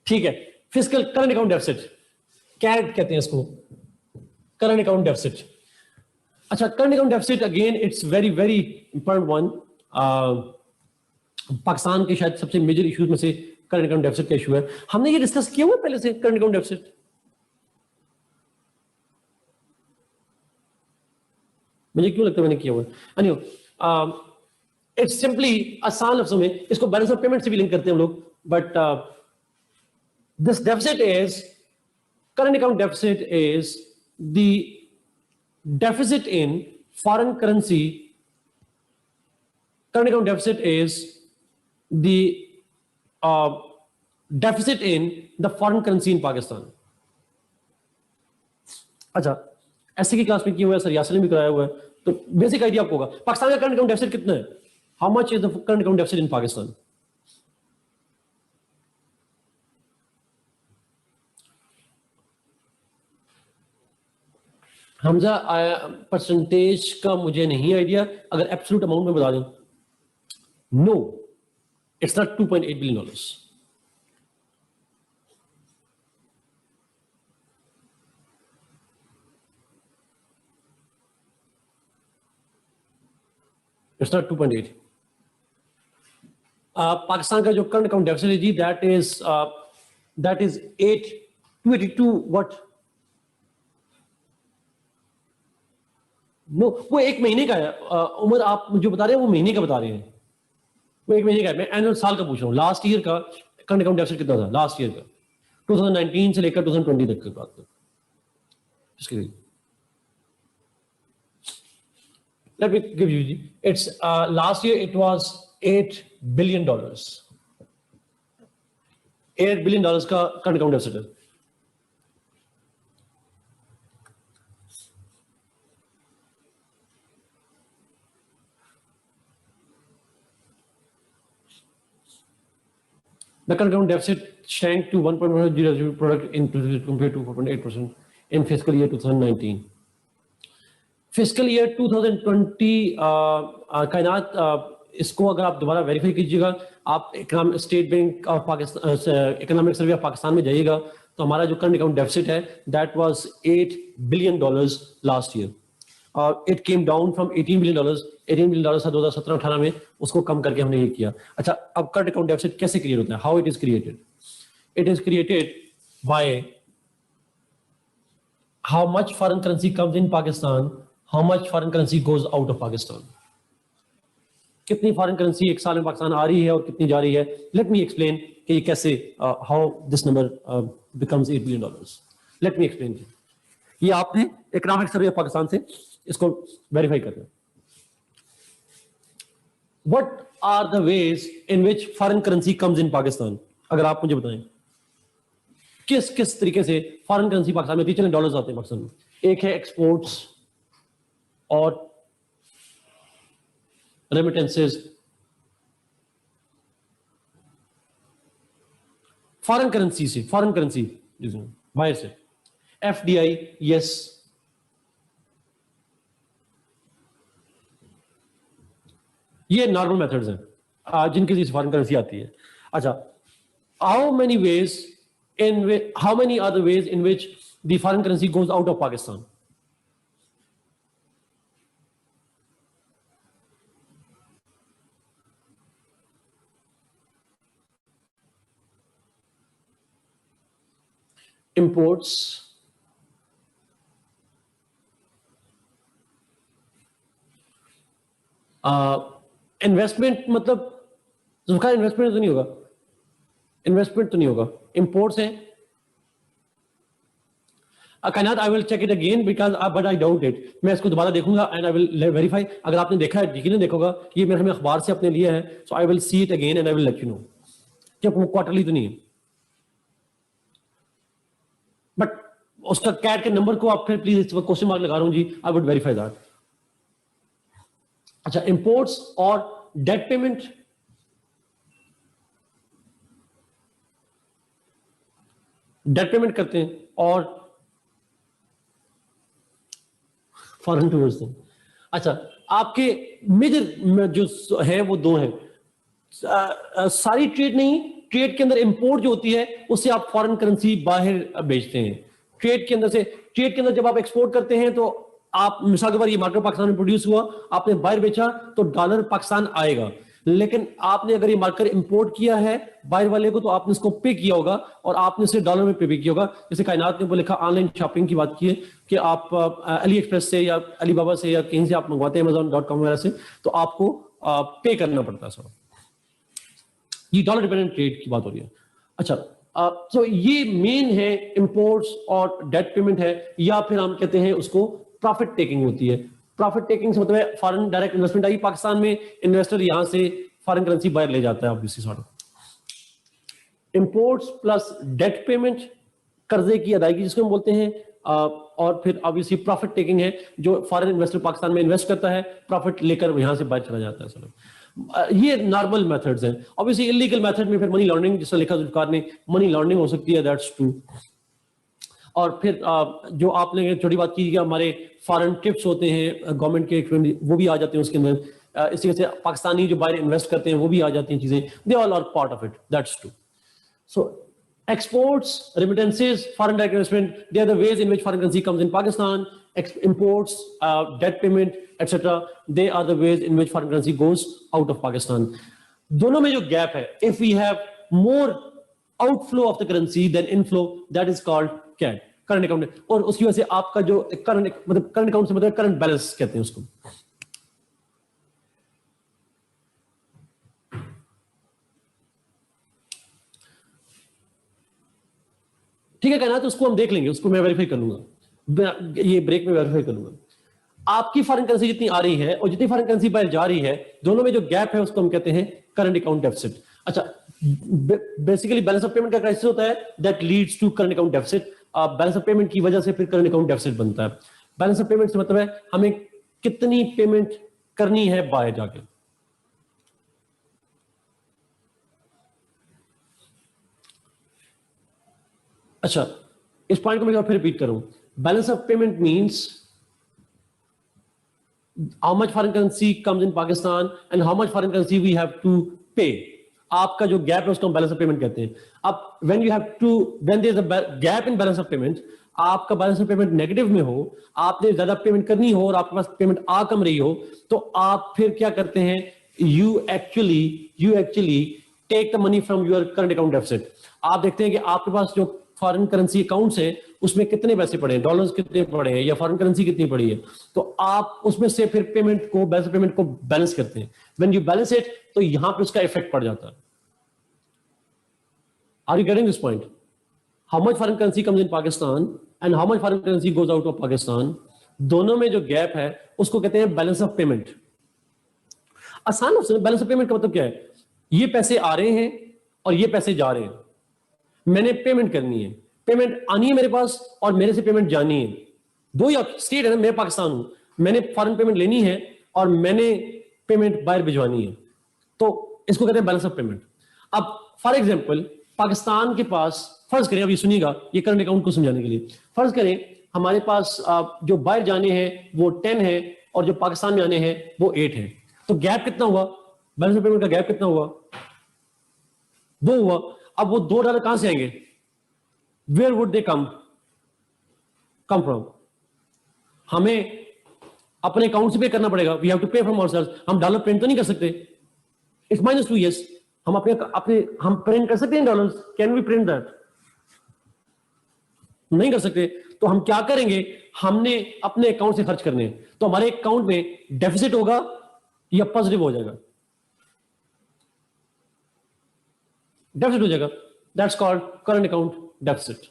ठीक है, फिस्कल करंट अकाउंट डेफिसिट कैट कहते हैं इसको, करंट अकाउंट डेफिसिट। अच्छा, current account deficit again it's very very important one. Pakistan के शायद सबसे मेजर इश्यूज में से करंट अकाउंट डेफिसिट का इशू है। हमने ये डिस्कस किया हुआ पहले से करंट अकाउंट डेफिसिट, मुझे क्यों लगता है मैंने किया हुआ है। इट्स सिंपली आसान लफ्जों में इसको बैलेंस ऑफ पेमेंट से भी लिंक करते हैं हम लोग, but this deficit is, current account deficit is the deficit in foreign currency. Current account deficit is the deficit in the foreign currency in Pakistan. अच्छा, ऐसे की क्लास में किया हुआ है सर, यासर ने भी कराया हुआ है, तो बेसिक आइडिया आपको होगा। पाकिस्तान का करंट अकाउंट डेफिसिट कितना है? How much is the current account deficit in Pakistan? Hamza percentage का मुझे नहीं आइडिया, अगर एब्सोल्यूट अमाउंट में बता दें। No, it's not $2.8 billion. It's not 2.8। Pakistan का जो करंट अकाउंट डेफिसिट है जी, दैट इज 282 व्हाट? नो, वो एक महीने का है। उमर आप जो बता रहे हैं वो महीने का बता रहे हैं, वो एक महीने का है। मैं एनुअल साल का पूछ रहा हूँ। लास्ट ईयर का करंट अकाउंट डेफिसिट कितना था लास्ट ईयर का, 2019 से लेकर 2020 तक की बात। इसके लिए लेट मी गिव यू जी, it's last year it was $8 billion. $8 billion का करंट अकाउंट डेफिसिट है। The current account deficit shrank to 1.1% GDP product in compared to 4.8% in fiscal year 2019. Fiscal year 2020 कायनात, इसको अगर आप दोबारा वेरीफाई कीजिएगा, आप state bank of Pakistan economic survey of Pakistan में जाइएगा, तो हमारा जो करंट अकाउंट डेफिसिट है that was $8 billion last year. It came down from $18 billion. $18 billion था 2017-18 में, उसको कम करके हमने ये किया। अच्छा, अब करंट अकाउंट डेफिसिट कैसे क्रिएट होता है? How it is created? It is created by how much foreign currency comes in Pakistan, how much foreign currency goes out of Pakistan. कितनी फॉरेन करेंसी एक साल में पाकिस्तान आ रही है और कितनी जा रही है। लेट मी एक्सप्लेन कि ये कैसे, how this number becomes $8 billion. Let me explain. ये आपने इकोनॉमिक सर्वे ऑफ पाकिस्तान से इसको वेरीफाई करते हैं। What are the ways in which foreign currency comes in Pakistan? अगर आप मुझे बताएं किस किस तरीके से फॉरेन करेंसी पाकिस्तान में, चलें डॉलर्स आते हैं पाकिस्तान में। एक है एक्सपोर्ट्स और रेमिटेंसेस। फॉरेन करेंसी से, फॉरेन करेंसी बाहर से, एफडीआई, यस, ये नॉर्मल मेथड्स हैं जिनकी फॉरेन करेंसी आती है। अच्छा, how many are the ways in which the foreign currency goes out of Pakistan? Imports, investment, मतलब उसका इन्वेस्टमेंट तो नहीं होगा, इन्वेस्टमेंट तो नहीं होगा, इंपोर्ट्स है। Kainat, I will check it again because but I doubt it. मैं इसको दोबारा देखूंगा एंड आई विल वेरीफाई। अगर आपने देखा है, यकीन देखोगा, ये मेरे में अखबार से अपने लिए है, so I will see it again and I will let you know. क्या क्वार्टरली तो नहीं है, बट उसका कैट के नंबर को आप फिर प्लीज इस क्वेश्चन मार्क लगा रहा हूं जी, आई वुड वेरीफाई दैट। अच्छा, इंपोर्ट्स और डेट पेमेंट, डेट पेमेंट करते हैं और फॉरेन टूरिज्म। अच्छा, आपके मेजर जो है वो दो हैं। सारी ट्रेड नहीं, ट्रेड के अंदर इंपोर्ट जो होती है उससे आप फॉरेन करेंसी बाहर बेचते हैं। ट्रेड के अंदर से, ट्रेड के अंदर जब आप एक्सपोर्ट करते हैं तो आप मिसाल के तौर ये मार्केट पाकिस्तान में प्रोड्यूस हुआ, आपने बाहर बेचा तो डॉलर पाकिस्तान आएगा। लेकिन आपने अगर ये मार्कर इंपोर्ट किया है बाहर वाले को तो आपने इसको पे किया होगा और आपने इसे डॉलर में पे भी किया होगा। जैसे कायनात ने वो लिखा, ऑनलाइन शॉपिंग की बात की है कि आप अली एक्सप्रेस से या अलीबाबा से या कहीं से आप मंगवाते हैं, Amazon.com वगैरह से, तो आपको पे करना पड़ता है। सर, ये डॉलर डिपेंडेंट ट्रेड की बात हो रही है। अच्छा, तो ये मेन है, इंपोर्ट्स और डेट पेमेंट है, या फिर हम कहते हैं उसको प्रॉफिट टेकिंग होती है। प्रॉफिट टेकिंग से मतलब है फॉरेन डायरेक्ट इन्वेस्टमेंट आई पाकिस्तान में, इन्वेस्टर यहां से फॉरेन करेंसी बाहर ले जाता है obviously. Sort imports plus debt payment, कर्जे की अदायगी जिसको हम बोलते हैं, और फिर ऑब्वियसली प्रॉफिट टेकिंग है, जो फॉरेन इन्वेस्टर पाकिस्तान में इन्वेस्ट करता है, प्रॉफिट लेकर यहां से बाहर चला जाता है। सर, ये नॉर्मल मेथड्स हैं। ऑब्वियसली इलीगल मेथड में फिर मनी लॉन्ड्रिंग, जिसने लिखा जुल्फकार ने, मनी लॉन्ड्रिंग हो सकती है, दैट्स ट्रू। और फिर जो आपने छोटी बात की कि हमारे फॉरेन ट्रिप्स होते हैं गवर्नमेंट के, वो भी आ जाते हैं उसके अंदर। इसी वजह से पाकिस्तानी जो बाहर इन्वेस्ट करते हैं वो भी आ जाती हैं चीजें, they all are part of it, that's true. So exports, remittances, foreign direct investment, they are the ways in which foreign currency comes in Pakistan. Imports, debt payment, etc. They are the ways in which foreign currency goes out of Pakistan. दोनों में जो gap है, if we have more outflow of the currency than inflow, that is called CAD, current account. और उसकी वजह से आपका जो current account से मतलब current balance कहते हैं उसको। ठीक है कहना, तो उसको हम देख लेंगे, उसको मैं वेरीफाई कर लूंगा, ये ब्रेक में वेरीफाई कर लूंगा। आपकी फॉरेन करेंसी जितनी आ रही है और जितनी फॉरेन करेंसी बाहर जा रही है, दोनों में जो गैप है उसको हम कहते हैं करंट अकाउंट डेफिसिट। अच्छा, बेसिकली बैलेंस ऑफ पेमेंट का क्राइसिस होता है, that leads to current account deficit. Balance of payment की वजह से फिर करंट अकाउंट डेफिसिट बनता है। बैलेंस ऑफ पेमेंट से मतलब है हमें कितनी पेमेंट करनी है बाहर जाके। अच्छा, इस पॉइंट को मैं फिर रिपीट करूं, balance of payment means how much foreign currency comes in Pakistan and how much foreign currency we have to pay. आपका जो गैप है उसको हम बैलेंस ऑफ पेमेंट कहते हैं। अब when you have to, when there is a gap in balance of payment, आपका balance of payment negative में हो, आपने ज्यादा पेमेंट करनी हो और आपके पास पेमेंट आ कम रही हो, तो आप फिर क्या करते हैं, you actually take the money from your current account deficit. आप देखते हैं कि आपके पास जो फॉरेन करेंसी अकाउंट्स है उसमें कितने पैसे पड़े हैं, डॉलर्स कितने पड़े हैं या फॉरेन करेंसी कितनी पड़ी है, तो आप उसमें से फिर पेमेंट को, बैलेंस पेमेंट को बैलेंस करते हैं। व्हेन यू बैलेंस इट, तो यहां पे उसका इफेक्ट पड़ जाता है। Are you getting this point? How much foreign currency comes in Pakistan and how much foreign currency goes out of Pakistan, दोनों में जो गैप है उसको कहते हैं बैलेंस ऑफ पेमेंट। आसान है, बैलेंस ऑफ पेमेंट का मतलब क्या है? ये पैसे आ रहे हैं और ये पैसे जा रहे हैं, मैंने पेमेंट करनी है, पेमेंट आनी है मेरे पास और मेरे से पेमेंट जानी है। दो ही स्टेट है ना, मैं पाकिस्तान हूं, मैंने फॉरेन पेमेंट लेनी है और मैंने पेमेंट बाहर भिजवानी है, तो इसको कहते हैं बैलेंस ऑफ पेमेंट। अब फॉर एग्जांपल पाकिस्तान के पास, फर्ज करें, अब ये सुनिएगा, ये करंट अकाउंट को समझाने के लिए, फर्ज करें हमारे पास जो बाहर जाने हैं वो 10 है और जो पाकिस्तान में आने हैं वो 8 है, तो गैप कितना हुआ? बैलेंस ऑफ पेमेंट का गैप कितना हुआ? 2 हुआ। अब वो $2 कहां से आएंगे? Where would they come from? हमें अपने अकाउंट से पे करना पड़ेगा, we have to pay from ourselves. हम डॉलर प्रिंट तो नहीं कर सकते, इट्स -2, यस। हम हम प्रिंट कर सकते हैं dollars, can we print that? नहीं कर सकते, तो हम क्या करेंगे? हमने अपने अकाउंट से खर्च करने हैं, तो हमारे अकाउंट में डेफिसिट होगा या पॉजिटिव हो जाएगा? डेफिसिट हो जाएगा, that's called current account deficit.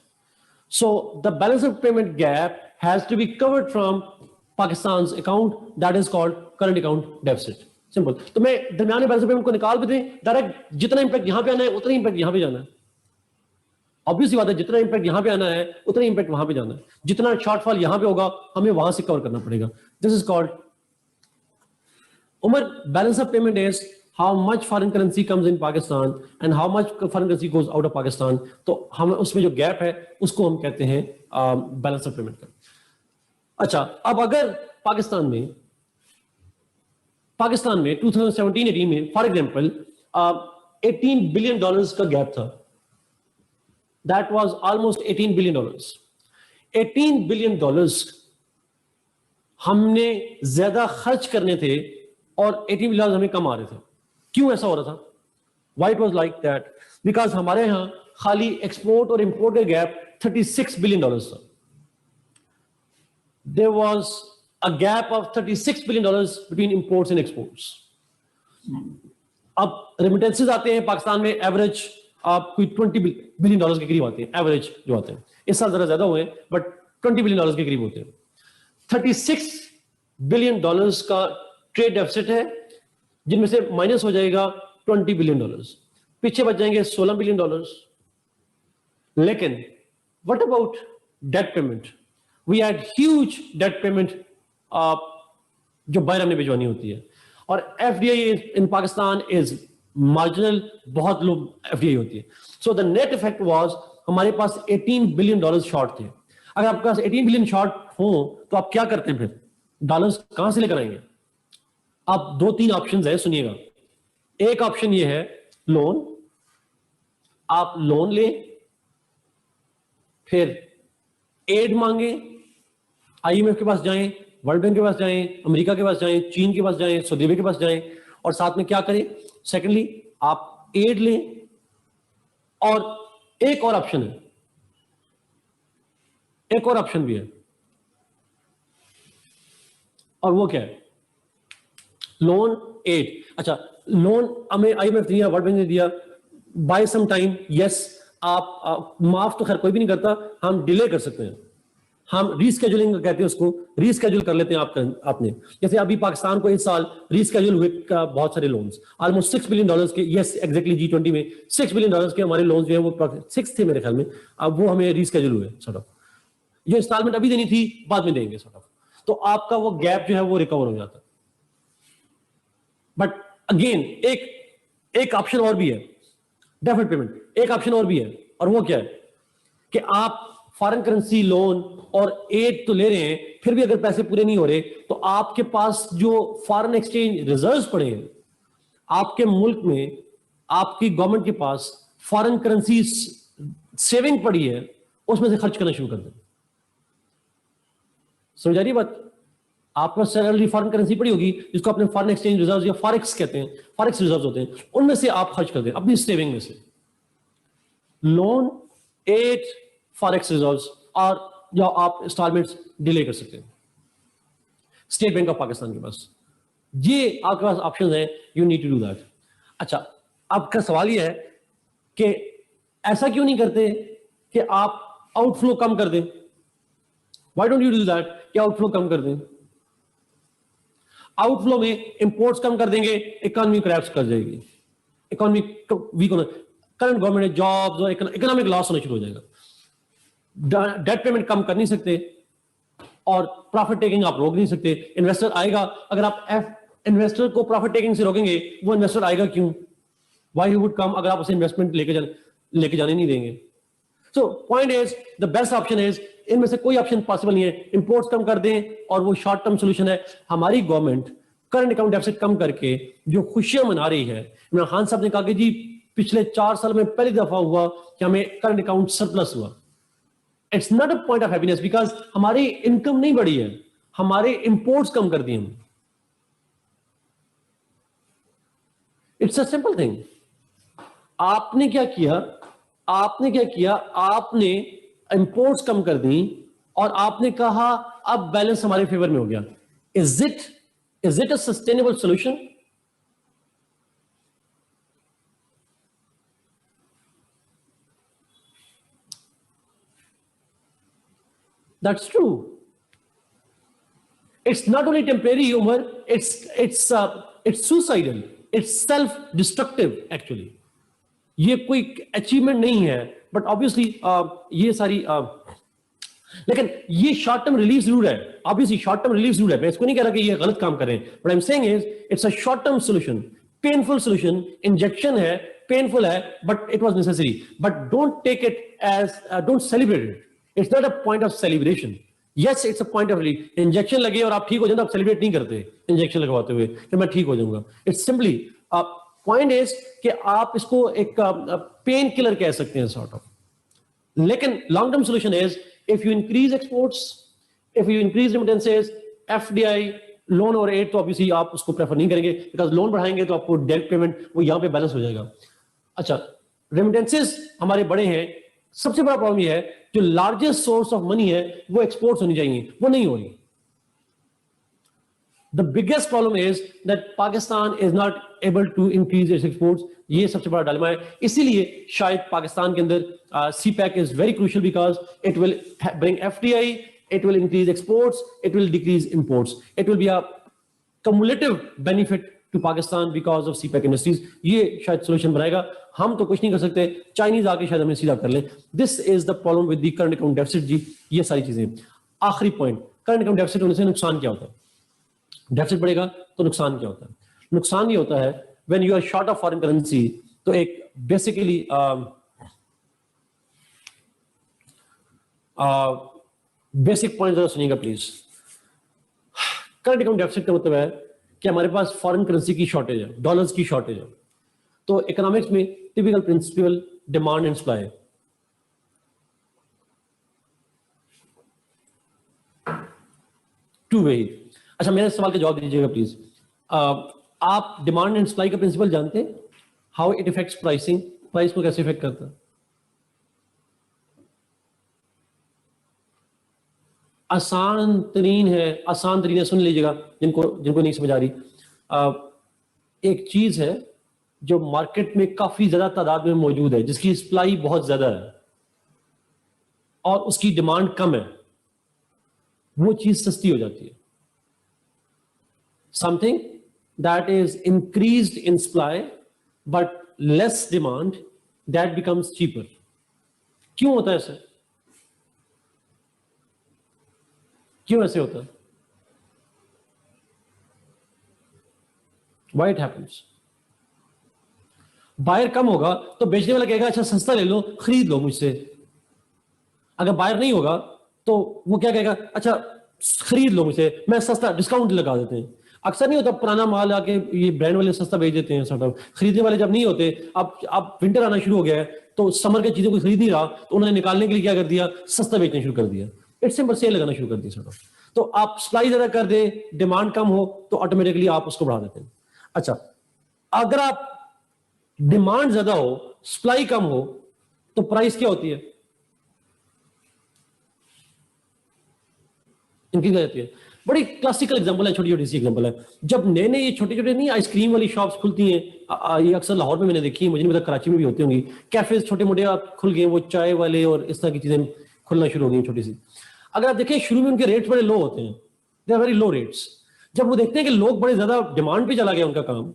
So the balance of payment gap has to be covered from Pakistan's account, that is called current account deficit, simple. तो मैं दरमियान बैलेंस ऑफ पेमेंट को निकाल देते हैं, डायरेक्ट जितना इंपैक्ट यहां पे आना है उतना इंपैक्ट यहां पे जाना है। ऑब्वियसली बात है, जितना इंपैक्ट यहां पे आना है उतना इंपैक्ट वहां पे जाना है, जितना शॉर्टफॉल यहां पे होगा हमें वहां से कवर करना पड़ेगा। This is called Umar balance of payment is how much foreign currency comes in Pakistan and how much foreign currency goes out of Pakistan, तो हम उसमें जो गैप है उसको हम कहते हैं बैलेंस ऑफ पेमेंट का। अच्छा, अब अगर पाकिस्तान में 2017-18 में फॉर एग्जांपल $18 बिलियन का गैप था, that was almost $18 billion. $18 billion हमने ज्यादा खर्च करने थे और $18 बिलियन हमें कम आ रहे थे। क्यों ऐसा हो रहा था? Why it was like that? Because हमारे यहां खाली एक्सपोर्ट और इंपोर्ट का गैप $36 बिलियन था। There was a gap of $36 billion between imports and exports. अब रेमिटेंसेस आते हैं पाकिस्तान में एवरेज आप कोई $20 बिलियन के करीब आते हैं, एवरेज जो आते हैं। इस साल जरा ज्यादा हुए हैं बट $20 बिलियन के करीब होते हैं। $36 बिलियन का ट्रेड डेफिसिट है, जिनमें से माइनस हो जाएगा $20 बिलियन, पीछे बच जाएंगे $16 बिलियन। लेकिन what about debt payment? We had huge debt payment जो बाहर हमने भिजवानी होती है, और FDI in Pakistan is marginal, बहुत लो FDI होती है। So the net effect was हमारे पास $18 बिलियन शॉर्ट थे। अगर आपके पास 18 बिलियन शॉर्ट हो तो आप क्या करते हैं फिर? डॉलर्स कहां से लेकर आएंगे? आप 2-3 ऑप्शंस है, सुनिएगा। एक ऑप्शन ये है लोन, आप लोन ले, फिर एड मांगे, IMF के पास जाएं, वर्ल्ड बैंक के पास जाएं, अमेरिका के पास जाएं, चीन के पास जाएं, सऊदी अरब के पास जाएं, और साथ में क्या करें? सेकेंडली आप एड लें, और एक और ऑप्शन है, एक और ऑप्शन भी है, और वो क्या है? Loan, aid. अच्छा, लोन हमें IMF दिया, वर्ल्ड बैंक ने दिया, बाय सम टाइम, यस, आप माफ तो खैर कोई भी नहीं करता, हम डिले कर सकते हैं, हम रीस्केजुलिंग कहते हैं उसको, रीस्केजुल कर लेते हैं आपने। जैसे अभी पाकिस्तान को इस साल रीस्केजुल हुए का बहुत सारे लोन्स, ऑलमोस्ट $6 बिलियन के, यस एग्जैक्टली, G20 में $6 बिलियन के हमारे लोन्स जो है वो 6 थे मेरे ख्याल में, अब वो हमें रीस्केजुल हुए सॉर्ट ऑफ। जो इंस्टॉलमेंट अभी देनी थी बाद में देंगे सॉर्ट ऑफ, तो आपका वो गैप जो है वो रिकवर हो जाता है। बट अगेन एक ऑप्शन और भी है, डेफिनेट पेमेंट, एक ऑप्शन और भी है, और वो क्या है कि आप फॉरेन करेंसी लोन और एड तो ले रहे हैं, फिर भी अगर पैसे पूरे नहीं हो रहे तो आपके पास जो फॉरेन एक्सचेंज रिजर्व्स पड़े हैं आपके मुल्क में, आपकी गवर्नमेंट के पास फॉरेन करेंसी सेविंग पड़ी है, उसमें से खर्च करना शुरू कर दें। समझ आ रही बात? आपके पास ऑलरेडी फॉरेन करेंसी पड़ी होगी, जिसको अपने फॉरेन एक्सचेंज रिजर्व्स या फॉरेक्स कहते हैं, फॉरेक्स रिजर्व्स होते हैं, उनमें से आप खर्च कर दें अपनी सेविंग में से। लोन, एड, फॉरेक्स रिजर्व्स, और जो आप इंस्टॉलमेंट्स डिले कर सकते हैं स्टेट बैंक ऑफ पाकिस्तान के पास, ये आपके पास ऑप्शन है, you need to do that. अच्छा, आपका सवाल ये है कि ऐसा क्यों नहीं करते कि आप आउटफ्लो कम कर दें। Why don't you do that कि आउटफ्लो कम कर दें? आउटफ्लो में इंपोर्ट्स कम कर देंगे, इकोनॉमी क्रैश कर जाएगी, इकोनॉमी वीक होना, करंट गवर्नमेंट जॉब्स और इकोनॉमिक लॉस होना शुरू हो जाएगा। डेट पेमेंट कम कर नहीं सकते और प्रॉफिट टेकिंग आप रोक नहीं सकते। इन्वेस्टर आएगा, अगर आप इन्वेस्टर को प्रॉफिट टेकिंग से रोकेंगे, वो इन्वेस्टर आएगा क्यों? व्हाई ही वुड कम अगर आप उसे इन्वेस्टमेंट लेके जाने नहीं देंगे? So point is the best option is, इनमें से कोई ऑप्शन पॉसिबल नहीं है। इंपोर्ट्स कम कर दें और वो शॉर्ट टर्म सोल्यूशन है। हमारी गवर्नमेंट करंट अकाउंट डेफिसिट कम करके जो खुशियां मना रही है, इमरान खान साहब ने कहा कि जी पिछले 4 साल में पहली दफा हुआ कि हमें करंट अकाउंट सरप्लस हुआ। It's not a point of happiness because हमारी इनकम नहीं बढ़ी है, हमारे इंपोर्ट्स कम कर दिए हम। It's a simple thing. आपने क्या किया, आपने इंपोर्ट्स कम कर दी और आपने कहा अब बैलेंस हमारे फेवर में हो गया। Is it a sustainable solution? That's true. It's not only temporary, Umar. It's suicidal. It's self-destructive actually. ये कोई अचीवमेंट नहीं है, बट ऑब्वियसली ये सारी लेकिन ये शॉर्ट टर्म रिलीफ जरूर है। ऑब्वियसली शॉर्ट टर्म रिलीफ जरूर है, मैं इसको नहीं कह रहा कि ये गलत काम कर रहे हैं, but I am saying is it's a short term solution, painful solution. Injection है, पेनफुल है, but it was necessary. But don't take it as, don't celebrate it. It's not a point of celebration. Yes, it's a point of relief. Injection लगे और आप ठीक हो जाए, आप celebrate नहीं करते इंजेक्शन लगवाते हुए कि मैं ठीक हो जाऊंगा। इट्स सिंपली पॉइंट इज कि आप इसको एक पेन किलर कह सकते हैं सॉर्ट ऑफ। लेकिन long term solution is if you increase exports, if you increase remittances, FDI, loan और एड, तो ऑब्वियसली आप उसको प्रेफर नहीं करेंगे बिकॉज लोन बढ़ाएंगे तो आपको डायरेक्ट पेमेंट वो यहां पे बैलेंस हो जाएगा। अच्छा, रेमिटेंसेस हमारे बड़े हैं, सबसे बड़ा प्रॉब्लम ये है जो लार्जेस्ट सोर्स ऑफ मनी है वो एक्सपोर्ट्स होनी चाहिए, वो नहीं हो रही। The biggest problem is that Pakistan is not able to increase its exports. ये सबसे बड़ा डायलेमा है। इसीलिए शायद पाकिस्तान के अंदर CPEC is very crucial because it will bring FDI, it will increase exports, it will decrease imports. It will be a cumulative benefit to Pakistan because of CPEC industries. ये शायद solution बनाएगा। हम तो कुछ नहीं कर सकते, चाइनीज आके शायद हमें सीधा कर लें। This is the problem with the current account deficit जी, ये सारी चीजें। आखिरी पॉइंट, करंट अकाउंट डेफिसिट होने से नुकसान क्या होता है? डेफिसिट बढ़ेगा तो नुकसान क्या होता है? नुकसान ये होता है when you are short of foreign currency, तो एक बेसिकली बेसिक पॉइंट जरा सुनिएगा प्लीज। करंट अकाउंट डेफिसिट का मतलब है कि हमारे पास फॉरेन करेंसी की शॉर्टेज है, डॉलर्स की शॉर्टेज है। तो इकोनॉमिक्स में typical principle demand and supply. Two way. अच्छा, मेरे सवाल का जवाब दीजिएगा प्लीज। आप डिमांड एंड सप्लाई का प्रिंसिपल जानते हैं? How it affects pricing, price को कैसे इफेक्ट करता है? आसान तरीन है, सुन लीजिएगा जिनको नहीं समझ आ रही। एक चीज है जो मार्केट में काफी ज्यादा तादाद में मौजूद है, जिसकी सप्लाई बहुत ज्यादा है और उसकी डिमांड कम है, वो चीज सस्ती हो जाती है। Something that is increased in supply but less demand, that becomes cheaper. क्यों होता है ऐसे? क्यों ऐसे होता है? Why it happens? बायर कम होगा तो बेचने वाला कहेगा अच्छा सस्ता ले लो, खरीद लो मुझसे। अगर बायर नहीं होगा तो वो क्या कहेगा, अच्छा खरीद लो मुझसे, मैं सस्ता डिस्काउंट लगा देते हैं। अक्सर नहीं होता, पुराना माल आके ये ब्रांड वाले सस्ता बेच देते हैं सॉर्ट ऑफ। खरीदने वाले जब नहीं होते, अब विंटर आना शुरू हो गया है तो समर की चीजों को खरीद नहीं रहा, तो उन्होंने निकालने के लिए क्या कर दिया, सस्ता बेचना शुरू कर दिया। इट्स सिंपल, सेल लगाना शुरू कर दी सॉर्ट ऑफ। तो आप सप्लाई ज्यादा कर दे, डिमांड कम हो तो ऑटोमेटिकली आप उसको बढ़ा देते हैं। अच्छा, अगर आप डिमांड ज्यादा हो, सप्लाई कम हो, तो प्राइस क्या होती है, इंक्रीज हो जाती है। बड़ी क्लासिकल एग्जांपल है, छोटी छोटी सी एग्जांपल है। जब नए नए ये छोटे छोटे नहीं आइसक्रीम वाली शॉप्स खुलती हैं, ये अक्सर लाहौर में मैंने देखी है, मुझे नहीं पता कराची में भी होती होंगी, कैफेज छोटे मोटे खुल गए, वो चाय वाले और इस तरह की चीजें खुलना शुरू हो गई छोटी सी। अगर आप देखें शुरू में उनके रेट्स बड़े लो होते हैं, they are very low rates. जब वो देखते हैं कि लोग बड़े ज्यादा डिमांड पे चला गया उनका काम,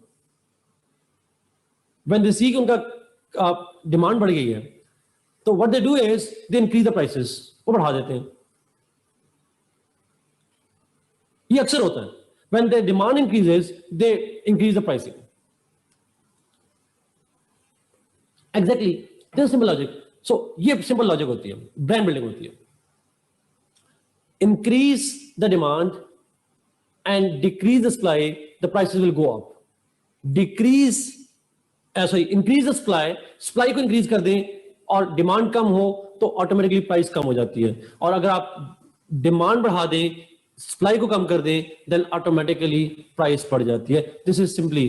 व्हेन दे सी कि उनका डिमांड बढ़ गई है, तो what they do is they increase the prices, वो बढ़ा देते हैं। ये अक्सर होता है, when the demand increases they increase the pricing. Exactly, this simple logic. सो ये सिंपल लॉजिक होती है, ब्रांड बिल्डिंग होती है। Increase the demand and decrease the supply, the prices will go up. Decrease increase the supply को increase कर दें और डिमांड कम हो तो ऑटोमेटिकली प्राइस कम हो जाती है। और अगर आप डिमांड बढ़ा दें, सप्लाई को कम कर दें, देन ऑटोमेटिकली प्राइस बढ़ जाती है। This is simply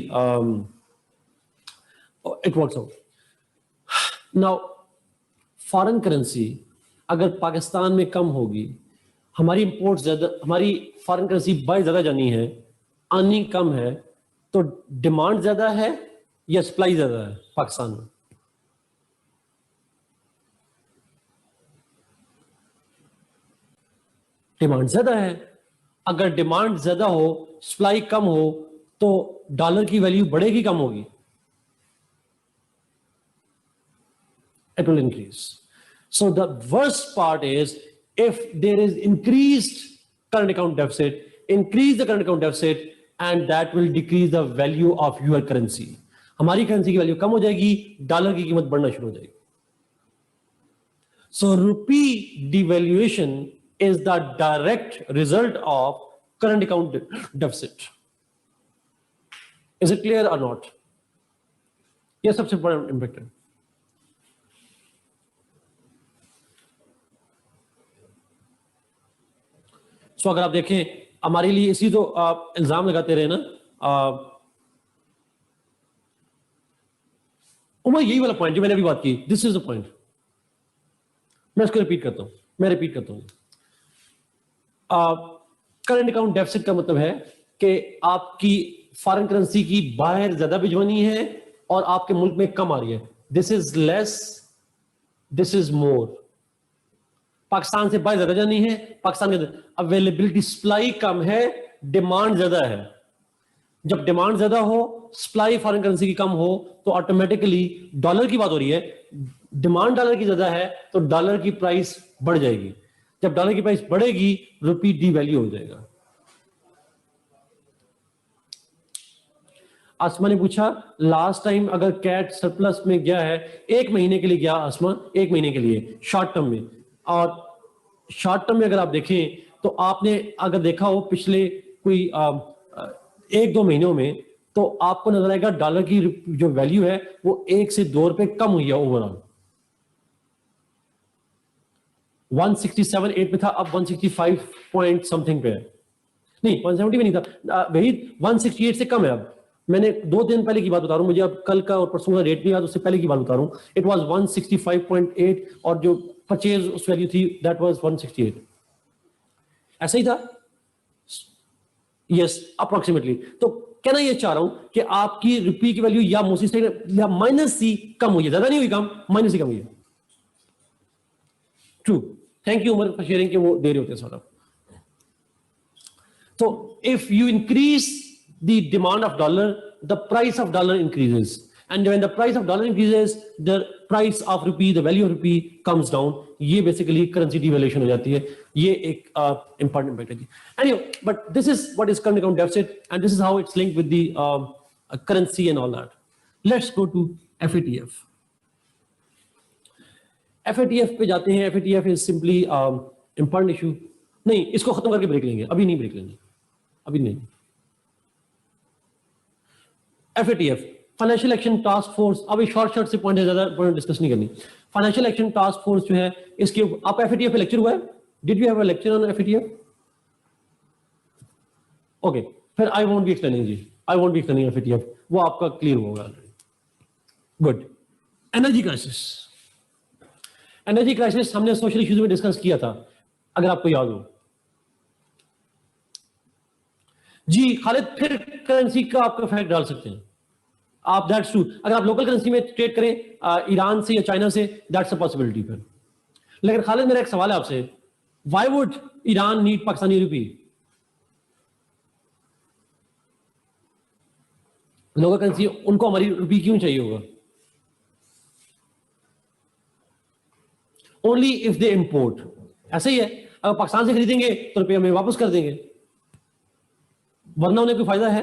it works out. Now foreign currency अगर पाकिस्तान में कम होगी, हमारी इंपोर्ट ज्यादा, हमारी फॉरेन करेंसी बाय ज्यादा जानी है, अर्निंग कम है, तो डिमांड ज्यादा है या सप्लाई ज्यादा है पाकिस्तान में? डिमांड ज्यादा है। अगर डिमांड ज्यादा हो, सप्लाई कम हो, तो डॉलर की वैल्यू बढ़ेगी कम होगी? It will increase. So the worst part is if there is increased current account deficit, increase the current account deficit and that will decrease the value of your currency. हमारी currency की value कम हो जाएगी, dollar की कीमत बढ़ना शुरू हो जाएगी। So rupee devaluation is the direct result of current account deficit. Is it clear or not? ये सबसे बड़ा इम्पैक्ट है। So अगर आप देखें हमारे लिए इसी तो इल्जाम लगाते रहे ना, उमर यही वाला पॉइंट जो मैंने अभी बात की, दिस इज द पॉइंट। मैं इसको रिपीट करता हूं, करंट अकाउंट डेफिसिट का मतलब है कि आपकी फॉरेन करेंसी की बाहर ज्यादा भिजवानी है और आपके मुल्क में कम आ रही है। This is less, this is more. Pakistan से बाहर ज्यादा जानी है, पाकिस्तान के अवेलेबिलिटी सप्लाई कम है, डिमांड ज्यादा है। जब डिमांड ज्यादा हो, सप्लाई फॉरेन करेंसी की कम हो, तो ऑटोमेटिकली डॉलर की बात हो रही है, डिमांड डॉलर की ज्यादा है तो डॉलर की प्राइस बढ़ जाएगी। जब डॉलर की प्राइस बढ़ेगी, रुपी डीवैल्यू हो जाएगा। आसमा ने पूछा लास्ट टाइम अगर कैट सरप्लस में गया है, 1 महीने के लिए गया आसमा, 1 महीने के लिए शॉर्ट टर्म में। और शॉर्ट टर्म में अगर आप देखें तो आपने अगर देखा हो पिछले कोई 1-2 महीनों में, तो आपको नजर आएगा डॉलर की जो वैल्यू है वो 1 से 2 रुपए कम हुई है ओवरऑल। 167.8 पे था, अब 165 पॉइंट समथिंग पे है। नहीं, 170 में नहीं था, वही 168 से कम है। अब मैंने 2 दिन पहले की बात बता रहा हूं, मुझे अब कल का और परसों का रेट नहीं याद, उससे पहले की बात बता रहा हूं। इट वाज 165.8 और जो परचेज उस वैल्यू थी दैट वाज 168। ऐसा ही था, यस, अप्रोक्सीमेटली। तो कहना ये चाह रहा हूं कि आपकी रुपये की वैल्यू या मोस्टली से या माइनस सी कम हुई है, ज्यादा नहीं हुई कम, माइनस सी कम हुई है। True, thank you Umar for sharing कि वो दे रहे होते हैं sort of. So if you increase the demand of dollar, the price of dollar increases, and when the price of dollar increases, the price of rupee, the value of rupee comes down. ये basically currency devaluation हो जाती है। ये एक important impact है जी। Anyway, but this is what is current account deficit, and this is how it's linked with the currency and all that. Let's go to FATF. FATF पे जाते हैं। FATF is simply important issue। नहीं, इसको खत्म करके break लेंगे, अभी नहीं ब्रेक लेंगे, अभी नहीं। FATF, financial action task force. अभी शॉर्ट से पॉइंट है, ज्यादा पॉइंट डिस्कस नहीं करनी। फाइनेंशियल एक्शन टास्क फोर्स जो है, इसके आप FATF पे लेक्चर हुआ है? Did you have a lecture on FATF? Okay, फिर आई वोंट बी एक्सप्लेनिंग जी, I won't be explaining FATF, वो आपका क्लियर होगा। Good. Energy crisis, energy crisis हमने सोशल इश्यूज में डिस्कस किया था, अगर आपको याद हो। जी खालिद, फिर करेंसी का आप इफेक्ट डाल सकते हैं आप, दैट्स ट्रू। अगर आप लोकल करेंसी में ट्रेड करें ईरान से या चाइना से, दैट्स अ पॉसिबिलिटी फिर। लेकिन खालिद मेरा एक सवाल है आपसे, why would Iran need Pakistani rupee? Local currency उनको हमारी रुपी क्यों चाहिए होगा? Only if they import. ऐसा ही है, अगर पाकिस्तान से खरीदेंगे तो रुपये हमें वापस कर देंगे, वरना उन्हें कोई फायदा है?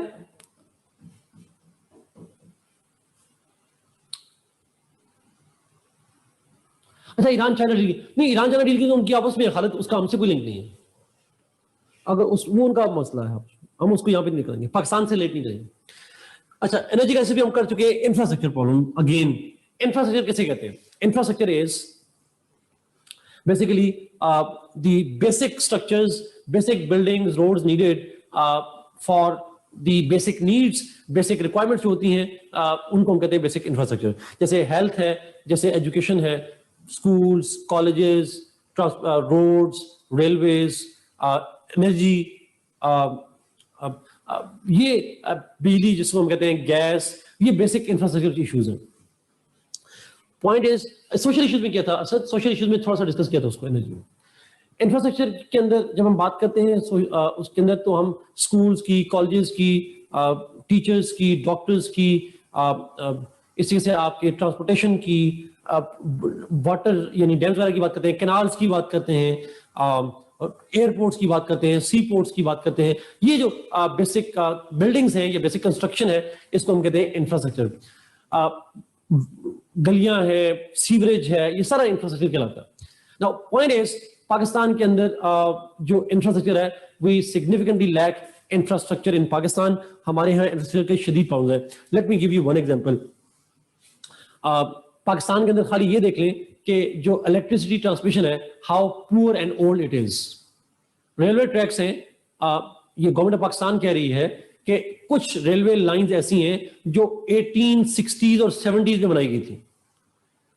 अच्छा ईरान चाइना डील नहीं, ईरान चाइना डील की तो उनकी आपस में हालत, उसका हमसे कोई लिंक नहीं है। अगर उस वो उनका मसला है, हम उसको यहाँ पे नहीं करेंगे, पाकिस्तान से लेट नहीं करेंगे। अच्छा एनर्जी कैसे भी हम कर चुके हैं। इंफ्रास्ट्रक्चर प्रॉब्लम अगेन, इंफ्रास्ट्रक्चर कैसे कहते हैं? Infrastructure is basically the basic structures, basic buildings, roads needed for the basic needs, basic requirements जो होती हैं उनको हम कहते हैं basic infrastructure। जैसे health है, जैसे education है, schools, colleges, roads, railways, energy, ये बिजली जिसको हम कहते हैं गैस, ये basic infrastructure issues हैं। पॉइंट इज सोशल इश्यूज में क्या था? सोशल इश्यूज में थोड़ा सा डिस्कस किया था उसको एनर्जी में। इंफ्रास्ट्रक्चर के अंदर जब हम बात करते हैं उसके अंदर तो हम स्कूल्स की, कॉलेजेस की, टीचर्स की, डॉक्टर्स की, इसी से आपके ट्रांसपोर्टेशन की, वाटर यानी डैम्स वगैरह की बात करते हैं, कैनाल्स की बात करते हैं, एयरपोर्ट्स की बात करते हैं, सी पोर्ट्स की बात करते हैं। ये जो बेसिक बिल्डिंग्स हैं या बेसिक कंस्ट्रक्शन है, इसको हम कहते हैं इंफ्रास्ट्रक्चर। गलियां है, सीवरेज है, ये सारा इंफ्रास्ट्रक्चर कहलाता है। नाउ पॉइंट इज पाकिस्तान के अंदर जो इंफ्रास्ट्रक्चर है, we significantly lack infrastructure in Pakistan. हमारे यहाँ इंफ्रास्ट्रक्चर के शदीद प्रॉब्लम है। Let me give you one example. Pakistan के अंदर खाली ये देख लें कि जो इलेक्ट्रिसिटी ट्रांसमिशन है, how poor and old it is. Railway tracks हैं, ये गवर्नमेंट ऑफ पाकिस्तान कह रही है कि कुछ रेलवे लाइंस ऐसी हैं जो 1860s और 70s में बनाई गई थी।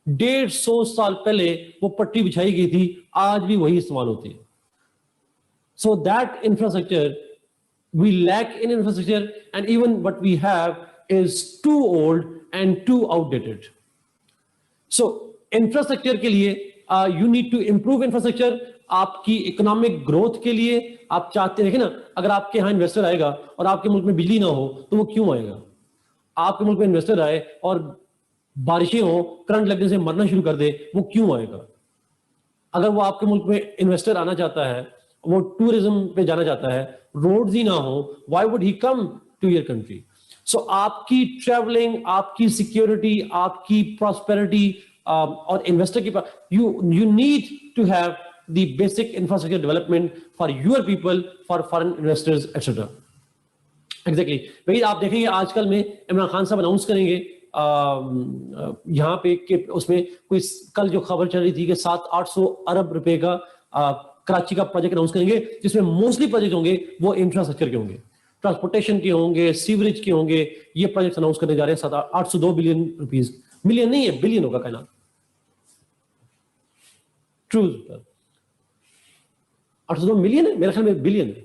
150 साल पहले वो पट्टी बिछाई गई थी, आज भी वही इस्तेमाल होती है। So that infrastructure we lack in infrastructure, and even what we have is too old and too outdated. So infrastructure के लिए you need to improve infrastructure. आपकी इकोनॉमिक ग्रोथ के लिए आप चाहते हैं, ना, अगर आपके यहाँ इन्वेस्टर आएगा और आपके मुल्क में बिजली ना हो तो वो क्यों आएगा? आपके मुल्क में इन्वेस्टर आए और बारिशें हो, करंट लगने से मरना शुरू कर दे, वो क्यों आएगा? अगर वो आपके मुल्क में इन्वेस्टर आना चाहता है, वो टूरिज्म पे जाना चाहता है, रोड्स ही ना हो, why would he come to your country? So आपकी ट्रैवलिंग, आपकी सिक्योरिटी, आपकी प्रॉस्पेरिटी और इन्वेस्टर की you need to have the basic infrastructure development for your people, for foreign investors, etc. Exactly. वही आप देखेंगे आजकल में इमरान खान साहब अनाउंस करेंगे यहाँ पे कि उसमें कोई कल जो खबर चल रही थी कि 700-800 अरब रुपए का कराची का प्रोजेक्ट अनाउंस करेंगे, जिसमें मोस्टली प्रोजेक्ट होंगे वो इंफ्रास्ट्रक्चर के होंगे, ट्रांसपोर्टेशन के होंगे, सीवरेज के होंगे। ये प्रोजेक्ट अनाउंस करने जा रहे हैं। 802 बिलियन रुपीज, मिलियन नहीं है, बिलियन होगा कहना। ट्रू, 802 मिलियन है, मेरे ख्याल में बिलियन है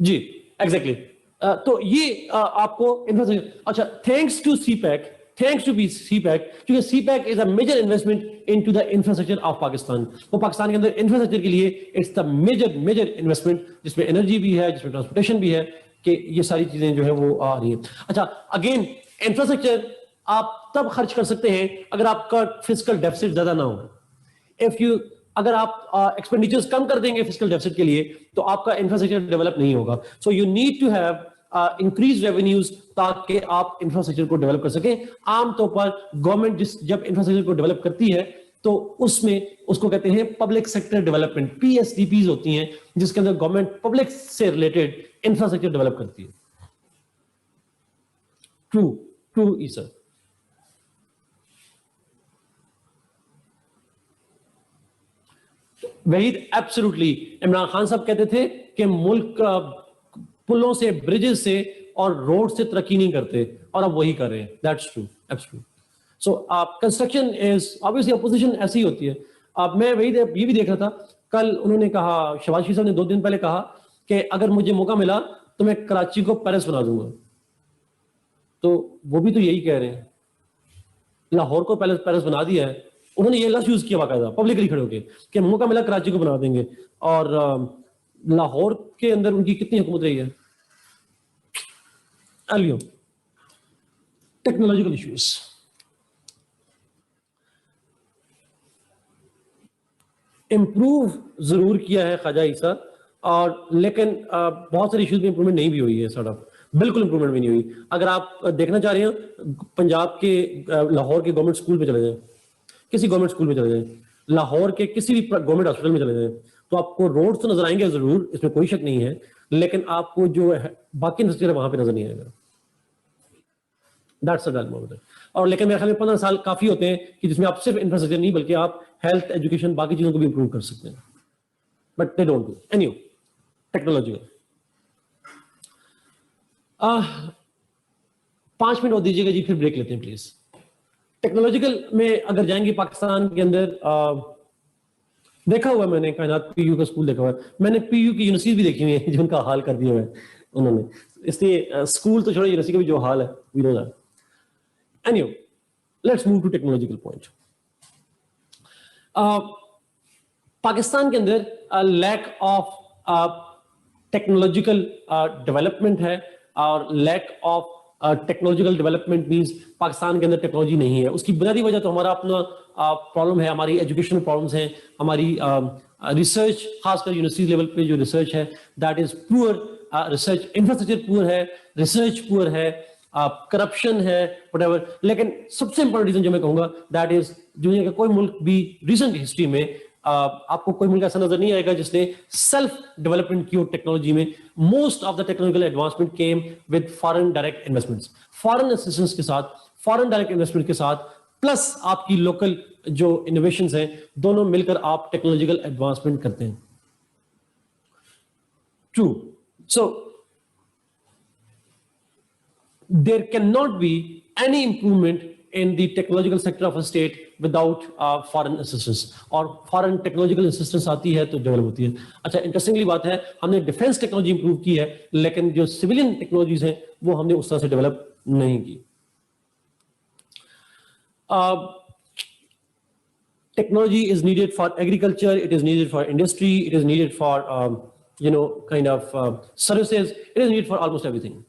जी। एग्जैक्टली तो ये आपको इंफ्रास्ट्रक्चर। अच्छा, थैंक्स टू सीपैक, क्योंकि CPEC is a major investment into the infrastructure of Pakistan. वो पाकिस्तान के अंदर इंफ्रास्ट्रक्चर के लिए इट्स द मेजर इन्वेस्टमेंट, जिसमें एनर्जी भी है, जिसमें ट्रांसपोर्टेशन भी है, कि ये सारी चीजें जो है वो आ रही है। अच्छा, अगेन इंफ्रास्ट्रक्चर आप तब खर्च कर सकते हैं अगर आपका फिस्कल डेफिसिट ज्यादा ना हो। अगर आप एक्सपेंडिचर्स कम कर देंगे फिस्कल डेफिसिट के लिए, तो आपका इंफ्रास्ट्रक्चर डेवलप नहीं होगा। So you need to have increase revenues ताकि आप इंफ्रास्ट्रक्चर को डेवलप कर सकें। आमतौर पर गवर्नमेंट जब इंफ्रास्ट्रक्चर को डेवलप करती है तो उसमें उसको कहते हैं पब्लिक सेक्टर डेवलपमेंट, PSDPs होती हैं, जिसके अंदर गवर्नमेंट पब्लिक से रिलेटेड इंफ्रास्ट्रक्चर डेवलप करती है। True sir. Waheed, absolutely. Imran Khan साहब कहते थे कि मुल्क पुलों से, ब्रिजेस से और रोड से तरक्की नहीं करते, और अब वही कर रहे हैं। That's true, absolutely. So construction is obviously, opposition ऐसी ही होती है। अब मैं वही ये भी देख रहा था कल उन्होंने कहा, शहबाज शरीफ साहब ने 2 दिन पहले कहा कि अगर मुझे मौका मिला तो मैं कराची को पेरिस बना दूंगा। तो वो भी तो यही कह रहे हैं, लाहौर को पेरिस बना दिया है। उन्होंने ये लफ्ज यूज किया बाकायदा पब्लिकली खड़े होकर कि मौका मिला कराची को बना देंगे। और लाहौर के अंदर उनकी कितनी हुकूमत रही है। अलियो टेक्नोलॉजिकल इश्यूज, इंप्रूव जरूर किया है ख्वाजा ईसा, और लेकिन बहुत सारे इश्यूज में इंप्रूवमेंट नहीं भी हुई है। सर बिल्कुल इंप्रूवमेंट भी नहीं हुई। अगर आप देखना चाह रहे हैं, पंजाब के लाहौर के गवर्नमेंट स्कूल में चले जाएं, किसी गवर्नमेंट स्कूल में चले जाएं, लाहौर के किसी भी गवर्नमेंट हॉस्पिटल में चले जाएं, तो आपको रोड तो नजर आएंगे जरूर, इसमें कोई शक नहीं है, लेकिन आपको जो बाकी इंफ्रास्ट्रक्चर वहां पे नजर नहीं आएगा। That's the. और लेकिन मेरे ख्याल में 15 साल काफी होते हैं कि जिसमें आप सिर्फ इंफ्रास्ट्रक्चर नहीं बल्कि आप हेल्थ, एजुकेशन, बाकी चीजों को भी इंप्रूव कर सकते हैं। But they don't do any technological. 5 minute और दीजिएगा जी, फिर ब्रेक लेते हैं प्लीज। टेक्नोलॉजिकल में अगर जाएंगे पाकिस्तान के अंदर, देखा हुआ मैंने कायनात पीयू का स्कूल देखा हुआ है, मैंने पीयू की यूनिवर्सिटी भी देखी हुई है जो उनका हाल कर दिया हुआ है उन्होंने। इसलिए स्कूल तो छोड़ो, यूनिवर्सिटी का भी जो हाल है we know that. Anyway, let's move to technological point. Pakistan के अंदर लैक ऑफ टेक्नोलॉजिकल डेवलपमेंट है, और lack of technological development means Pakistan के अंदर टेक्नोलॉजी नहीं है। उसकी बुनियादी वजह तो हमारा अपना प्रॉब्लम है, हमारी एजुकेशनल प्रॉब्लम्स हैं, हमारी रिसर्च, खासकर यूनिवर्सिटी लेवल पे जो रिसर्च है that is poor, research infrastructure poor है, रिसर्च पुअर है, करप्शन है, व्हाटएवर। लेकिन सबसे इंपॉर्टेंट रीजन जो मैं कहूंगा दैट इज, दुनिया का कोई मुल्क भी रिसेंट हिस्ट्री में आपको कोई मुल्क ऐसा नजर नहीं आएगा जिसने सेल्फ डेवलपमेंट की हो टेक्नोलॉजी में। Most of the technological advancement came with foreign direct investments, foreign assistance के साथ, फॉरेन डायरेक्ट इन्वेस्टमेंट के साथ, प्लस आपकी लोकल जो इनोवेशंस हैं, दोनों मिलकर आप टेक्नोलॉजिकल एडवांसमेंट करते हैं। True. So there cannot be any improvement in the technological sector of a state without foreign assistance, और foreign technological assistance आती है तो डेवलप होती है। अच्छा, इंटरेस्टिंगली बात है, हमने डिफेंस टेक्नोलॉजी इंप्रूव की है, लेकिन जो सिविलियन टेक्नोलॉजीज हैं वो हमने उस तरह से डेवलप नहीं की। Technology is needed for agriculture, it is needed for industry, it is needed for kind of services, it is needed for almost everything.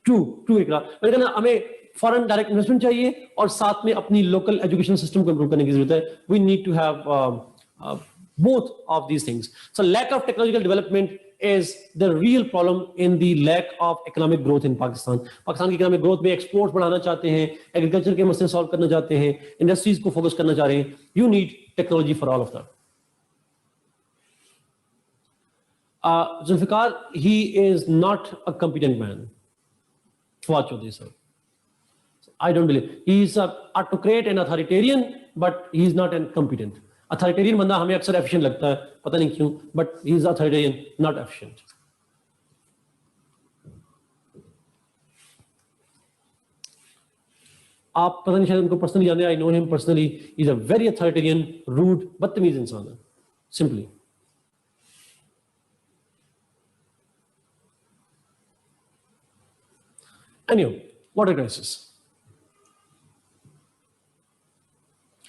True Iqra, लेकिन हमें फॉरेन डायरेक्ट इन्वेस्टमेंट चाहिए और साथ में अपनी लोकल एजुकेशन सिस्टम को इंप्रूव करने की जरूरत है। We need to have both of these things. So lack of technological development is the real problem in the lack of economic growth in Pakistan. Pakistan की इकोनॉमिक ग्रोथ में export बढ़ाना चाहते हैं, एग्रीकल्चर के मसले सॉल्व करना चाहते हैं, इंडस्ट्रीज को फोकस करना चाह रहे हैं। You need technology for all of that. Zulfikar, he is not a competent man. Watch this, sir. I don't believe he is a autocrat and authoritarian, but he is not incompetent. Authoritarian बंदा हमें अक्सर efficient लगता है, पता नहीं क्यों, but he is authoritarian, not efficient. आप पता नहीं शायद उनको पर्सनली जानते हैं, I know him personally. He is a very authoritarian, rude, बदतमीज इंसान है, simply. Anyway, water crisis.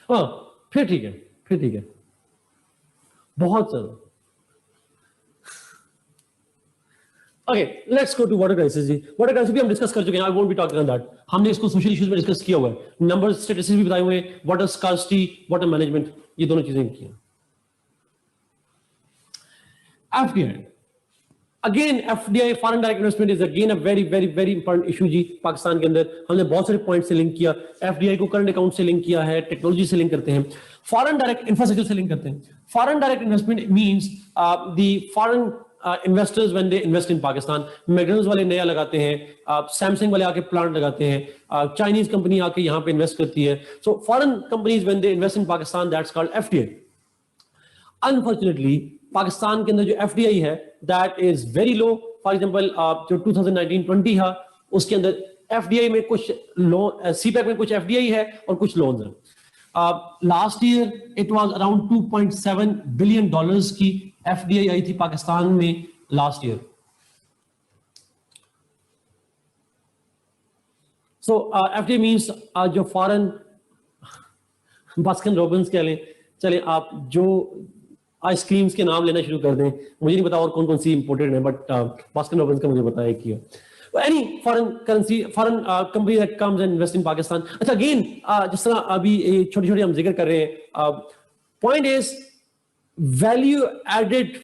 हाँ, फिर ठीक है, बहुत ज्यादा। Okay, let's go to water crisis ji. water crisis भी हम डिस्कस कर चुके हैं, I won't be talking on that। हमने इसको सोशल इश्यूज में डिस्कस किया हुआ है, नंबर स्टैटिस्टिक्स भी बताए हुए हैं, वाटर स्कार्सिटी, वाटर मैनेजमेंट, ये दोनों चीजें की हैं। FDI, again FDI, foreign direct investment is again a very very very important issue जी। पाकिस्तान के अंदर हमने बहुत सारे पॉइंट से लिंक किया, FDI को करंट अकाउंट से लिंक किया है, टेक्नोलॉजी से लिंक करते हैं, फॉरेन डायरेक्ट इंफ्रास्ट्रक्चर से लिंक करते हैं। Foreign direct investment means the foreign investors when they invest in Pakistan, McDonald's वाले नया लगाते हैं, सैमसंग वाले आके प्लांट लगाते हैं, चाइनीज कंपनी आके यहाँ पे इन्वेस्ट करती है। So foreign companies when they invest in Pakistan, that's called FDI। Unfortunately Pakistan के अंदर जो FDI है that is very low. For example जो 2019-20 है उसके अंदर FDI में कुछ लोन, CPEC में कुछ FDI है और कुछ लोन्स हैं। Last year it was around $2.7 billion की एफडीआई आई थी पाकिस्तान में last year. So FDI means जो फॉरेन बास्किन रॉबिन्स कह लें, चले आप जो आइसक्रीम्स के नाम लेना शुरू कर दें, मुझे नहीं पता और कौन कौन सी इंपोर्टेड है, बट बास्किन रॉबिन्स का मुझे पता है कि any foreign currency, foreign company that comes and invest in Pakistan. अच्छा, अगेन जिस तरह अभी छोटी छोटी हम जिक्र कर रहे हैं, पॉइंट इज वैल्यू एडेड